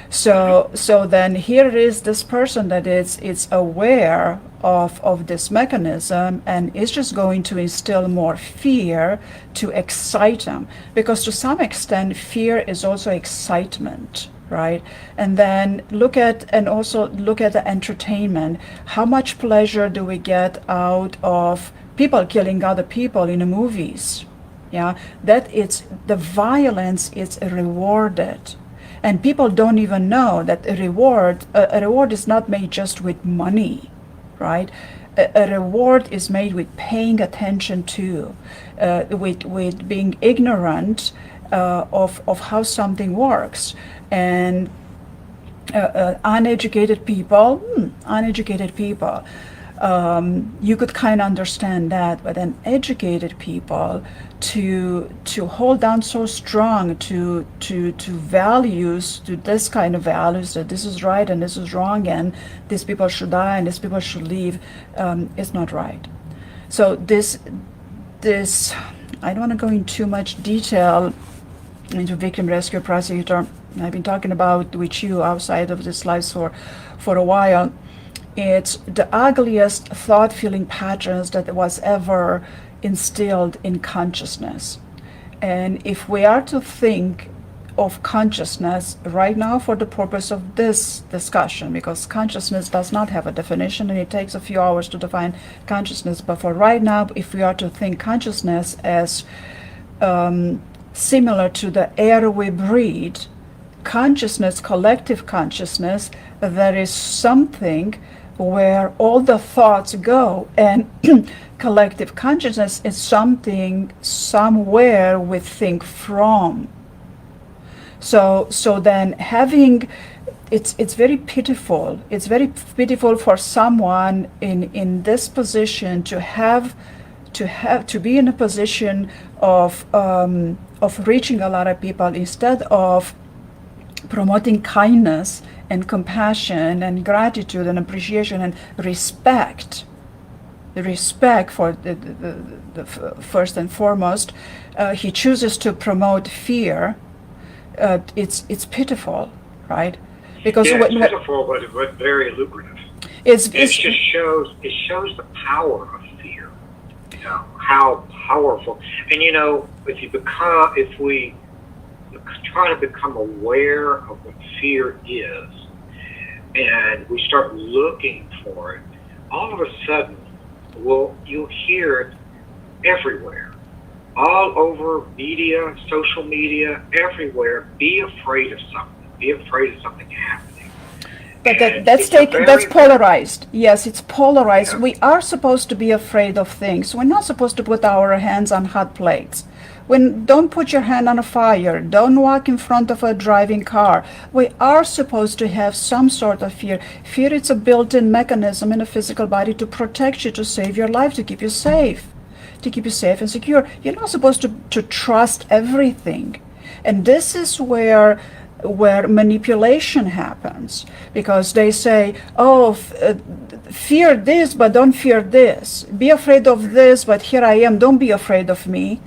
So then here is this person that is aware of this mechanism and is just going to instill more fear to excite them, because to some extent fear is also excitement, right? And then look at the entertainment. How much pleasure do we get out of people killing other people in the movies? Yeah, that it's the violence is rewarded, and people don't even know that a reward is not made just with money, right? a reward is made with paying attention to, with being ignorant of how something works. And uneducated people, you could kind of understand that, but then educated people to hold on so strong to values, to this kind of values, that this is right and this is wrong, and these people should die and these people should leave, is not right. So this I don't want to go into too much detail into victim rescue prosecutor. I've been talking about with you outside of this live for a while. It's the ugliest thought feeling patterns that was ever instilled in consciousness. And if we are to think of consciousness right now for the purpose of this discussion, because consciousness does not have a definition and it takes a few hours to define consciousness, but for right now, if we are to think consciousness as similar to the air we breathe, consciousness, collective consciousness, there is something where all the thoughts go, and collective consciousness is something somewhere we think from. So then having, it's very pitiful. It's very pitiful for someone in this position to be in a position of reaching a lot of people instead of promoting kindness and compassion and gratitude and appreciation and respect. The respect for the first and foremost. He chooses to promote fear. It's pitiful, right? Because it's pitiful, but very lucrative. It shows the power of fear. You know how powerful. And if we try to become aware of what fear is, and we start looking for it, all of a sudden, you'll hear it everywhere, all over media, social media, everywhere. Be afraid of something. Be afraid of something happening. But that's polarized. Yes, it's polarized. Yeah. We are supposed to be afraid of things. We're not supposed to put our hands on hot plates. Don't put your hand on a fire. Don't walk in front of a driving car. We are supposed to have some sort of fear. Fear is a built-in mechanism in the physical body to protect you, to save your life, to keep you safe and secure. You're not supposed to trust everything. And this is where manipulation happens, because they say, fear this, but don't fear this. Be afraid of this, but here I am. Don't be afraid of me.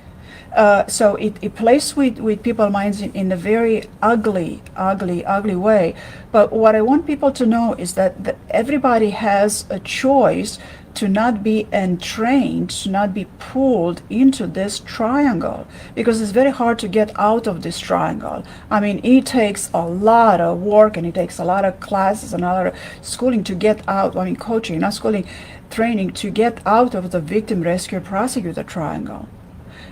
So it plays with people's minds in a very ugly way. But what I want people to know is that everybody has a choice to not be entrained, to not be pulled into this triangle, because it's very hard to get out of this triangle. I mean, it takes a lot of work, and it takes a lot of classes and a lot of schooling to get out. I mean, coaching, not schooling, training, to get out of the victim, rescue, prosecutor triangle.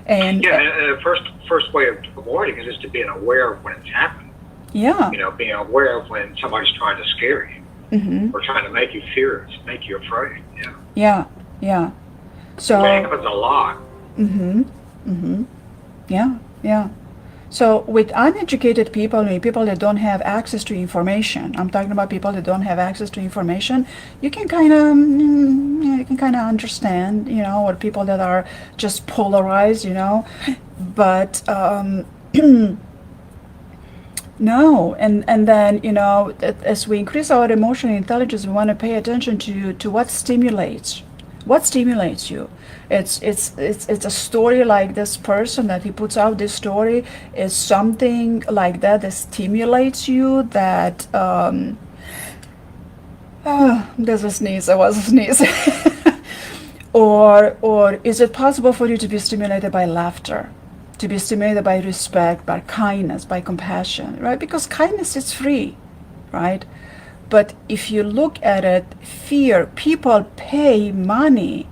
And the first way of avoiding it is to be aware of when it's happening. Yeah. Being aware of when somebody's trying to scare you, or trying to make you fear, make you afraid. Yeah. So it happens a lot. Yeah. So with uneducated people, people that don't have access to information, I'm talking about people that don't have access to information, you can kind of understand, or people that are just polarized, but no. And then, as we increase our emotional intelligence, we want to pay attention to what stimulates you. It's a story like this person that he puts out. This story is something like that stimulates you, that there's a sneeze. There was a sneeze. or is it possible for you to be stimulated by laughter, to be stimulated by respect, by kindness, by compassion, right? Because kindness is free, right? But if you look at it, fear, people pay money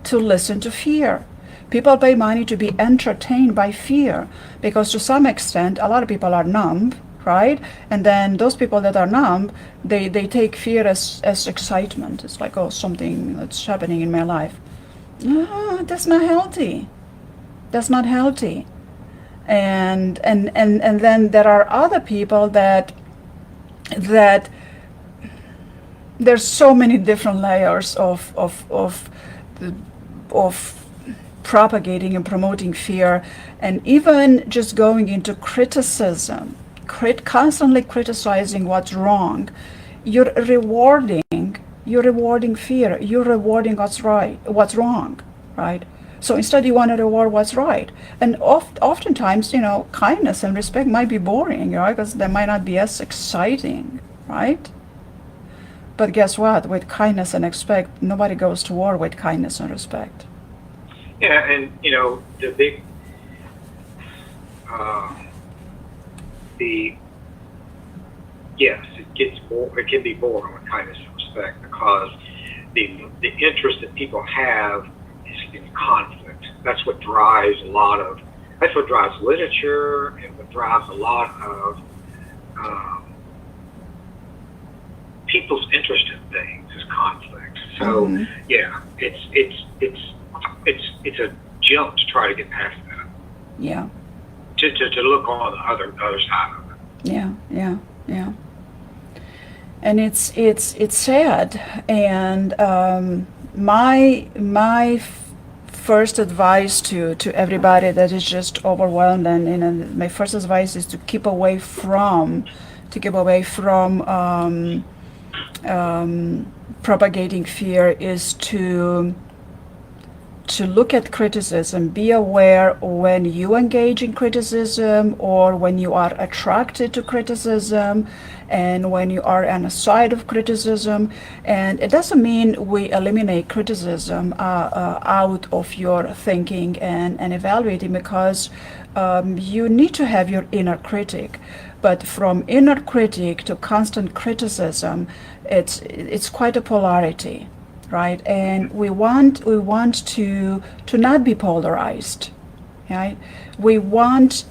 to listen to fear. People pay money to be entertained by fear, because to some extent, a lot of people are numb, right? And then those people that are numb, they take fear as excitement. It's like, oh, something that's happening in my life. No, that's not healthy. That's not healthy. And then there are other people that there's so many different layers of propagating and promoting fear, and even just going into criticism, constantly criticizing what's wrong. You're rewarding fear. You're rewarding what's wrong, right? So instead, you want to reward what's right. And oftentimes, kindness and respect might be boring, right? Because they might not be as exciting, right? But guess what? With kindness and respect, nobody goes to war with kindness and respect. Yeah, and the big, yes, it can be boring with kindness and respect, because the interest that people have is in conflict. That's what drives literature, and what drives a lot of people's interest in things is conflict. So yeah, it's a jump to try to get past that. Yeah. To look on the other side of it. Yeah. And it's sad. And my first advice to everybody that is just overwhelmed, and my first advice is to keep away from propagating fear, is to look at criticism. Be aware when you engage in criticism, or when you are attracted to criticism, and when you are on the side of criticism. And it doesn't mean we eliminate criticism out of your thinking and evaluating, because you need to have your inner critic. But from inner critic to constant criticism, it's quite a polarity. Right, and we want to not be polarized, right? We want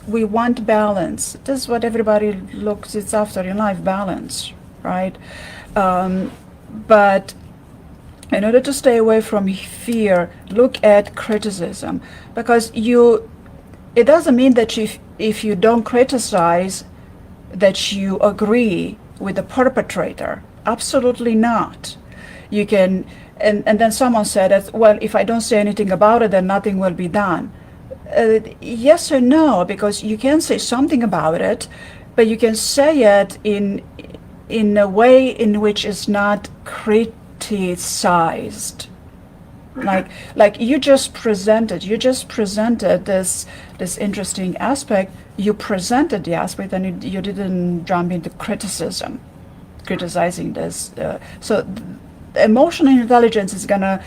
balance. This is what everybody looks after in life: balance, right? But in order to stay away from fear, look at criticism, because it doesn't mean that if you don't criticize, that you agree with the perpetrator. Absolutely not. You can. And then someone said that, well, if I don't say anything about it, then nothing will be done. Yes or no, because you can say something about it, but you can say it in a way in which is not criticized. Like you just presented this interesting aspect. You presented the aspect, and you didn't jump into criticizing this. So emotional intelligence is gonna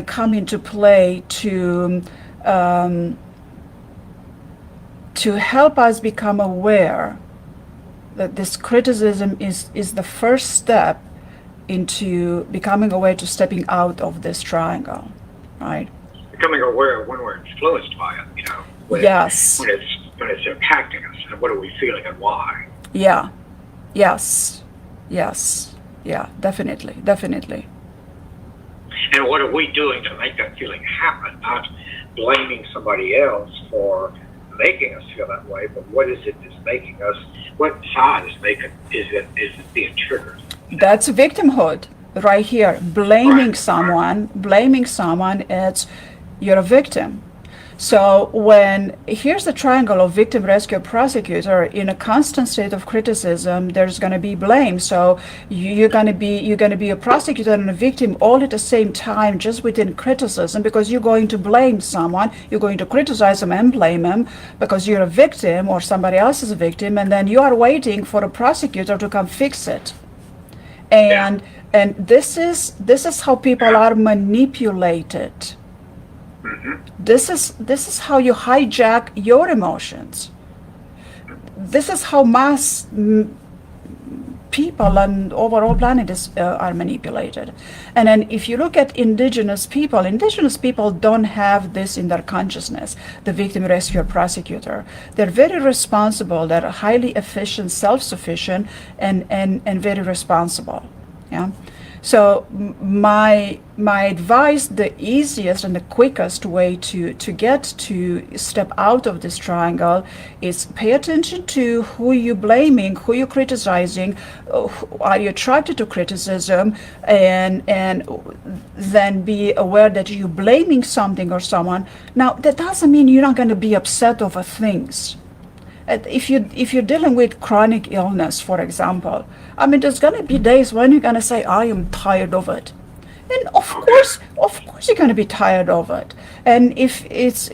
come into play to help us become aware that this criticism is the first step into becoming aware, to stepping out of this triangle, right? Becoming aware when we're influenced by it, Yes. when it's impacting us, and what are we feeling and why? Yeah. Yes. Yeah, definitely. And what are we doing to make that feeling happen? Not blaming somebody else for making us feel that way, but what is it that's making us? What side is it being triggered? That's victimhood right here. Blaming someone. It's you're a victim. So here's the triangle of victim, rescuer, prosecutor. In a constant state of criticism, there's going to be blame. So you're going to be a prosecutor and a victim all at the same time, just within criticism, because you're going to blame someone, you're going to criticize them and blame them because you're a victim or somebody else is a victim, and then you are waiting for a prosecutor to come fix it. And this is how people are manipulated. This is how you hijack your emotions. This is how mass people and overall planet are manipulated. And then if you look at indigenous people don't have this in their consciousness, the victim, rescuer, prosecutor. They're very responsible, they're highly efficient, self-sufficient, and very responsible. Yeah. So my advice, the easiest and the quickest way to get to step out of this triangle is pay attention to who you're blaming, who you're criticizing, are you attracted to criticism, and then be aware that you're blaming something or someone. Now, that doesn't mean you're not going to be upset over things. If you're dealing with chronic illness, for example, I mean, there's going to be days when you're going to say, I am tired of it. And of course you're going to be tired of it. And if it's,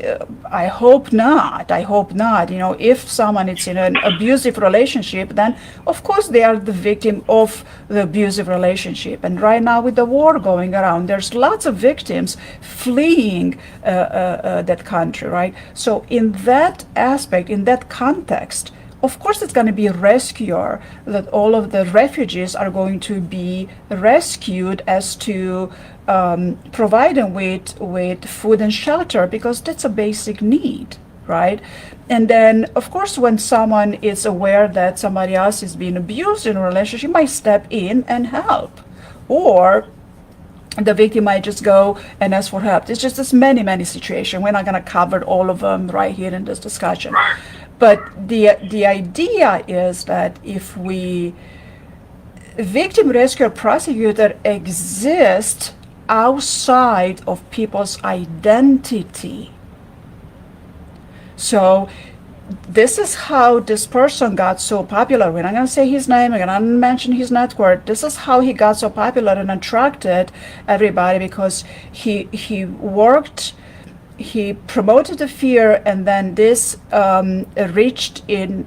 I hope not, if someone is in an abusive relationship, then of course they are the victim of the abusive relationship. And right now with the war going around, there's lots of victims fleeing that country, right? So in that aspect, in that context, of course, it's going to be a rescuer, that all of the refugees are going to be rescued as to provide them with food and shelter, because that's a basic need, right? And then, of course, when someone is aware that somebody else is being abused in a relationship, might step in and help. Or the victim might just go and ask for help. It's just this many situations. We're not going to cover all of them right here in this discussion. But the idea is that if victim, rescuer, prosecutor exist outside of people's identity. So this is how this person got so popular. We're not going to say his name, we're going to mention his network. This is how he got so popular and attracted everybody, because he worked, he promoted the fear, and then this reached in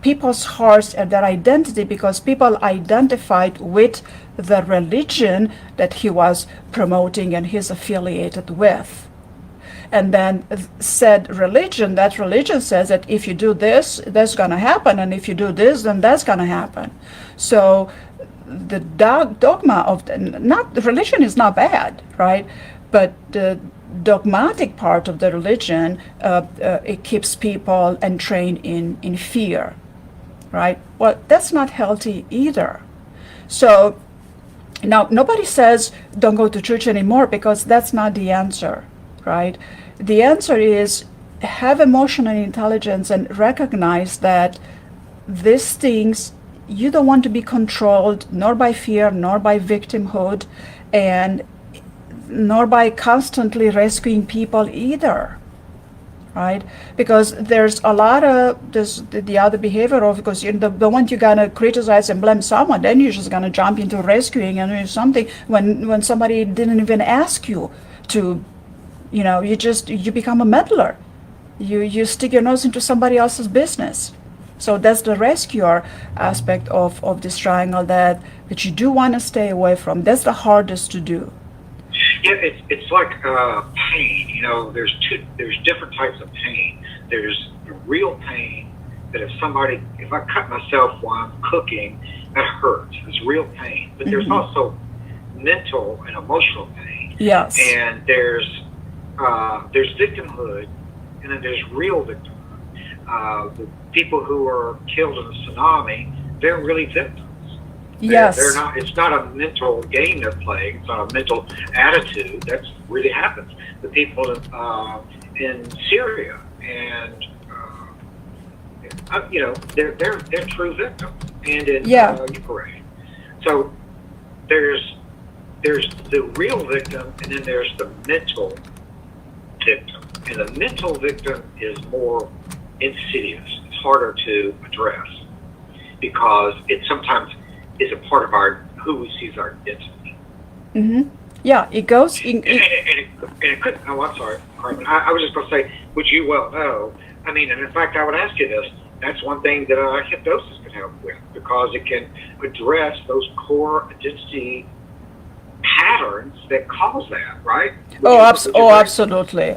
people's hearts and their identity, because people identified with the religion that he was promoting and he's affiliated with. And then said religion, that religion says that if you do this, that's going to happen, and if you do this, then that's going to happen. So the dogma of the religion is not bad, right? But the dogmatic part of the religion, it keeps people entrained in fear, right? Well, that's not healthy either. So now nobody says don't go to church anymore, because that's not the answer, right? The answer is have emotional intelligence and recognize that these things, you don't want to be controlled nor by fear, nor by victimhood, and nor by constantly rescuing people either, right? Because there's a lot of the other behavior of, because the moment you're gonna criticize and blame someone, then you're just gonna jump into rescuing and do something when somebody didn't even ask you to, you become a meddler. You stick your nose into somebody else's business. So that's the rescuer aspect of this triangle that you do want to stay away from. That's the hardest to do. Yeah, it's like pain. There's different types of pain. There's the real pain that if I cut myself while I'm cooking, that hurts. It's real pain. But there's also mental and emotional pain. Yes. And there's victimhood, and then there's real victimhood. The people who are killed in a tsunami, they're really victims. They're not. It's not a mental game they're playing. It's not a mental attitude. That really happens. The people in Syria and they're true victims, and in Ukraine. So there's the real victim, and then there's the mental victim. And the mental victim is more insidious. It's harder to address because it sometimes is a part of who we see as our identity. Mm-hmm. Yeah, it goes in. And it could. Oh, I'm sorry, Carmen. I was just going to say, which you well know. I mean, and in fact, I would ask you this. That's one thing that hypnosis can help with, because it can address those core identity patterns that cause that, right? Absolutely.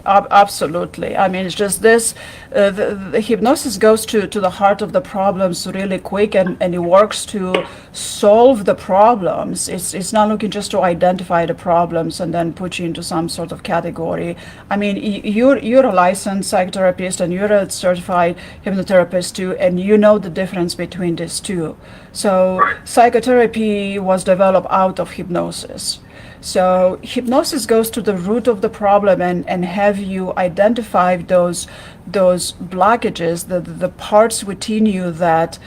Absolutely. I mean, it's just this, the hypnosis goes to the heart of the problems really quick, and it works to solve the problems. It's not looking just to identify the problems and then put you into some sort of category. I mean, you're a licensed psychotherapist and you're a certified hypnotherapist too, and you know the difference between these two. So Right. psychotherapy was developed out of hypnosis. So hypnosis goes to the root of the problem and have you identify those blockages, the parts within you that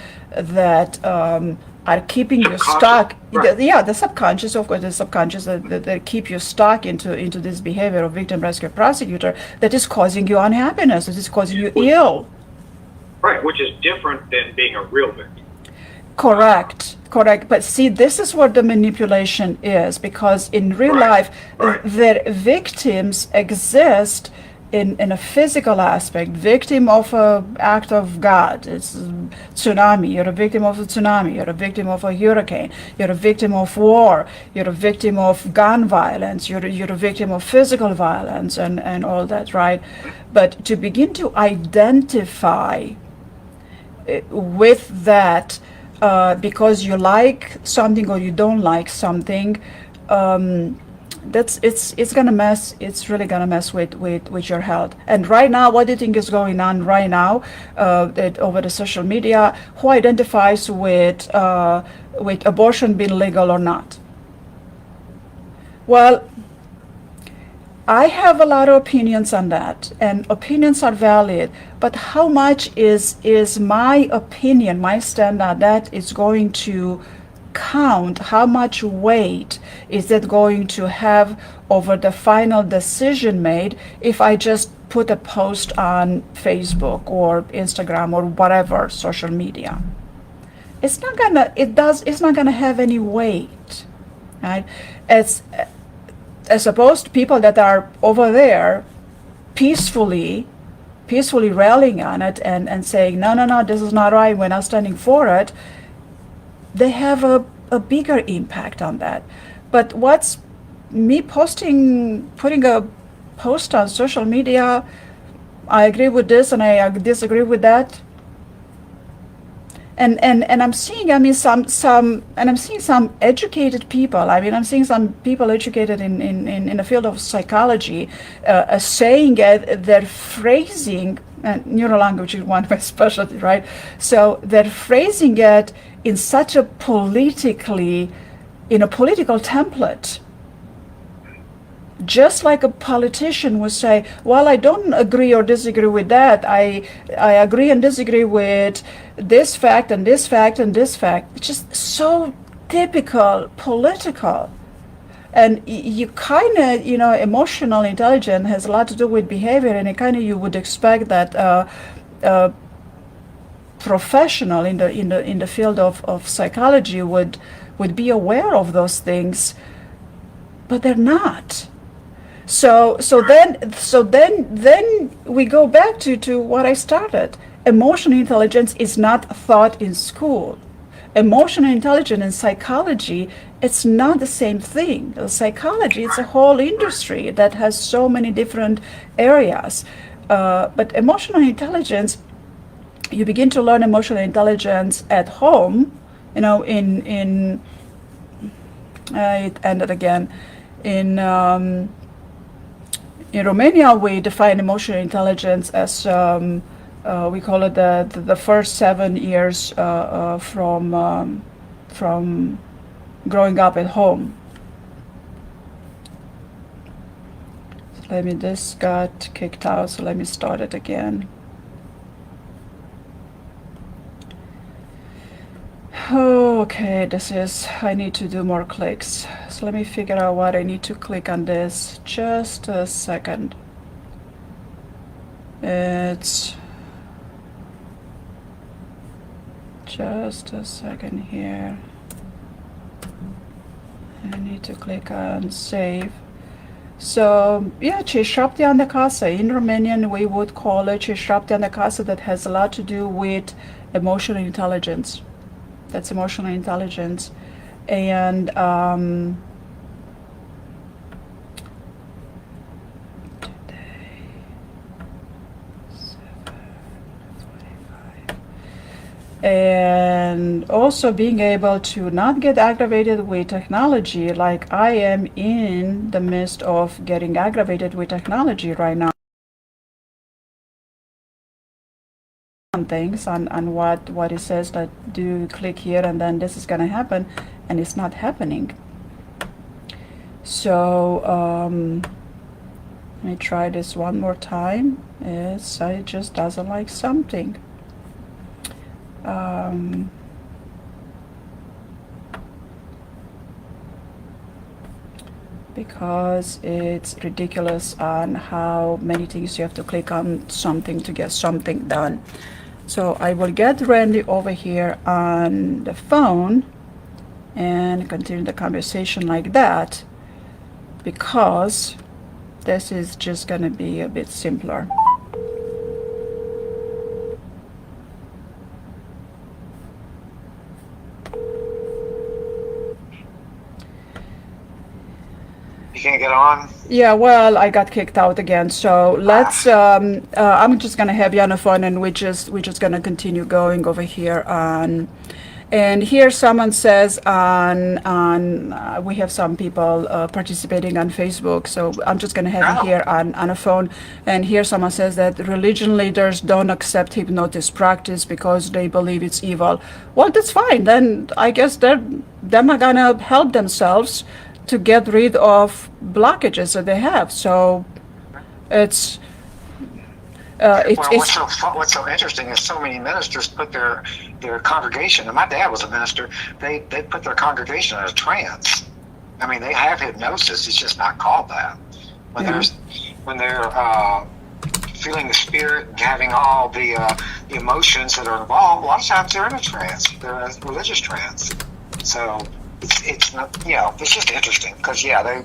are keeping you Subconscious, stuck. right. The subconscious, of course, the subconscious that keep you stuck into this behavior of victim, rescue, prosecutor that is causing you unhappiness, that is causing you ill. Right, which is different than being a real victim. Correct. But see, this is what the manipulation is, because in real Right, life, right. the victims exist in a physical aspect. Victim of an act of God. It's tsunami. You're a victim of a tsunami. You're a victim of a hurricane. You're a victim of war. You're a victim of gun violence. You're a victim of physical violence and all that, right? But to begin to identify with that, because you like something or you don't like something, it's gonna mess. It's really gonna mess with your health. And right now, what do you think is going on right now that over the social media? Who identifies with abortion being legal or not? Well, I have a lot of opinions on that, and opinions are valid, but how much is my opinion, my stand on that is going to count? How much weight is it going to have over the final decision made if I just put a post on Facebook or Instagram or whatever social media? It's not gonna have any weight, right? It's as opposed to people that are over there peacefully railing on it and saying, no, this is not right, we're not standing for it. They have a bigger impact on that. But what's me putting a post on social media, I agree with this and I disagree with that. And I'm seeing, I mean, I'm seeing some educated people. I mean, I'm seeing some people educated in the field of psychology saying it, their phrasing, and neurolanguage is one of my specialty, right? So they're phrasing it in such a in a political template. Just like a politician would say, well, I don't agree or disagree with that. I agree and disagree with this fact and this fact and this fact. It's just so typical political. And you kind of, emotional intelligence has a lot to do with behavior, and it kind of you would expect that professional in the field of psychology would be aware of those things, but they're not. So then we go back to what I started. Emotional intelligence is not taught in school. Emotional intelligence and psychology, it's not the same thing. Psychology, it's a whole industry that has so many different areas. But emotional intelligence, you begin to learn emotional intelligence at home. It ended again. In Romania, we define emotional intelligence as we call it the first 7 years from growing up at home. So this got kicked out, so let me start it again. Okay, I need to do more clicks. So let me figure out what I need to click on this. Just a second. It's just a second here. I need to click on save. So yeah, ce șaptea în casă. In Romanian, we would call it ce șaptea în casă. That has a lot to do with emotional intelligence. That's emotional intelligence. And and also being able to not get aggravated with technology like I am in the midst of getting aggravated with technology right now. On things on what it says that do click here and then this is going to happen, and it's not happening. So let me try this one more time. It just doesn't like something. Because it's ridiculous on how many things you have to click on something to get something done. So I will get Randy over here on the phone and continue the conversation like that, because this is just going to be a bit simpler. You can't get on? Yeah, well, I got kicked out again. So let's. I'm just gonna have you on the phone, and we're just gonna continue going over here on. And here someone says we have some people participating on Facebook, so I'm just gonna have you here on a phone. And here someone says that religion leaders don't accept hypnosis practice because they believe it's evil. Well, that's fine. Then I guess they're not gonna help themselves to get rid of blockages that they have. So it's What's so interesting is so many ministers put their congregation, and my dad was a minister, they put their congregation in a trance. I mean, they have hypnosis, it's just not called that. When they're feeling the spirit and having all the emotions that are involved, a lot of times they're in a trance, they're in a religious trance. So it's not, it's just interesting because they a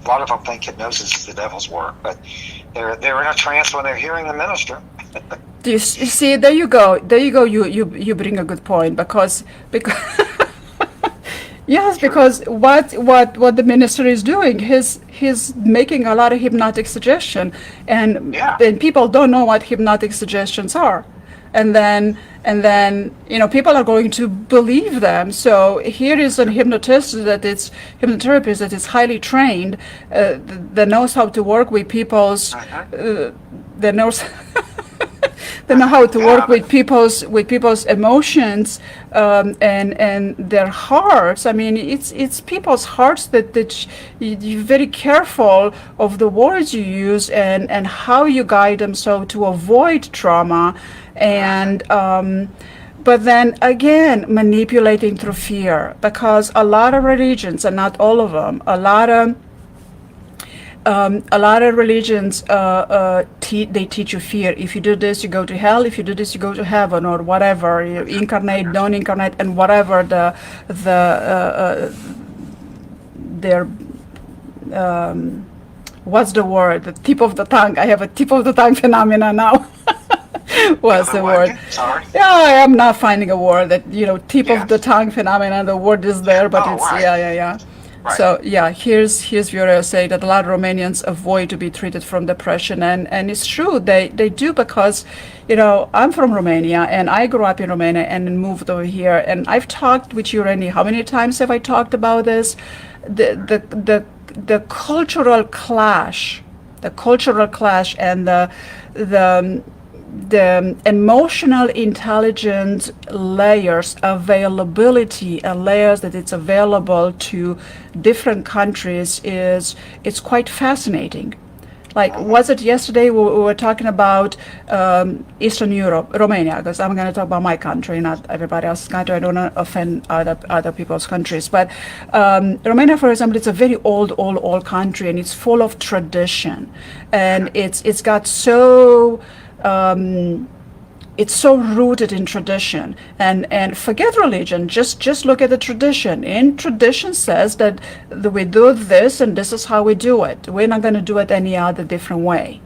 lot of them think hypnosis is the devil's work, but they're in a trance when they're hearing the minister. You see, there you go. You bring a good point because yes, because what the minister is doing, he's making a lot of hypnotic suggestion, and people don't know what hypnotic suggestions are. And then people are going to believe them. So here is a hypnotherapist that is highly trained, that knows how to work with people's, that knows they know how to work with people's emotions and their hearts. I mean, it's people's hearts that you're very careful of the words you use and how you guide them so to avoid trauma. And but then again, manipulating through fear, because a lot of religions, and not all of them, a lot of religions they teach you fear. If you do this, you go to hell. If you do this, you go to heaven, or whatever. You incarnate, don't incarnate, and whatever their what's the word? The tip of the tongue. I have a tip of the tongue phenomena now. What's the word? Sorry. Yeah, I'm not finding a word that, tip of the tongue phenomenon. The word is there, but it's right. Yeah. Right. So here's where I say that a lot of Romanians avoid to be treated from depression, and it's true they do, because I'm from Romania and I grew up in Romania and then moved over here, and I've talked with you, Randy. How many times have I talked about this? The cultural clash, and the emotional intelligence layers, availability and layers that it's available to different countries it's quite fascinating. Like, was it yesterday we were talking about Eastern Europe, Romania, because I'm going to talk about my country, not everybody else's country. I don't want to offend other people's countries. But Romania, for example, it's a very old country, and it's full of tradition. And it's got so... it's so rooted in tradition, and forget religion, just look at the tradition. In tradition says that we do this and this is how we do it. We're not going to do it any other different way,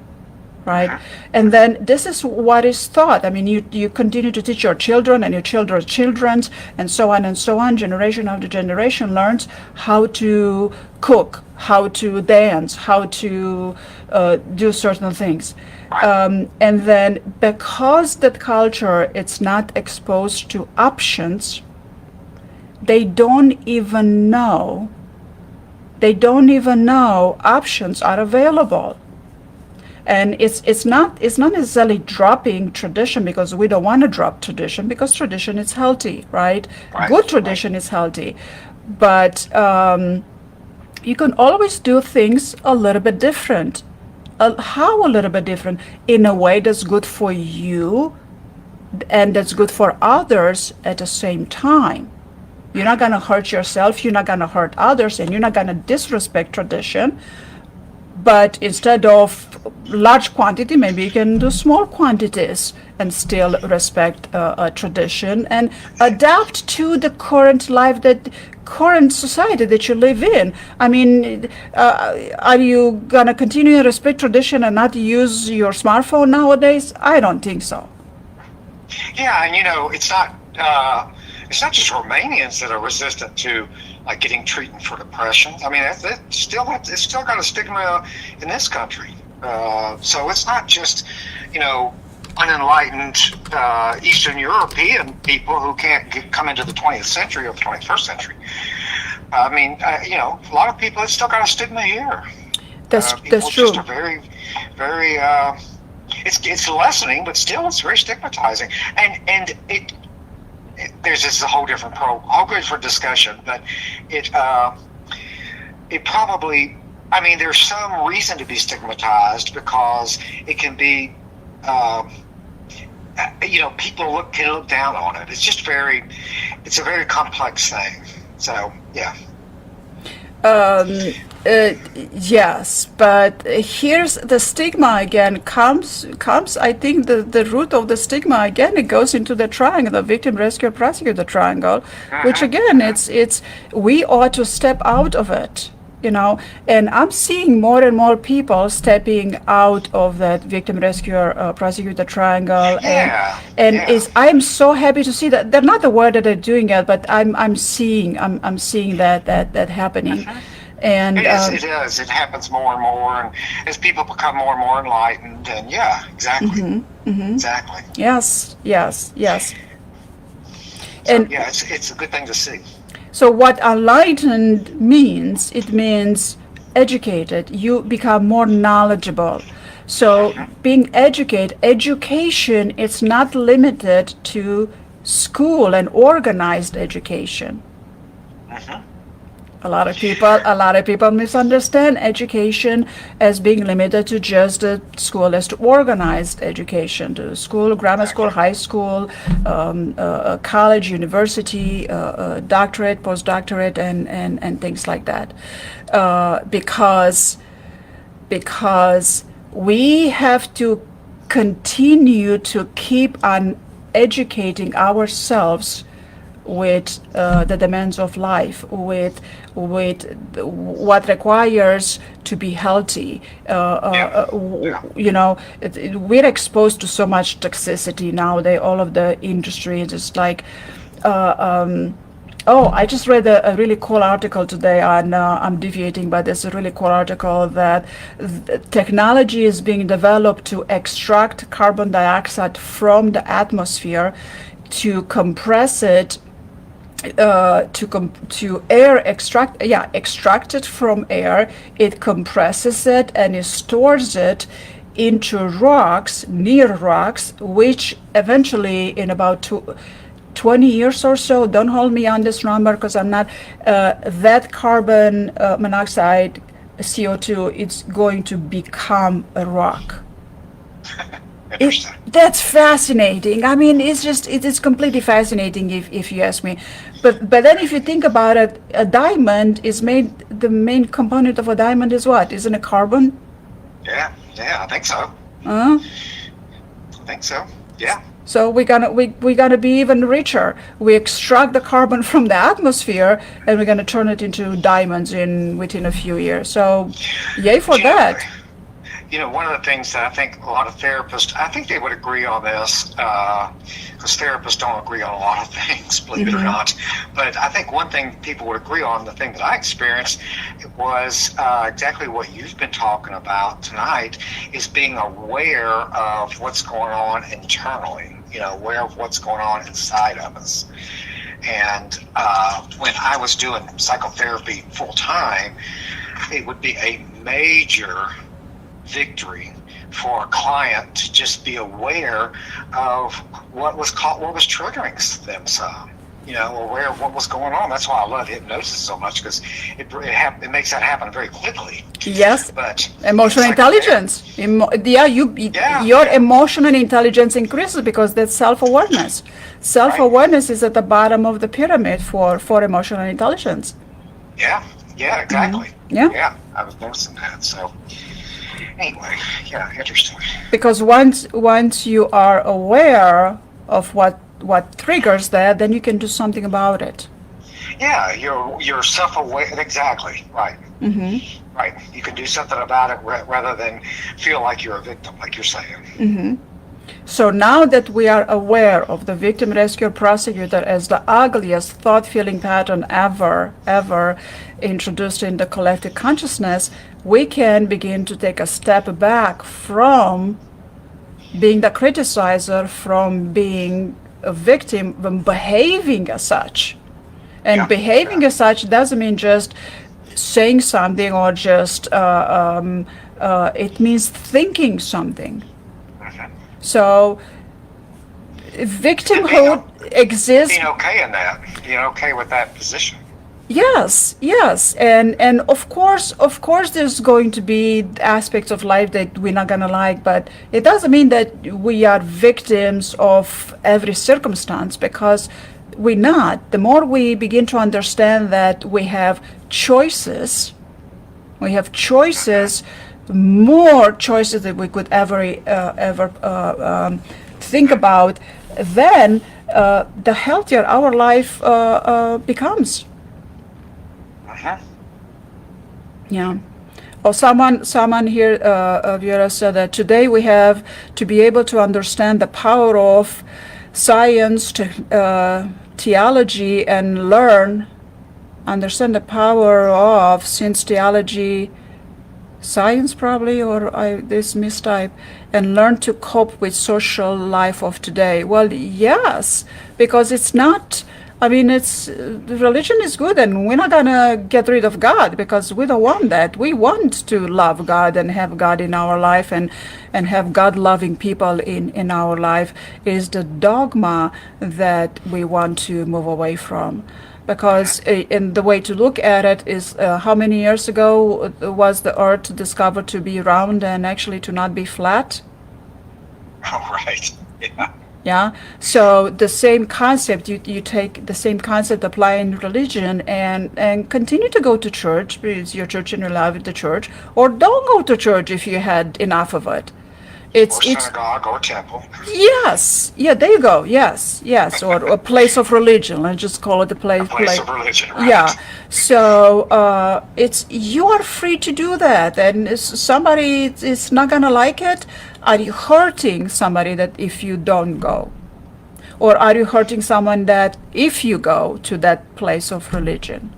right? And then this is what is taught. I mean, you continue to teach your children and your children's children, and so on and so on. Generation after generation learns how to cook, how to dance, how to do certain things. And then because that culture it's not exposed to options, they don't even know options are available. And it's not necessarily dropping tradition, because we don't want to drop tradition, because tradition is healthy, right? Good tradition is healthy, but you can always do things a little bit different. How a little bit different? In a way that's good for you and that's good for others at the same time. You're not going to hurt yourself, you're not going to hurt others, and you're not going to disrespect tradition. But instead of large quantity, maybe you can do small quantities and still respect a tradition and adapt to the current life, that current society that you live in. I mean, are you gonna continue to respect tradition and not use your smartphone nowadays? I don't think so. Yeah, and it's not just Romanians that are resistant to like getting treatment for depression. I mean, it's still got a stigma in this country. So it's not just, unenlightened Eastern European people who can't come into the 20th century or the 21st century. I mean, a lot of people have still got a stigma here. That's true. Just are very, very. It's lessening, but still, it's very stigmatizing, and there's just a whole different discussion, but it probably, I mean, there's some reason to be stigmatized because it can be, people can look down on it. It's just it's a very complex thing. So, yeah. Yes, but here's the stigma again comes. I think the root of the stigma again, it goes into the triangle, the victim, rescuer, prosecutor triangle, which again, it's we ought to step out of it, and I'm seeing more and more people stepping out of that victim, rescuer, prosecutor triangle, I am so happy to see that. They're not the word that they're doing it, but I'm seeing that happening. And it is. It happens more and more, and as people become more and more enlightened, and exactly. Exactly. Yes. So, And it's a good thing to see. so what enlightened means, it means educated. You become more knowledgeable. So being education is not limited to school and organized education. A lot of people misunderstand education as being limited to just the school, as to organized education, to school, grammar school, high school, college, university, doctorate, postdoctorate, and things like that. Because we have to continue to keep on educating ourselves with the demands of life, with what requires to be healthy. We're exposed to so much toxicity nowadays. All of the industry is just like. I just read a really cool article today on. I'm deviating, but there's a really cool article that technology is being developed to extract carbon dioxide from the atmosphere, to compress it. To air extract it from air. It compresses it and it stores it into near rocks, which eventually in about 20 years or so, don't hold me on this number because I'm not, that carbon monoxide, CO2, it's going to become a rock. That's fascinating. I mean, it's completely fascinating if you ask me. But then if you think about it, a diamond is made, the main component of a diamond is what? Isn't it carbon? Yeah, I think so. I think so, yeah. So we're gonna be even richer. We extract the carbon from the atmosphere and we're gonna turn it into diamonds within a few years. So yay for that. one of the things that I think a lot of therapists, I think they would agree on this, because therapists don't agree on a lot of things, believe it or not. But I think one thing people would agree on, the thing that I experienced, was exactly what you've been talking about tonight, is being aware of what's going on internally, aware of what's going on inside of us. And when I was doing psychotherapy full time, it would be a major victory for a client to just be aware of what was triggering them some, aware of what was going on. That's why I love hypnosis so much, because it makes that happen very quickly. Yes. But emotional intelligence. Your emotional intelligence increases because that's self-awareness. Self-awareness is at the bottom of the pyramid for emotional intelligence. Yeah, exactly. Yeah, I was noticing that. So anyway, interesting. Because once you are aware of what triggers that, then you can do something about it. Yeah, you're self-aware. Exactly. Right. Right. You can do something about it rather than feel like you're a victim, like you're saying. So now that we are aware of the victim, rescuer, prosecutor as the ugliest thought-feeling pattern ever introduced in the collective consciousness, we can begin to take a step back from being the criticizer, from being a victim, from behaving as such. And behaving as such doesn't mean just saying something or just, it means thinking something. So victimhood exists. Being okay in that, being okay with that position. Yes, and of course there's going to be aspects of life that we're not gonna like, but it doesn't mean that we are victims of every circumstance, because we're not. The more we begin to understand that we have choices, more choices that we could ever think about, then the healthier our life becomes. Yeah. Oh, someone here, Vera, said that today we have to be able to understand the power of science, theology, and understand the power of, since theology, science probably, or this mistype, and learn to cope with social life of today. Well, yes, because it's not, religion is good, and we're not gonna get rid of God, because we don't want that. We want to love God and have God in our life, and have God-loving people in our life. Is the dogma that we want to move away from. Because in the way to look at it is, how many years ago was the earth discovered to be round and actually to not be flat? Oh, right. Yeah. Yeah. So the same concept, you take the same concept, apply in religion, and continue to go to church because your church and you love the church, or don't go to church if you had enough of it. Or synagogue or temple. Yes. Yeah, there you go. Yes. Or a place of religion. Let's just call it a place of religion, right? Yeah. So you are free to do that. And somebody is not gonna like it. Are you hurting somebody that if you don't go? Or are you hurting someone that if you go to that place of religion?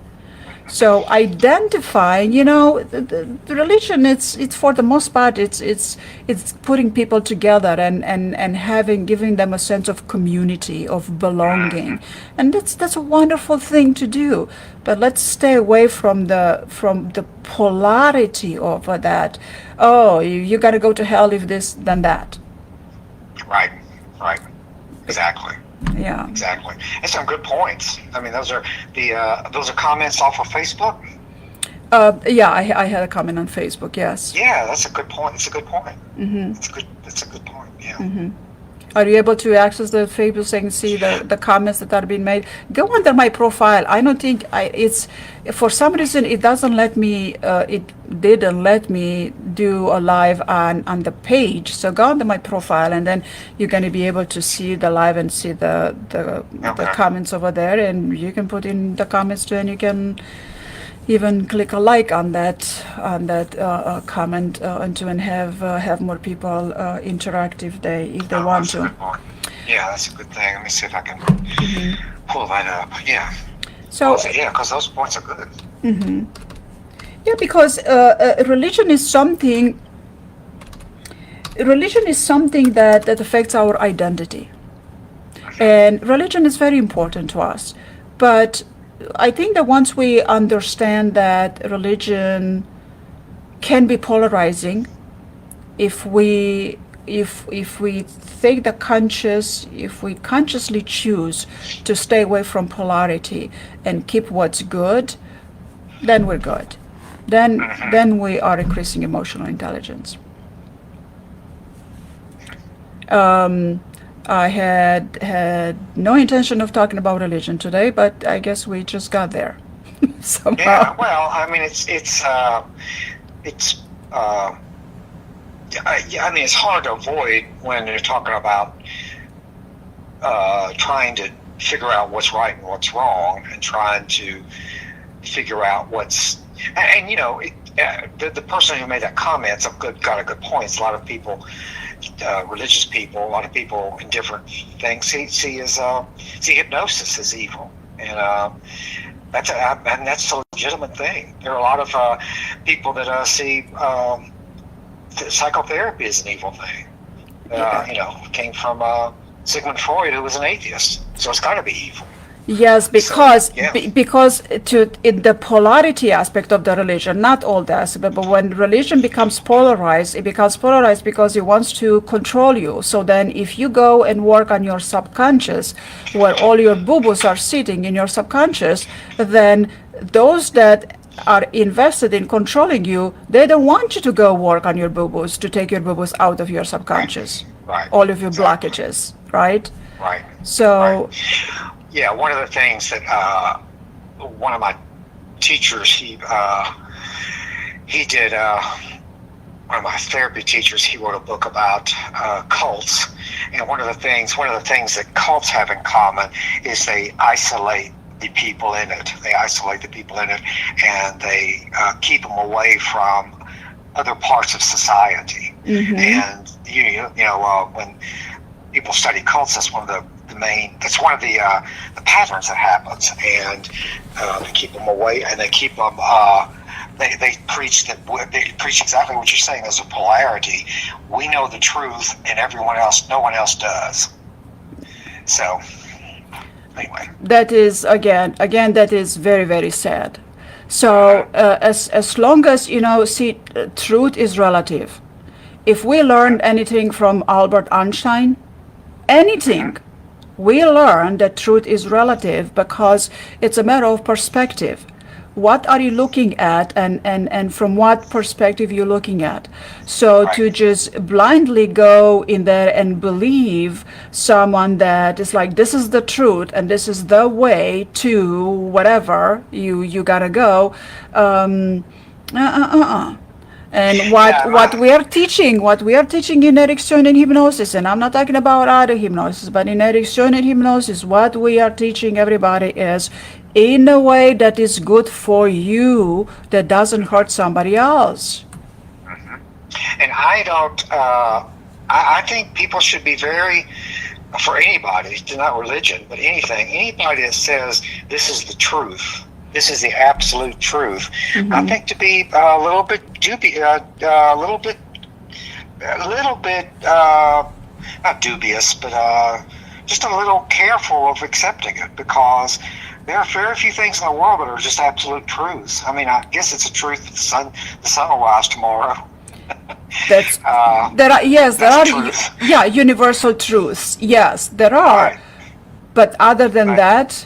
So identifying, the religion, it's for the most part, it's putting people together and giving them a sense of community, of belonging, and that's a wonderful thing to do. But let's stay away from the polarity of that. Oh, you got to go to hell if this, then that. Right. Exactly. Yeah. Exactly. And some good points. Those are comments off of Facebook. Yeah, I had a comment on Facebook. Yes. Yeah, that's a good point. It's a good point. Mm-hmm. That's a good point. Yeah. Mm-hmm. Are you able to access the Facebook and see the comments that are being made? Go under my profile. I don't think it's, for some reason it doesn't let me. It didn't let me do a live on the page. So go under my profile, and then you're going to be able to see the live and see the comments over there, and you can put in the comments too, and you can even click a like on that comment and to have more people interact if they want that's a to. good point. Yeah, that's a good thing. Let me see if I can pull that up. Yeah. So Yeah, because those points are good. yeah, because religion is something that affects our identity. And religion is very important to us. But I think that once we understand that religion can be polarizing, if we take if we consciously choose to stay away from polarity and keep what's good, then we're good. Then we are increasing emotional intelligence. I had no intention of talking about religion today, but I guess we just got there somehow. Yeah, well, I mean, I mean, it's hard to avoid when you're talking about trying to figure out what's right and what's wrong, and trying to figure out and you know, the person who made that comment's got a good point. It's a lot of people, religious people, a lot of people in different things see hypnosis as evil, and that's a legitimate thing. There are a lot of people that see psychotherapy is an evil thing. You know, came from Sigmund Freud, who was an atheist, so it's got to be evil. Yes, because So, yeah. because in the polarity aspect of the religion, not all the aspect, but when religion becomes polarized, it becomes polarized because it wants to control you. So then if you go and work on your subconscious, where all your boo-boos are sitting in your subconscious, then those that are invested in controlling you, they don't want you to go work on your boo-boos, to take your boo-boos out of your subconscious. Right. All of your Exactly. blockages, right? Right. So Yeah, one of the things that one of my teachers, he did. One of my therapy teachers, he wrote a book about cults, and one of the things that cults have in common is they isolate the people in it. They isolate the people in it, and they keep them away from other parts of society. And you know, when people study cults, that's one of the patterns that happens, and they keep them away, and they keep them. They preach exactly what you're saying. There's a polarity. We know the truth, and no one else does. So, anyway, that is again that is very, very sad. So as long as truth is relative. If we learned anything from Albert Einstein, we learn that truth is relative because it's a matter of perspective. What are you looking at, and from what perspective you're looking at? So to just blindly go in there and believe someone that is like, this is the truth and this is the way to whatever you gotta go. And what we are teaching in Ericksonian hypnosis, and I'm not talking about other hypnosis, but in Ericksonian hypnosis, what we are teaching everybody is in a way that is good for you, that doesn't hurt somebody else. and I don't. I think people should be very, for anybody, not religion, but anybody that says this is the truth, this is the absolute truth, I think to be a little bit not dubious, but just a little careful of accepting it, because there are very few things in the world that are just absolute truths. I mean, I guess it's a truth that the sun will rise tomorrow. There are universal truths. Yes, there are. Right. But other than that,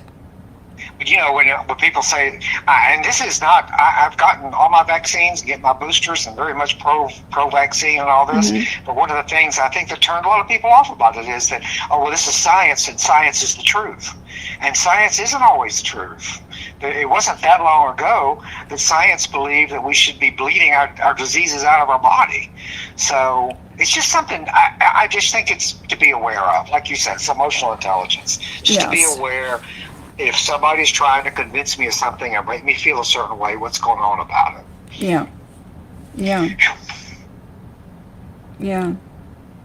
But you know, when people say, and this is not, I've gotten all my vaccines, get my boosters, and very much pro vaccine and all this. But one of the things I think that turned a lot of people off about it is that, oh, well, this is science, and science is the truth. And science isn't always the truth. It wasn't that long ago that science believed that we should be bleeding our diseases out of our body. So it's just something I just think it's to be aware of. Like you said, it's emotional intelligence. Just to be aware if somebody's trying to convince me of something or make me feel a certain way, what's going on about it? Yeah. Yeah. Yeah.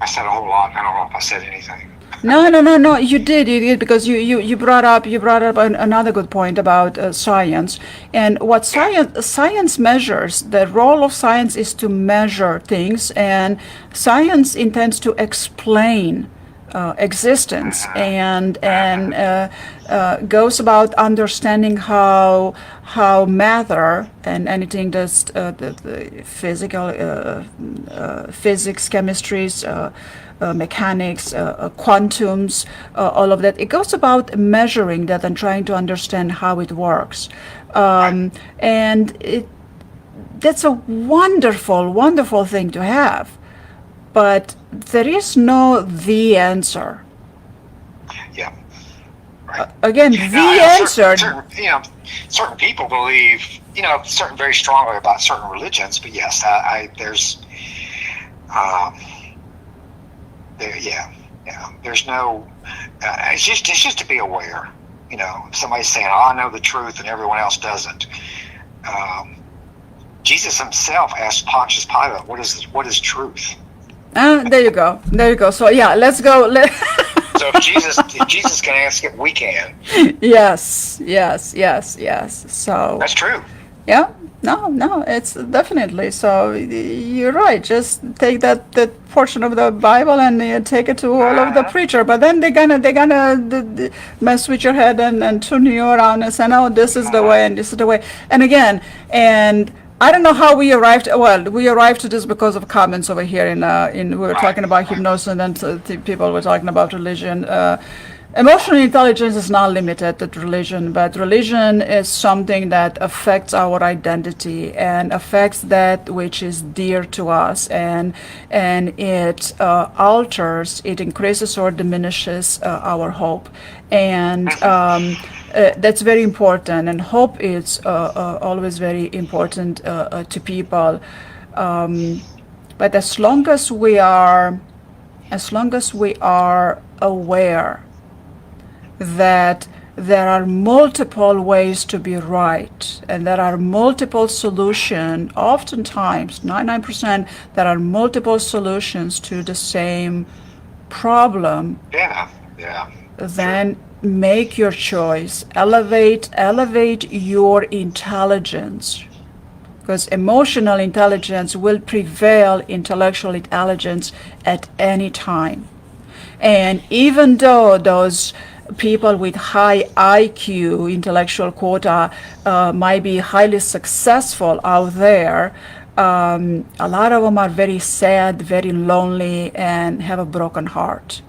I said a whole lot. I don't know if I said anything. No. You did because you brought up another good point about science, and what science measures. The role of science is to measure things, and science intends to explain existence and goes about understanding how matter and anything that's the physical physics, chemistries, mechanics, quantums, all of that. It goes about measuring that and trying to understand how it works. And that's a wonderful thing to have. But there is no the answer. Yeah. Right. Again, the answer. Certain people believe, very strongly about certain religions, but yes, there's there's no, it's just to be aware, if somebody's saying, oh, I know the truth and everyone else doesn't. Jesus himself asked Pontius Pilate, what is truth? There you go. So yeah, let's go. So if Jesus can ask it, we can. Yes. So that's true. Yeah. No, it's definitely. So you're right. Just take that portion of the Bible and take it to all of the preacher. But then they're gonna mess with your head and turn you around and say, no, this is the way and this is the way. And again, and I don't know how we arrived. Well, we arrived to this because of comments over here we were talking about hypnosis, and then people were talking about religion. Emotional intelligence is not limited to religion, but religion is something that affects our identity and affects that which is dear to us, and it alters, it increases or diminishes our hope, and that's very important. And hope is always very important to people. But as long as we are aware that there are multiple ways to be right, and there are multiple solutions, oftentimes 99% there are multiple solutions to the same problem. Yeah. Then make your choice, elevate your intelligence, because emotional intelligence will prevail intellectual intelligence at any time. And even though those people with high IQ, intellectual quota, might be highly successful out there, a lot of them are very sad, very lonely, and have a broken heart.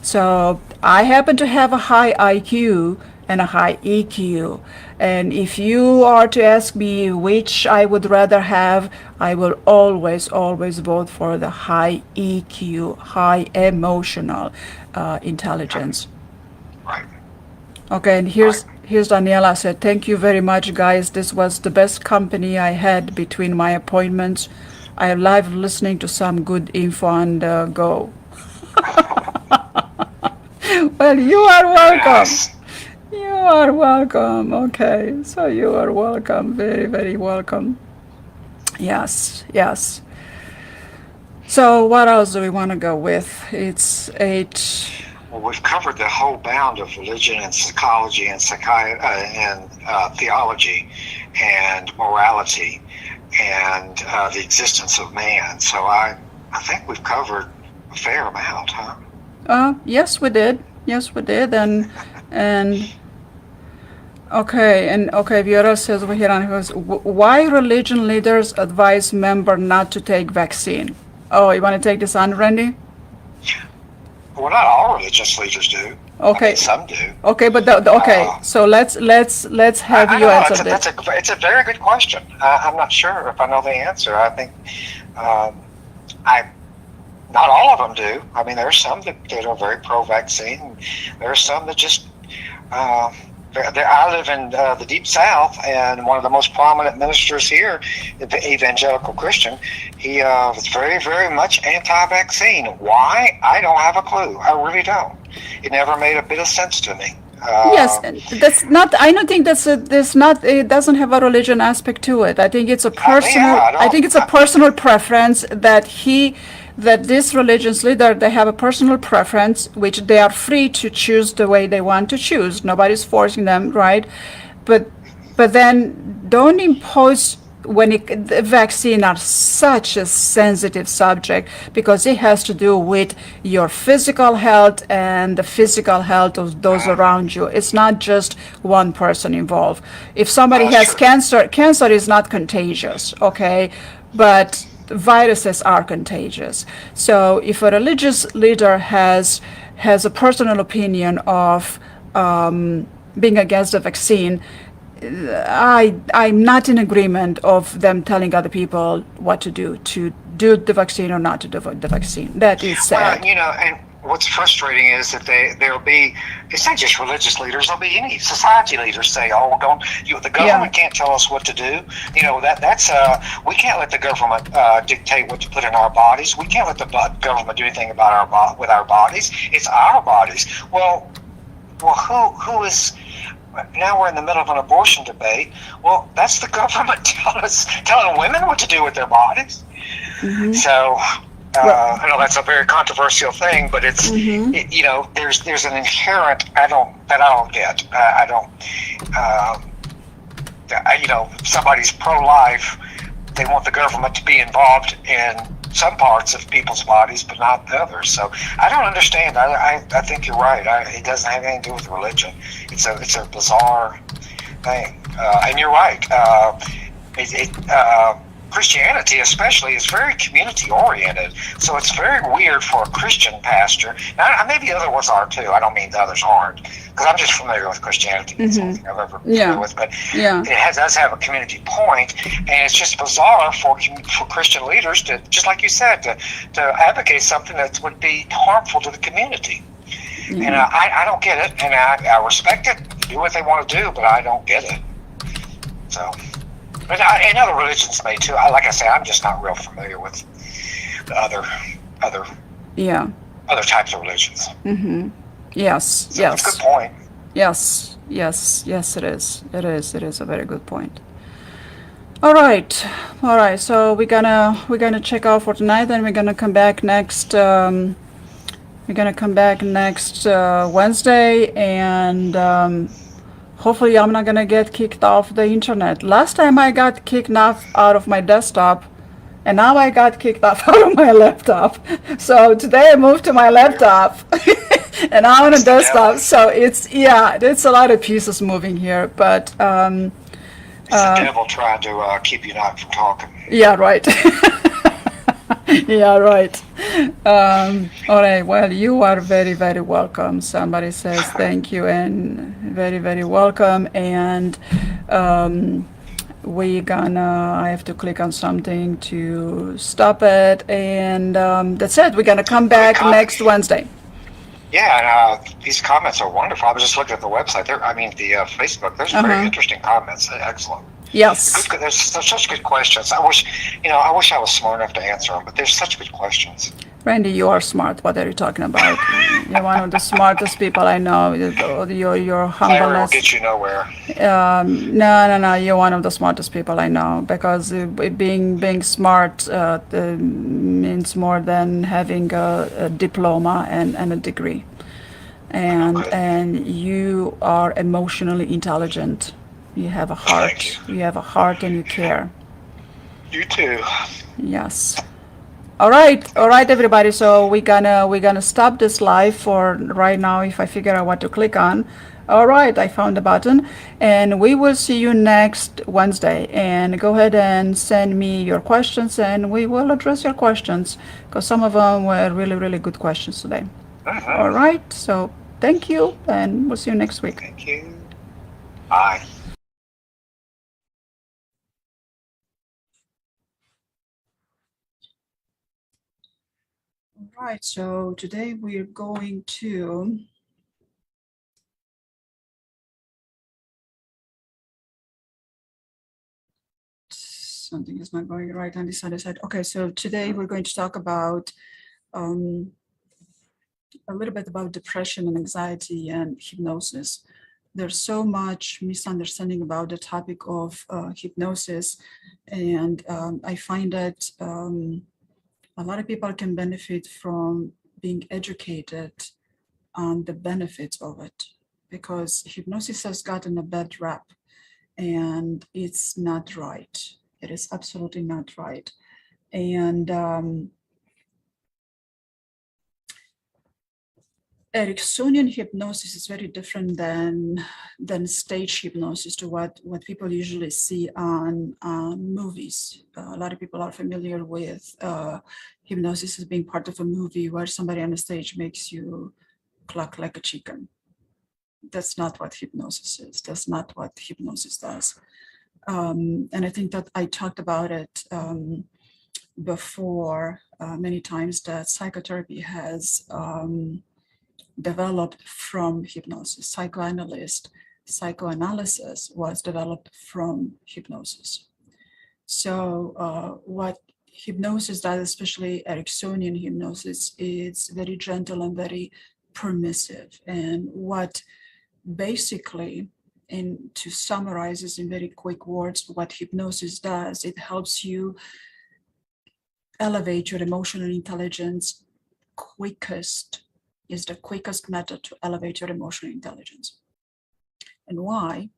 So I happen to have a high IQ and a high EQ. And if you are to ask me which I would rather have, I will always vote for the high EQ, high emotional intelligence. Right. Okay, and here's Daniela said, thank you very much, guys. This was the best company I had between my appointments. I love listening to some good info on the go. Well, you are welcome. Yes. You are welcome. Okay, so you are welcome. Very, very welcome. Yes. So what else do we want to go with? It's 8. Well, we've covered the whole bound of religion and psychology and theology and morality and the existence of man. So I think we've covered a fair amount, huh? Yes, we did. And okay, Vieira says over here, why religion leaders advise member not to take vaccine? Oh, you want to take this on, Randy? Well, not all religious leaders do. Okay. I mean, some do. Okay, but so let's have you answer this. It's a very good question. I'm not sure if I know the answer. I think not all of them do. I mean, there are some that are very pro-vaccine. There are some that just. I live in the Deep South, and one of the most prominent ministers here, the evangelical Christian, he was very, very much anti-vaccine. Why? I don't have a clue. I really don't. It never made a bit of sense to me. Yes, and that's not. I don't think that's not. It doesn't have a religion aspect to it. I think it's a personal. I think it's a personal preference that this religion's leader, they have a personal preference, which they are free to choose the way they want to choose. Nobody's forcing them, right? But then don't impose the vaccine are such a sensitive subject because it has to do with your physical health and the physical health of those around you. It's not just one person involved. If somebody has cancer is not contagious, okay? But viruses are contagious. So if a religious leader has a personal opinion of being against the vaccine, I'm not in agreement of them telling other people what to do the vaccine or not to do the vaccine. That is sad. Well, and what's frustrating is that there'll be, it's not just religious leaders, there'll be any society leaders say, oh, the government can't tell us what to do. That's we can't let the government dictate what to put in our bodies. We can't let the government do anything about with our bodies. It's our bodies. Well, who is... Now we're in the middle of an abortion debate. Well, that's the government telling women what to do with their bodies. Mm-hmm. So I know that's a very controversial thing, but it's there's an inherent I don't get. Somebody's pro-life. They want the government to be involved in some parts of people's bodies, but not the others. So I don't understand. I think you're right. It doesn't have anything to do with religion. It's a bizarre thing. And you're right. Christianity especially is very community oriented. So it's very weird for a Christian pastor. Now, maybe other ones are too. I don't mean the others aren't, because I'm just familiar with Christianity. It's something I've ever been with. But it does have a community point, and it's just bizarre for Christian leaders to, just like you said, to advocate something that would be harmful to the community. And I don't get it, and I respect it. Do what they want to do, but I don't get it. So. But and other religions may too. Like I say, I'm just not real familiar with the other types of religions. Mm-hmm. Yes. So yes. That's a good point. Yes. It is. It is a very good point. All right. So we're gonna check out for tonight, and we're gonna come back next. We're gonna come back next Wednesday, and. Hopefully I'm not gonna get kicked off the internet. Last time I got kicked off out of my desktop, and now I got kicked off out of my laptop. So today I moved to my laptop, and I'm on a desktop. So it's a lot of pieces moving here. But it's the devil trying to keep you not from talking. Yeah, right. Yeah, right. All right. Well, you are very, very welcome. Somebody says thank you and very, very welcome. And I have to click on something to stop it. And that's it. We're gonna come back next Wednesday. Yeah, and these comments are wonderful. I was just looking at the website. The Facebook. There's very interesting comments. Excellent. Yes. There's such good questions. I wish I was smart enough to answer them, but there's such good questions. Randy, you are smart. What are you talking about? You're one of the smartest people I know. Your humbleness. Will get you nowhere. No. You're one of the smartest people I know, because being smart means more than having a diploma and a degree. And you are emotionally intelligent. You have a heart. Thank you. You have a heart, and you care. You too. Yes. All right, everybody. So we're gonna stop this live for right now. If I figure out what to click on. All right, I found the button, and we will see you next Wednesday. And go ahead and send me your questions, and we will address your questions, because some of them were really, really good questions today. All right. So thank you, and we'll see you next week. Thank you. Bye. All right, so today we're going to something is not going right on this other side. Okay, so today we're going to talk about a little bit about depression and anxiety and hypnosis. there's so much misunderstanding about the topic of hypnosis, and I find that a lot of people can benefit from being educated on the benefits of it, because hypnosis has gotten a bad rap, and it's not right. It is absolutely not right. And Ericksonian hypnosis is very different than stage hypnosis, to what people usually see on movies. A lot of people are familiar with hypnosis as being part of a movie where somebody on the stage makes you cluck like a chicken. That's not what hypnosis is. That's not what hypnosis does. And I think that I talked about it before many times, that psychotherapy has developed from hypnosis. Psychoanalysis was developed from hypnosis. So what hypnosis does, especially Ericksonian hypnosis, is very gentle and very permissive. And what basically, and to summarize this in very quick words, what hypnosis does, it helps you elevate your emotional intelligence is the quickest method to elevate your emotional intelligence. And why?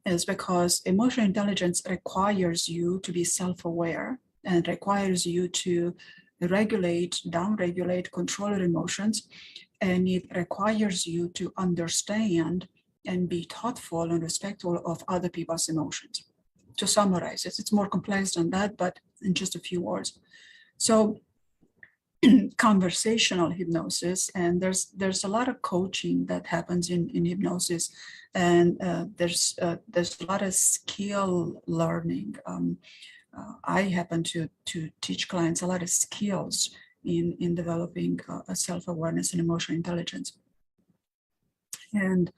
Is because emotional intelligence requires you to be self-aware and requires you to regulate, downregulate, control your emotions. And it requires you to understand and be thoughtful and respectful of other people's emotions. To summarize it, it's more complex than that, but in just a few words. So conversational hypnosis, and there's a lot of coaching that happens in hypnosis, and there's a lot of skill learning. I happen to teach clients a lot of skills in developing a self-awareness and emotional intelligence. And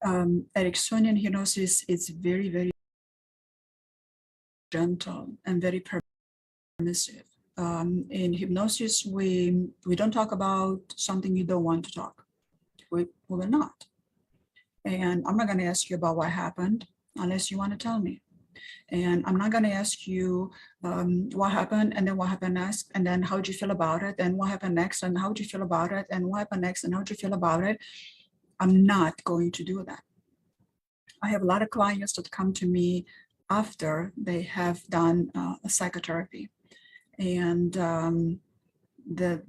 Ericksonian hypnosis is very, very gentle and very permissive. In hypnosis, we don't talk about something you don't want to talk. We will not. And I'm not going to ask you about what happened unless you want to tell me. And I'm not going to ask you what happened, and then what happened next, and then how did you feel about it, and what happened next, and how did you feel about it, and what happened next, and how did you feel about it. I'm not going to do that. I have a lot of clients that come to me after they have done a psychotherapy. And the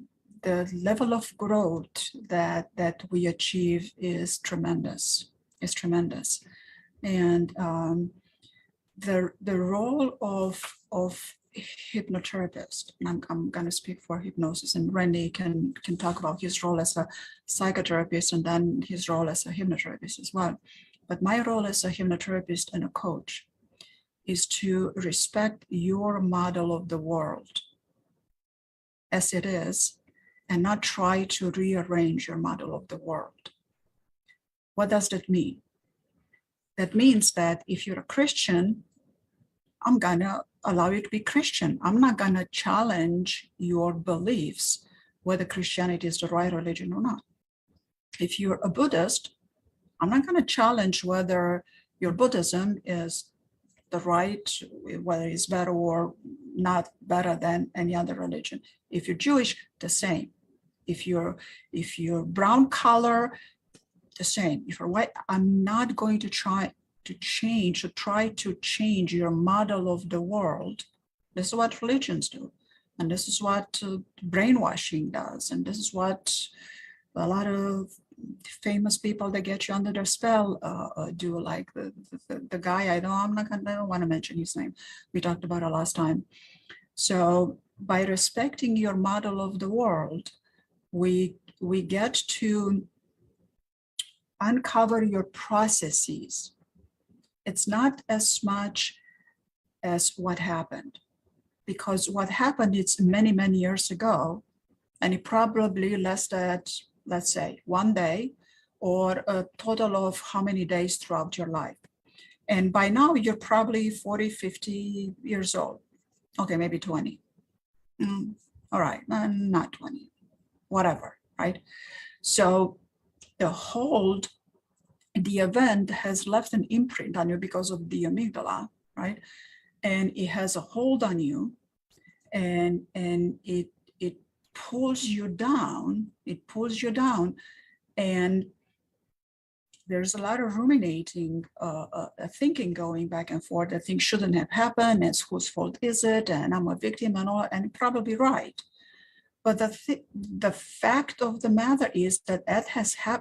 level of growth that we achieve is tremendous. And the role of hypnotherapist, and I'm going to speak for hypnosis, and Randy can talk about his role as a psychotherapist and then his role as a hypnotherapist as well. But my role as a hypnotherapist and a coach is to respect your model of the world as it is, and not try to rearrange your model of the world. What does that mean? That means that if you're a Christian, I'm gonna allow you to be Christian. I'm not gonna challenge your beliefs, whether Christianity is the right religion or not. If you're a Buddhist, I'm not gonna challenge whether your Buddhism is the right, whether it's better or not better than any other religion. If you're Jewish, the same. If you're brown color, the same. If you're white, I'm not going to try to change your model of the world. This is what religions do, and this is what brainwashing does, and this is what a lot of famous people that get you under their spell do, like the guy I don't want to mention his name. We talked about it last time. So by respecting your model of the world, we get to uncover your processes. It's not as much as what happened, because what happened is many, many years ago, and it probably lasted, let's say, one day, or a total of how many days throughout your life. And by now you're probably 40, 50 years old. Okay, maybe 20. All right, not 20, whatever, right? So the hold the event has left an imprint on you because of the amygdala, right? And it has a hold on you, and it pulls you down. It pulls you down, and there's a lot of ruminating, thinking going back and forth that things shouldn't have happened, and whose fault is it, and I'm a victim and all, and probably right. But the fact of the matter is that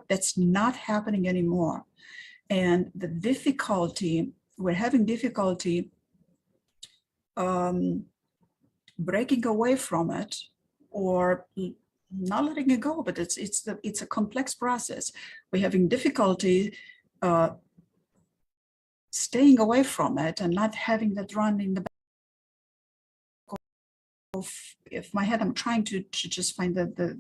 that's not happening anymore. And the difficulty, we're having difficulty breaking away from it, or not letting it go, but it's a complex process. We're having difficulty staying away from it and not having that run in the back of my head. I'm trying to just find the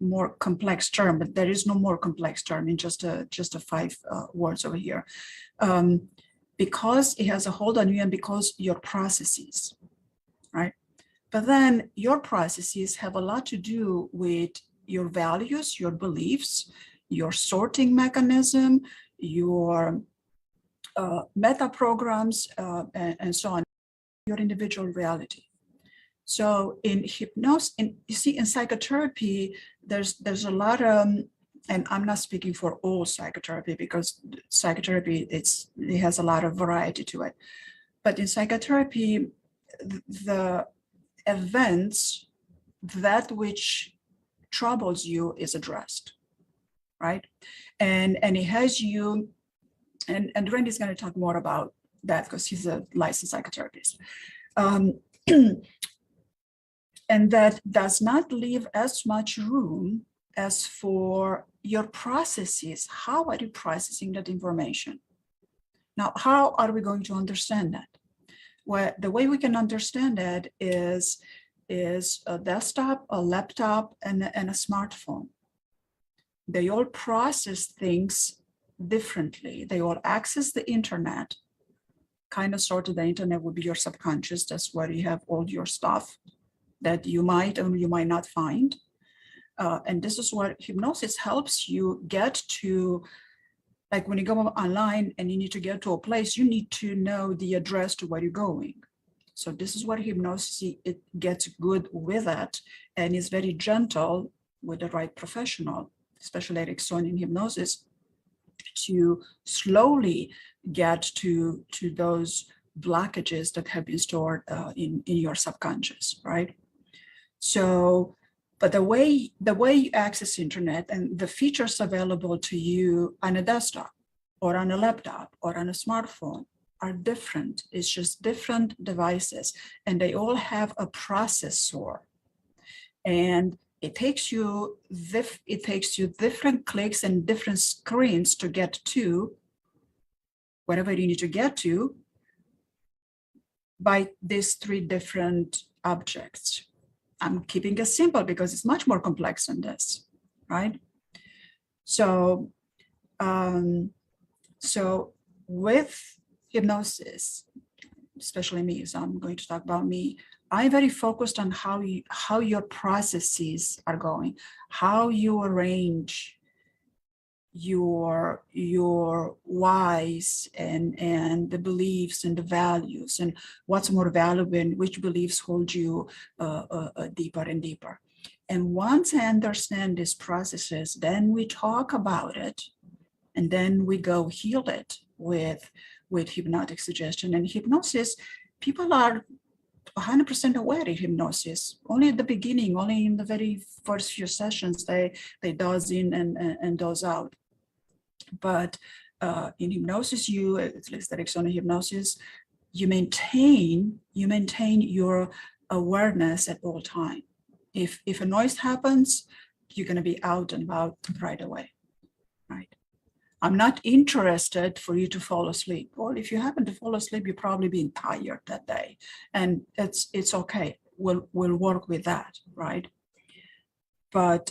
more complex term, but there is no more complex term in just a 5 words over here. Because it has a hold on you, and because your processes, right? But then your processes have a lot to do with your values, your beliefs, your sorting mechanism, your meta programs, and so on, your individual reality. So in hypnosis, you see, in psychotherapy, there's a lot of, and I'm not speaking for all psychotherapy, because psychotherapy, it has a lot of variety to it. But in psychotherapy, the events, that which troubles you is addressed, right? And it has you, and Randy's going to talk more about that because he's a licensed psychotherapist. And that does not leave as much room as for your processes. How are you processing that information? Now, how are we going to understand that? Well, the way we can understand that is a desktop, a laptop, and a smartphone. They all process things differently. They all access the internet. Kind of sort of the internet would be your subconscious. That's where you have all your stuff that you might or you might not find. And this is what hypnosis helps you get to. Like when you go online and you need to get to a place, you need to know the address to where you're going. So this is what hypnosis, it gets good with that, and is very gentle with the right professional, especially Ericksonian hypnosis, to slowly get to those blockages that have been stored in your subconscious, right? So, but the way you access internet and the features available to you on a desktop or on a laptop or on a smartphone are different. It's just different devices, and they all have a processor, and it takes you different clicks and different screens to get to whatever you need to get to by these 3 different objects. I'm keeping it simple because it's much more complex than this, right? So, so with hypnosis, especially me, so I'm going to talk about me, I'm very focused on how your processes are going, how you arrange your whys and the beliefs and the values, and what's more valuable and which beliefs hold you deeper and deeper. And once I understand these processes, then we talk about it, and then we go heal it with hypnotic suggestion. And hypnosis, people are 100% aware in hypnosis. Only at the beginning, only in the very first few sessions, they doze in and doze out. But in hypnosis, at least Ericksonian hypnosis, you maintain your awareness at all time. If a noise happens, you're going to be out and about right away, right? I'm not interested for you to fall asleep. Well, if you happen to fall asleep, you're probably being tired that day, and it's okay. We'll work with that, right? But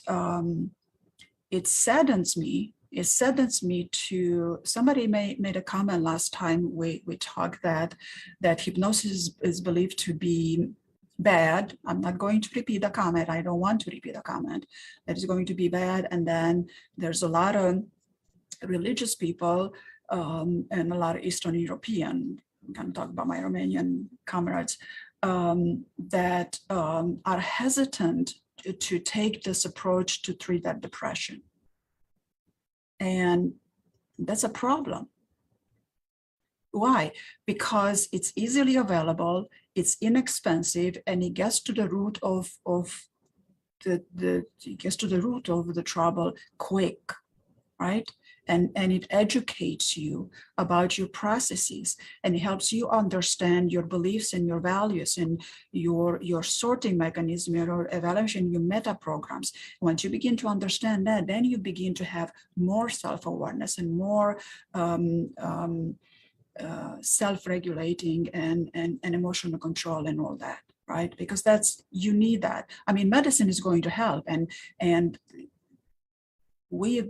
it saddens me. It saddens me to, somebody made a comment last time we talked that hypnosis is believed to be bad. I'm not going to repeat the comment. I don't want to repeat the comment. That is going to be bad. And then there's a lot of religious people and a lot of Eastern European, I'm going to talk about my Romanian comrades, that are hesitant to take this approach to treat that depression. And that's a problem. Why? Because it's easily available, it's inexpensive, and it gets to the root of the trouble quick, right? And it educates you about your processes, and it helps you understand your beliefs and your values and your sorting mechanism, your evaluation, your meta programs. Once you begin to understand that, then you begin to have more self-awareness and more self-regulating and emotional control and all that, right? Because you need that. I mean, medicine is going to help, and we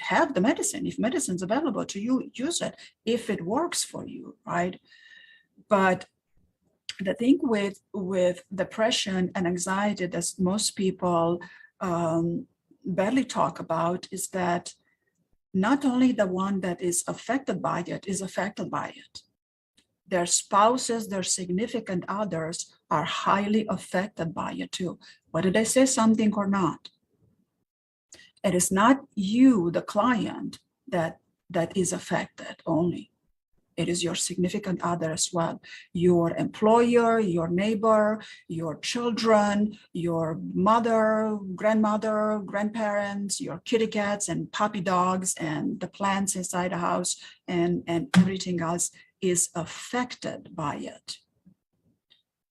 have the medicine. If medicine's available to you, use it if it works for you, right? But the thing with depression and anxiety that most people barely talk about is that not only the one that is affected by it is affected by it. Their spouses, their significant others are highly affected by it too, whether they say something or not. It is not you, the client, that is affected only. It is your significant other as well. Your employer, your neighbor, your children, your mother, grandmother, grandparents, your kitty cats and puppy dogs and the plants inside the house and everything else is affected by it.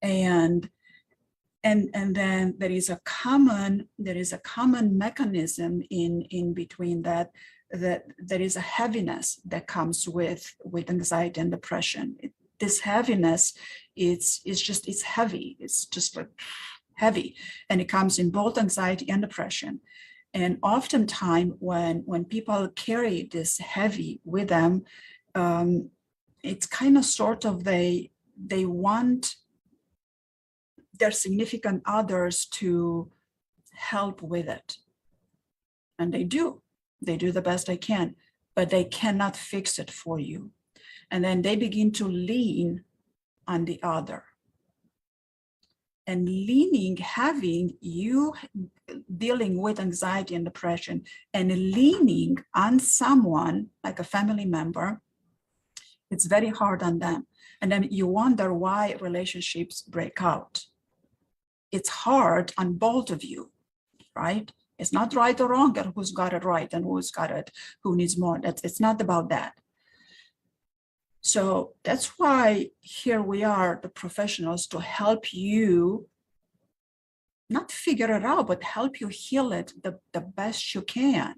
And then there is a common mechanism in between that there is a heaviness that comes with anxiety and depression. This heaviness, it's heavy. It's just like heavy, and it comes in both anxiety and depression. And oftentimes when people carry this heavy with them, it's kind of sort of they want their significant others to help with it. And they do the best they can, but they cannot fix it for you. And then they begin to lean on the other. And having you dealing with anxiety and depression and leaning on someone like a family member, it's very hard on them. And then you wonder why relationships break out. It's hard on both of you, right? It's not right or wrong, and who's got it right and who needs more. It's not about that. So that's why here we are, the professionals, to help you not figure it out, but help you heal it the best you can.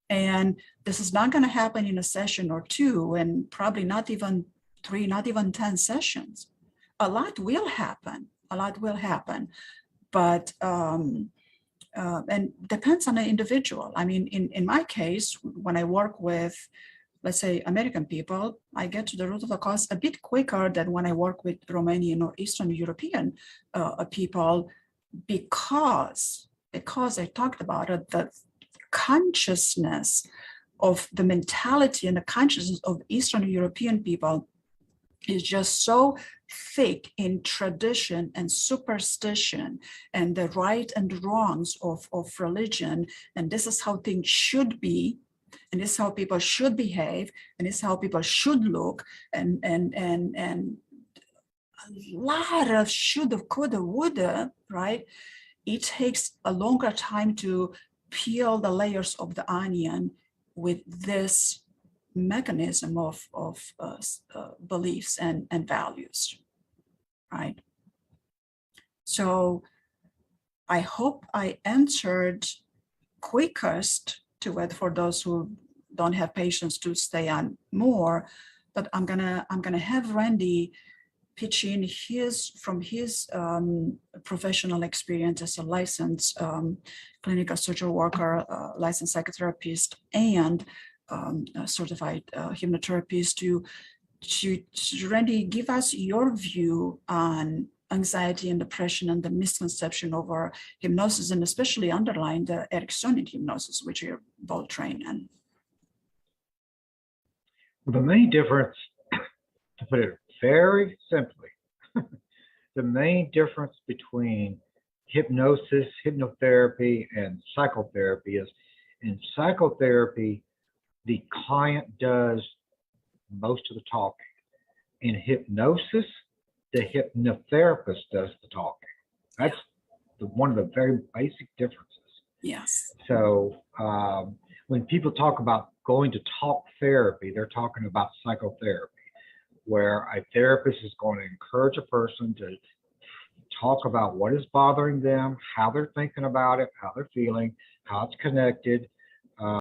And this is not going to happen in a session or two, and probably not even 3, not even 10 sessions. A lot will happen, but and depends on the individual. I mean, in my case, when I work with, let's say, American people, I get to the root of the cause a bit quicker than when I work with Romanian or Eastern European people, because I talked about it, the consciousness of the mentality and the consciousness of Eastern European people is just so thick in tradition and superstition and the right and wrongs of religion. And this is how things should be. And this is how people should behave. And this is how people should look. And a lot of shoulda, coulda, woulda, right? It takes a longer time to peel the layers of the onion with this mechanism of beliefs and values, right? So I hope I answered quickest to it for those who don't have patience to stay on more, but I'm gonna have Randy pitch in from his professional experience as a licensed clinical social worker, licensed psychotherapist, and a certified hypnotherapist to Randy, give us your view on anxiety and depression and the misconception over hypnosis, and especially underline the Ericksonian hypnosis, which you're both trained in. The main difference, to put it very simply, the main difference between hypnosis, hypnotherapy, and psychotherapy is in psychotherapy, the client does most of the talking. In hypnosis, the hypnotherapist does the talking. That's one of the very basic differences. Yes. So when people talk about going to talk therapy, they're talking about psychotherapy, where a therapist is going to encourage a person to talk about what is bothering them, how they're thinking about it, how they're feeling, how it's connected,